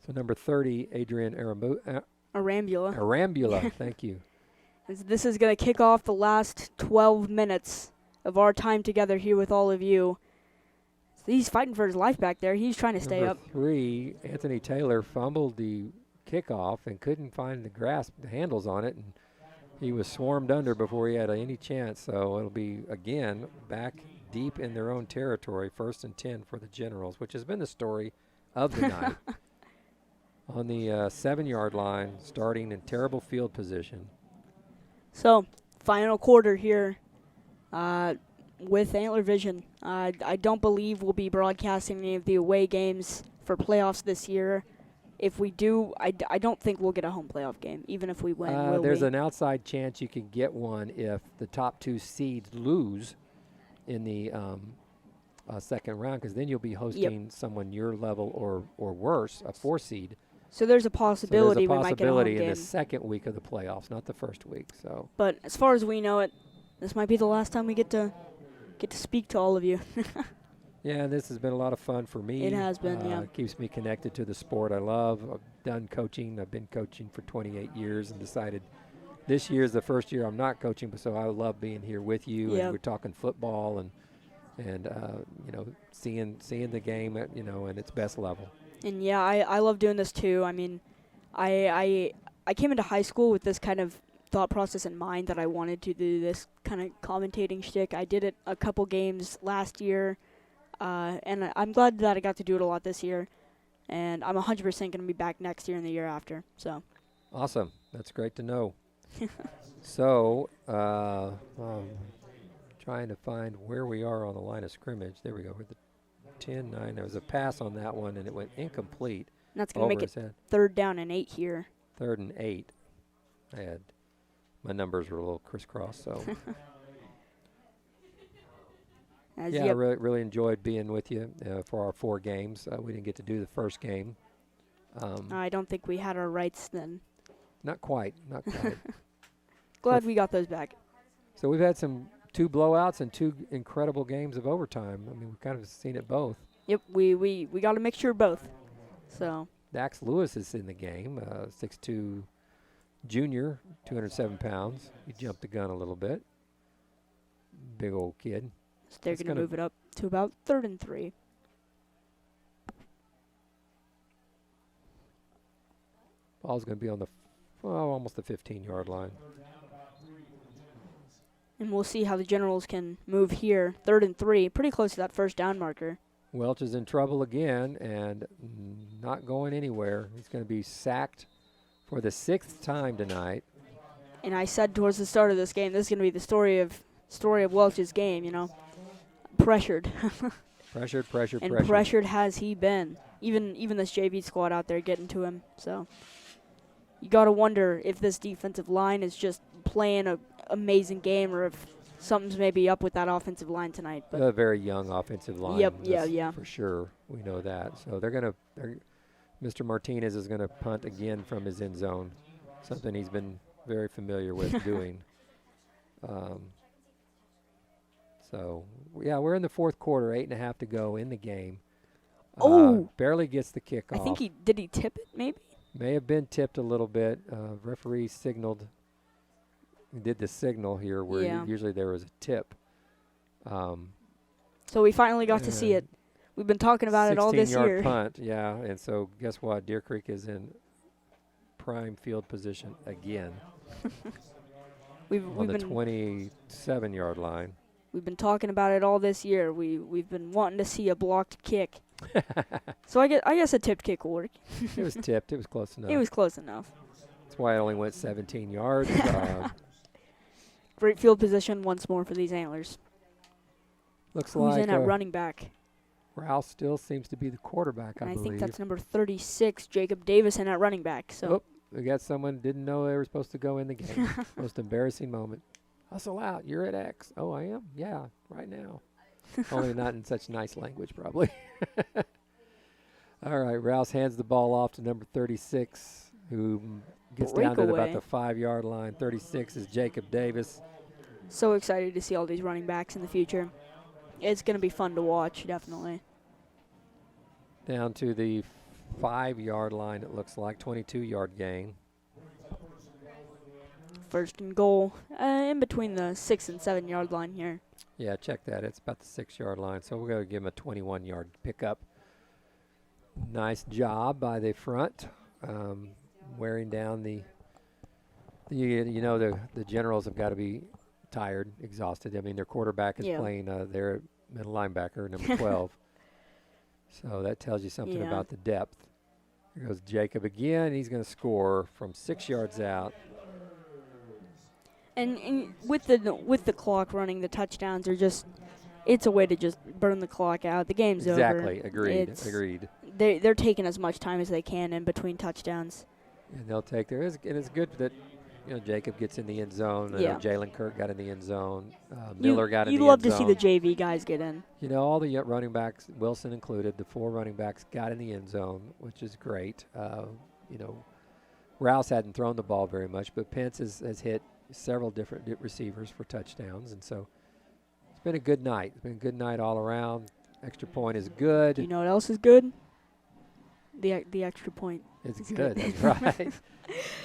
So number 30, Adrian Arambula, thank you. This is going to kick off the last 12 minutes of our time together here with all of you. So he's fighting for his life back there. He's trying to stay up. Number 3, Anthony Taylor fumbled the kickoff and couldn't find the handles on it, and he was swarmed under before he had any chance. So it'll be, again, back deep in their own territory, 1st and 10 for the Generals, which has been the story of the night. On the 7-yard line, starting in terrible field position. So, final quarter here with Antler Vision. I don't believe we'll be broadcasting any of the away games for playoffs this year. If we do, I don't think we'll get a home playoff game, even if we win. There's an outside chance you can get one if the top 2 seeds lose in the second round, because then you'll be hosting someone your level or worse, a 4 seed. So there's a possibility we might get a home game. In the second week of the playoffs, not the first week. So. But as far as we know it, this might be the last time we get to speak to all of you. Yeah, this has been a lot of fun for me. It has been, yeah. It keeps me connected to the sport I love. I've done coaching. I've been coaching for 28 years and decided this year is the first year I'm not coaching, but so I love being here with you. Yep. And we're talking football and you know, seeing the game at, you know, at its best level. And yeah, I love doing this too. I mean, I came into high school with this kind of thought process in mind that I wanted to do this kind of commentating shtick. I did it a couple games last year, and I'm glad that I got to do it a lot this year. And I'm 100% going to be back next year and the year after. So Awesome. That's great to know. So, trying to find where we are on the line of scrimmage. There we go. We're the 10-9. There was a pass on that one, and it went incomplete. And that's going to make his it head. 3rd down and 8 here. 3rd and 8. My numbers were a little crisscross, so. Yeah, I really enjoyed being with you for our 4 games. We didn't get to do the first game. I don't think we had our rights then. Not quite. Glad we got those back. So we've had 2 blowouts and 2 incredible games of overtime. I mean, we've kind of seen it both. Yep, we got a mixture of both. So Dax Lewis is in the game, 6'2" junior, 207 pounds. He jumped the gun a little bit. Big old kid. So they're going to move it up to about 3rd and 3. Ball's going to be on the almost the 15-yard line. And we'll see how the Generals can move here. 3rd and 3, pretty close to that first down marker. Welch is in trouble again and not going anywhere. He's going to be sacked for the 6th time tonight. And I said towards the start of this game, this is going to be the story of Welch's game, you know. Pressured. Pressured. And pressured has he been. Even this JV squad out there getting to him. So you got to wonder if this defensive line is just playing an amazing game or if something's maybe up with that offensive line tonight. But a very young offensive line. Yep, yeah. For sure. We know that. So Mr. Martinez is going to punt again from his end zone, something he's been very familiar with doing. So, yeah, we're in the 4th quarter, 8.5 to go in the game. Barely gets the kickoff. I think did he tip it maybe? May have been tipped a little bit. Referee signaled. He did the signal here where usually there was a tip. So we finally got to see it. We've been talking about it all this year. 16-yard punt, yeah. And so guess what? Deer Creek is in prime field position again. On the 27-yard line. We've been talking about it all this year. We've been wanting to see a blocked kick. So I guess a tipped kick will work. It was tipped. It was close enough. It was close enough. That's why it only went 17 yards. Great field position once more for these Antlers. Looks Who's like in at running back? Rouse still seems to be the quarterback, I believe. I think that's number 36, Jacob Davison at running back. So we got someone didn't know they were supposed to go in the game. Most embarrassing moment. Hustle out. You're at X. Oh, I am? Yeah, right now. Only not in such nice language, probably. All right, Rouse hands the ball off to number 36, who gets down to about the 5-yard line. 36 is Jacob Davis. So excited to see all these running backs in the future. It's going to be fun to watch, definitely. Down to the 5-yard line, it looks like. 22-yard gain. 1st and goal, in between the 6 and 7-yard line here. Yeah, check that. It's about the 6-yard line, so we're going to give him a 21-yard pickup. Nice job by the front, wearing down the Generals have got to be tired, exhausted. I mean, their quarterback is playing their middle linebacker, number 12. So that tells you something about the depth. Here goes Jacob again. He's going to score from 6 yards out. And with the clock running, the touchdowns are it's a way to just burn the clock out. The game's over. Exactly. Agreed. They're taking as much time as they can in between touchdowns. And they'll take and it's good that Jacob gets in the end zone. Jalen Kirk got in the end zone. Miller got in the end zone. You'd love to see the JV guys get in. All the running backs, Wilson included, the 4 running backs got in the end zone, which is great. Rouse hadn't thrown the ball very much, but Pence has hit several different receivers for touchdowns, and so it's been a good night. It's been a good night all around. Extra point is good. You know what else is good? The extra point. It's good. That's right.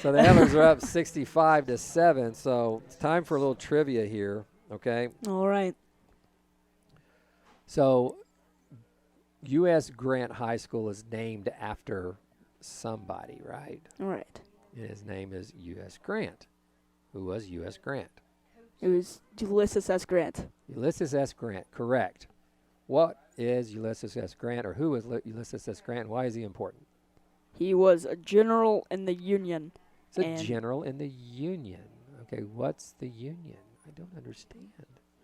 So the Antlers are up 65-7. So it's time for a little trivia here. Okay. All right. So U.S. Grant High School is named after somebody, right? All right. And his name is U.S. Grant. Who was U.S. Grant? It was Ulysses S. Grant. Ulysses S. Grant, correct. What is Ulysses S. Grant, or who is Ulysses S. Grant? Why is he important? He was a general in the Union. It's And a general in the Union. Okay, what's the Union? I don't understand.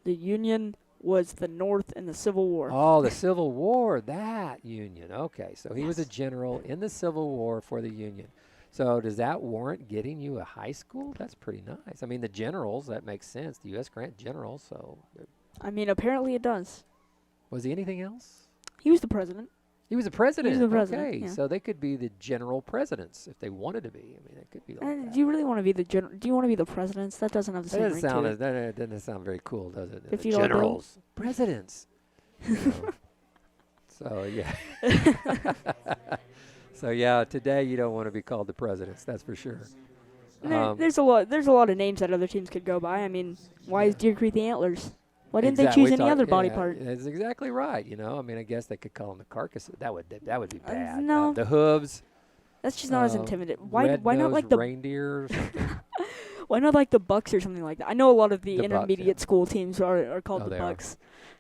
the Union was the North in the Civil War. Oh, the Civil War, that Union. Okay, so he was a general in the Civil War for the Union. So does that warrant getting you a high school? That's pretty nice. I mean, the generals, that makes sense. The U.S. Grant general, so. I mean, apparently it does. Was he anything else? He was the president. He was a president. He was the president, Okay, yeah. so they could be the general presidents if they wanted to be. I mean, it could be like that. Do you really want to be the general? Do you want to be the presidents? That doesn't have the That same doesn't ring sound to it. that doesn't sound very cool, does it? $50 bill? Generals, presidents. You know. So yeah. So yeah, today you don't want to be called the presidents. That's for sure. There's a lot of names that other teams could go by. I mean, why is Deer Creek the Antlers? Why didn't they choose any other body part? That's exactly right. You know, I mean, I guess they could call them the carcasses. That would be bad. no. The hooves. That's just not as intimidating. Why not red-nosed like the reindeer or something? Why not like the Bucks or something like that? I know a lot of the The Bucks, intermediate yeah. school teams are called Oh, the they are. Bucks.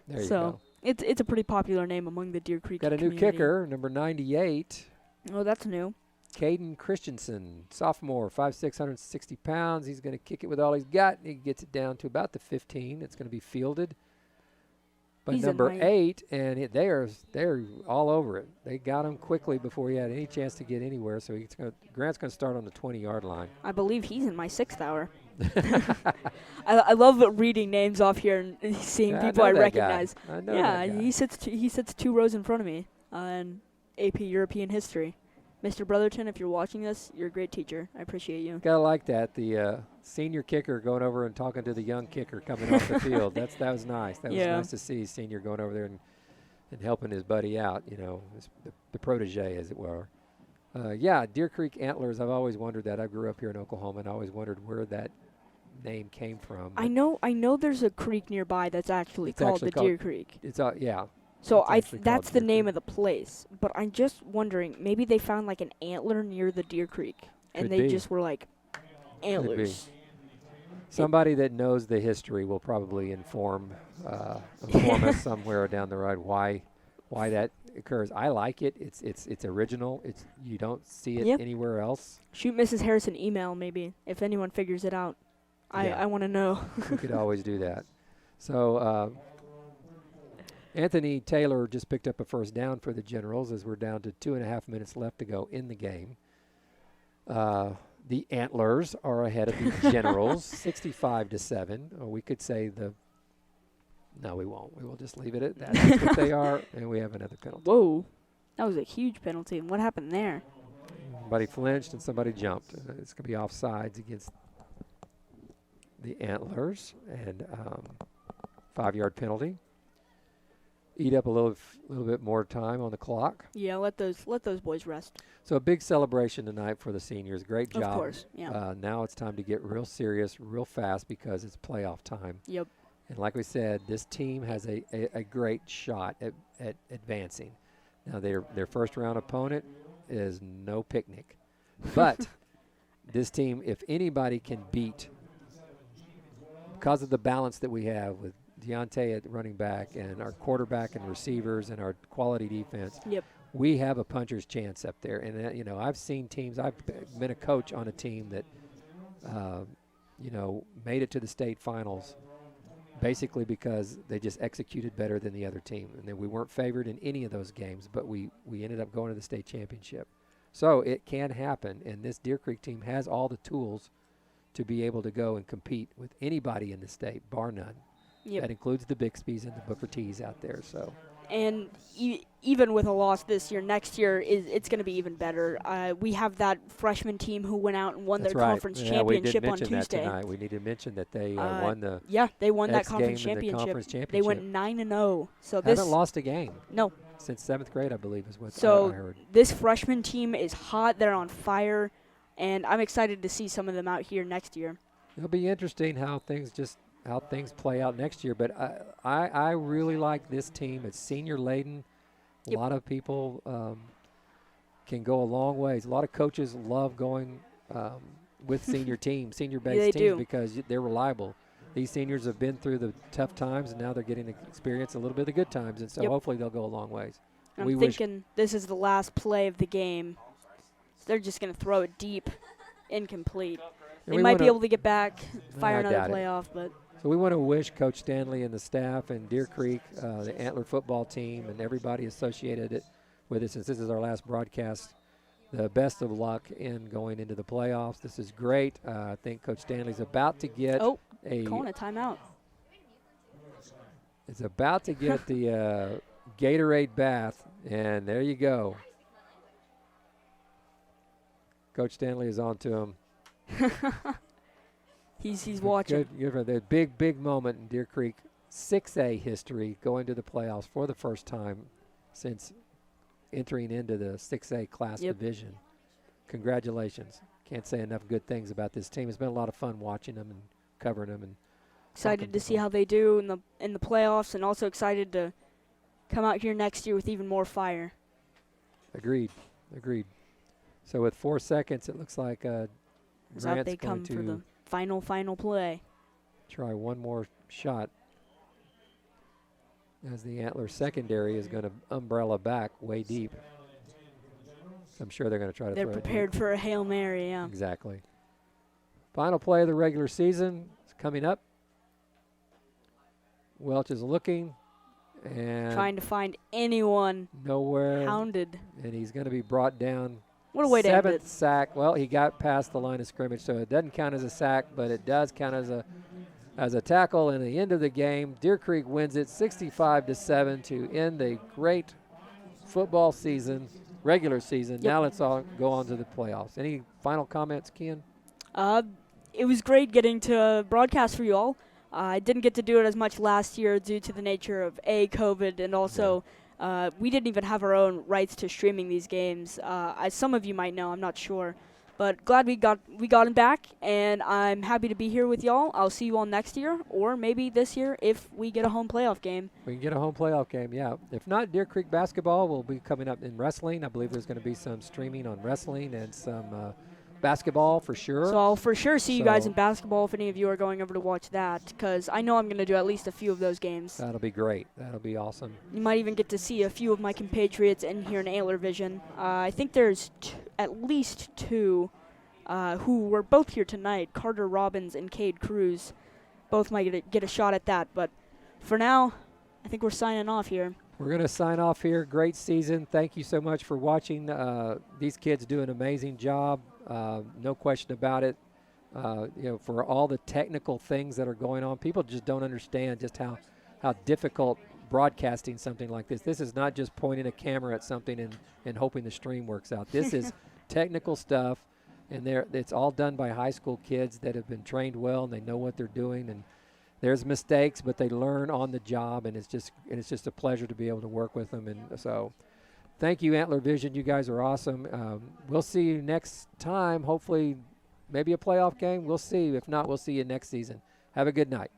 There you So go. it's a pretty popular name among the Deer Creek Got a new community. kicker, number 98. Oh, that's new. Caden Christensen, sophomore, 5'6", 160 pounds. He's going to kick it with all he's got. He gets it down to about the 15. It's going to be fielded by He's a number nice- 8, and they're all over it. They got him quickly before he had any chance to get anywhere. So Grant's going to start on the 20-yard line. I believe he's in my 6th hour. I love reading names off here and seeing Yeah, people I know that guy. recognize. I know Yeah, that guy. he sits 2 rows in front of me in AP European History. Mr. Brotherton, if you're watching this, you're a great teacher. I appreciate you. Gotta like that. The senior kicker going over and talking to the young kicker coming off the field. That was nice. That was Yeah. nice to see senior going over there and helping his buddy out. You know, the protege, as it were. Yeah, Deer Creek Antlers. I've always wondered that. I grew up here in Oklahoma, and I always wondered where that name came from. I know there's a creek nearby that's actually It's called actually the called- Deer Creek. It's yeah. So it's actually that's called the Deer name Creek. of the place. But I'm just wondering, maybe they found like an antler near the Deer Creek, and Could they be. just were like antlers. Somebody that knows the history will probably inform us somewhere down the road why that occurs. I like it. It's original. You don't see it Yep. anywhere else. Shoot Mrs. Harris an email, maybe, if anyone figures it out. Yeah. I want to know. We could always do that. So Anthony Taylor just picked up a first down for the Generals as we're down to 2.5 minutes left to go in the game. The Antlers are ahead of the Generals, 65-7. Or we could say no, we won't. We will just leave it at that. That's what they are, and we have another penalty. Whoa, that was a huge penalty. What happened there? Somebody flinched and somebody jumped. It's going to be offsides against the Antlers, and 5-yard penalty. Eat up a little bit more time on the clock. Yeah, let those boys rest. So a big celebration tonight for the seniors. Great job. Of course, yeah. Now it's time to get real serious, real fast because it's playoff time. Yep. And like we said, this team has a great shot at advancing. Now their first round opponent is no picnic, but this team, if anybody can beat, because of the balance that we have with Deontay at running back and our quarterback and receivers and our quality defense, Yep. we have a puncher's chance up there. And, I've seen teams, I've been a coach on a team that, made it to the state finals basically because they just executed better than the other team. And then we weren't favored in any of those games, but we ended up going to the state championship. So it can happen, and this Deer Creek team has all the tools to be able to go and compete with anybody in the state, bar none. Yep. That includes the Bixby's and the Booker T's out there. So And even with a loss this year, next year it's going to be even better. We have that freshman team who went out and won That's their right. conference Yeah, championship we on did mention Tuesday. that tonight. We need to mention that they won the they won that X conference game in the championship. conference They went championship. 9-0. So this Haven't lost a game no. since 7th grade, I believe, is what I So heard. this freshman team is hot. They're on fire, and I'm excited to see some of them out here next year. It'll be interesting how things play out next year. But I really like this team. It's senior laden. A Yep. lot of people can go a long ways. A lot of coaches love going with senior teams, senior-based they teams, do. because they're reliable. These seniors have been through the tough times, and now they're getting to experience a little bit of the good times, and so Yep. hopefully they'll go a long ways. I'm We wish- thinking this is the last play of the game. They're just going to throw it deep, incomplete. And They we might be wanna- able to get back, fire I another doubt it. playoff, but So we want to wish Coach Stanley and the staff and Deer Creek, the Antler football team, and everybody associated with it, since this is our last broadcast, the best of luck in going into the playoffs. This is great. I think Coach Stanley's about to get calling a timeout. It's about to get the Gatorade bath, and there you go. Coach Stanley is on to him. He's watching. Good for the big moment in Deer Creek 6A history, going to the playoffs for the first time since entering into the 6A class Yep. division. Congratulations. Can't say enough good things about this team. It's been a lot of fun watching them and covering them, and Excited talking to see how they do in the playoffs, and also excited to come out here next year with even more fire. Agreed. So with 4 seconds, it looks like As out Grant's they going come for the to final play. try one more shot, as the Antler secondary is going to umbrella back way deep. So I'm sure they're going to try to They're throw prepared for a Hail Mary, yeah. it deep. Exactly. Final play of the regular season is coming up. Welch is looking and Trying to find anyone nowhere, hounded. and he's going to be brought down. What a way to end Seventh it. sack. Well, he got past the line of scrimmage, so it doesn't count as a sack, but it does count as a tackle. And the end of the game, Deer Creek wins it 65-7 to end a great football season, regular season. Yep. Now let's all go on to the playoffs. Any final comments, Ken? It was great getting to broadcast for you all. I didn't get to do it as much last year due to the nature of COVID, and also we didn't even have our own rights to streaming these games. As some of you might know, I'm not sure, but glad we got them back, and I'm happy to be here with y'all. I'll see you all next year, or maybe this year if we get a home playoff game. We can get a home playoff game, yeah. If not, Deer Creek basketball will be coming up in wrestling. I believe there's going to be some streaming on wrestling and some basketball for sure. So I'll for sure see you guys So- in basketball if any of you are going over to watch that, because I know I'm going to do at least a few of those games. That'll be great. That'll be awesome. You might even get to see a few of my compatriots in here in Antler Vision. I think there's at least two who were both here tonight, Carter Robbins and Cade Cruz. Both might get a shot at that, but for now, I think we're signing off here. We're going to sign off here. Great season. Thank you so much for watching. These kids do an amazing job. No question about it. For all the technical things that are going on, people just don't understand just how difficult broadcasting something like this. This is not just pointing a camera at something and hoping the stream works out. This is technical stuff, and it's all done by high school kids that have been trained well, and they know what they're doing. And there's mistakes, but they learn on the job, and it's just a pleasure to be able to work with them. And so thank you, Antler Vision. You guys are awesome. We'll see you next time. Hopefully, maybe a playoff game. We'll see. If not, we'll see you next season. Have a good night.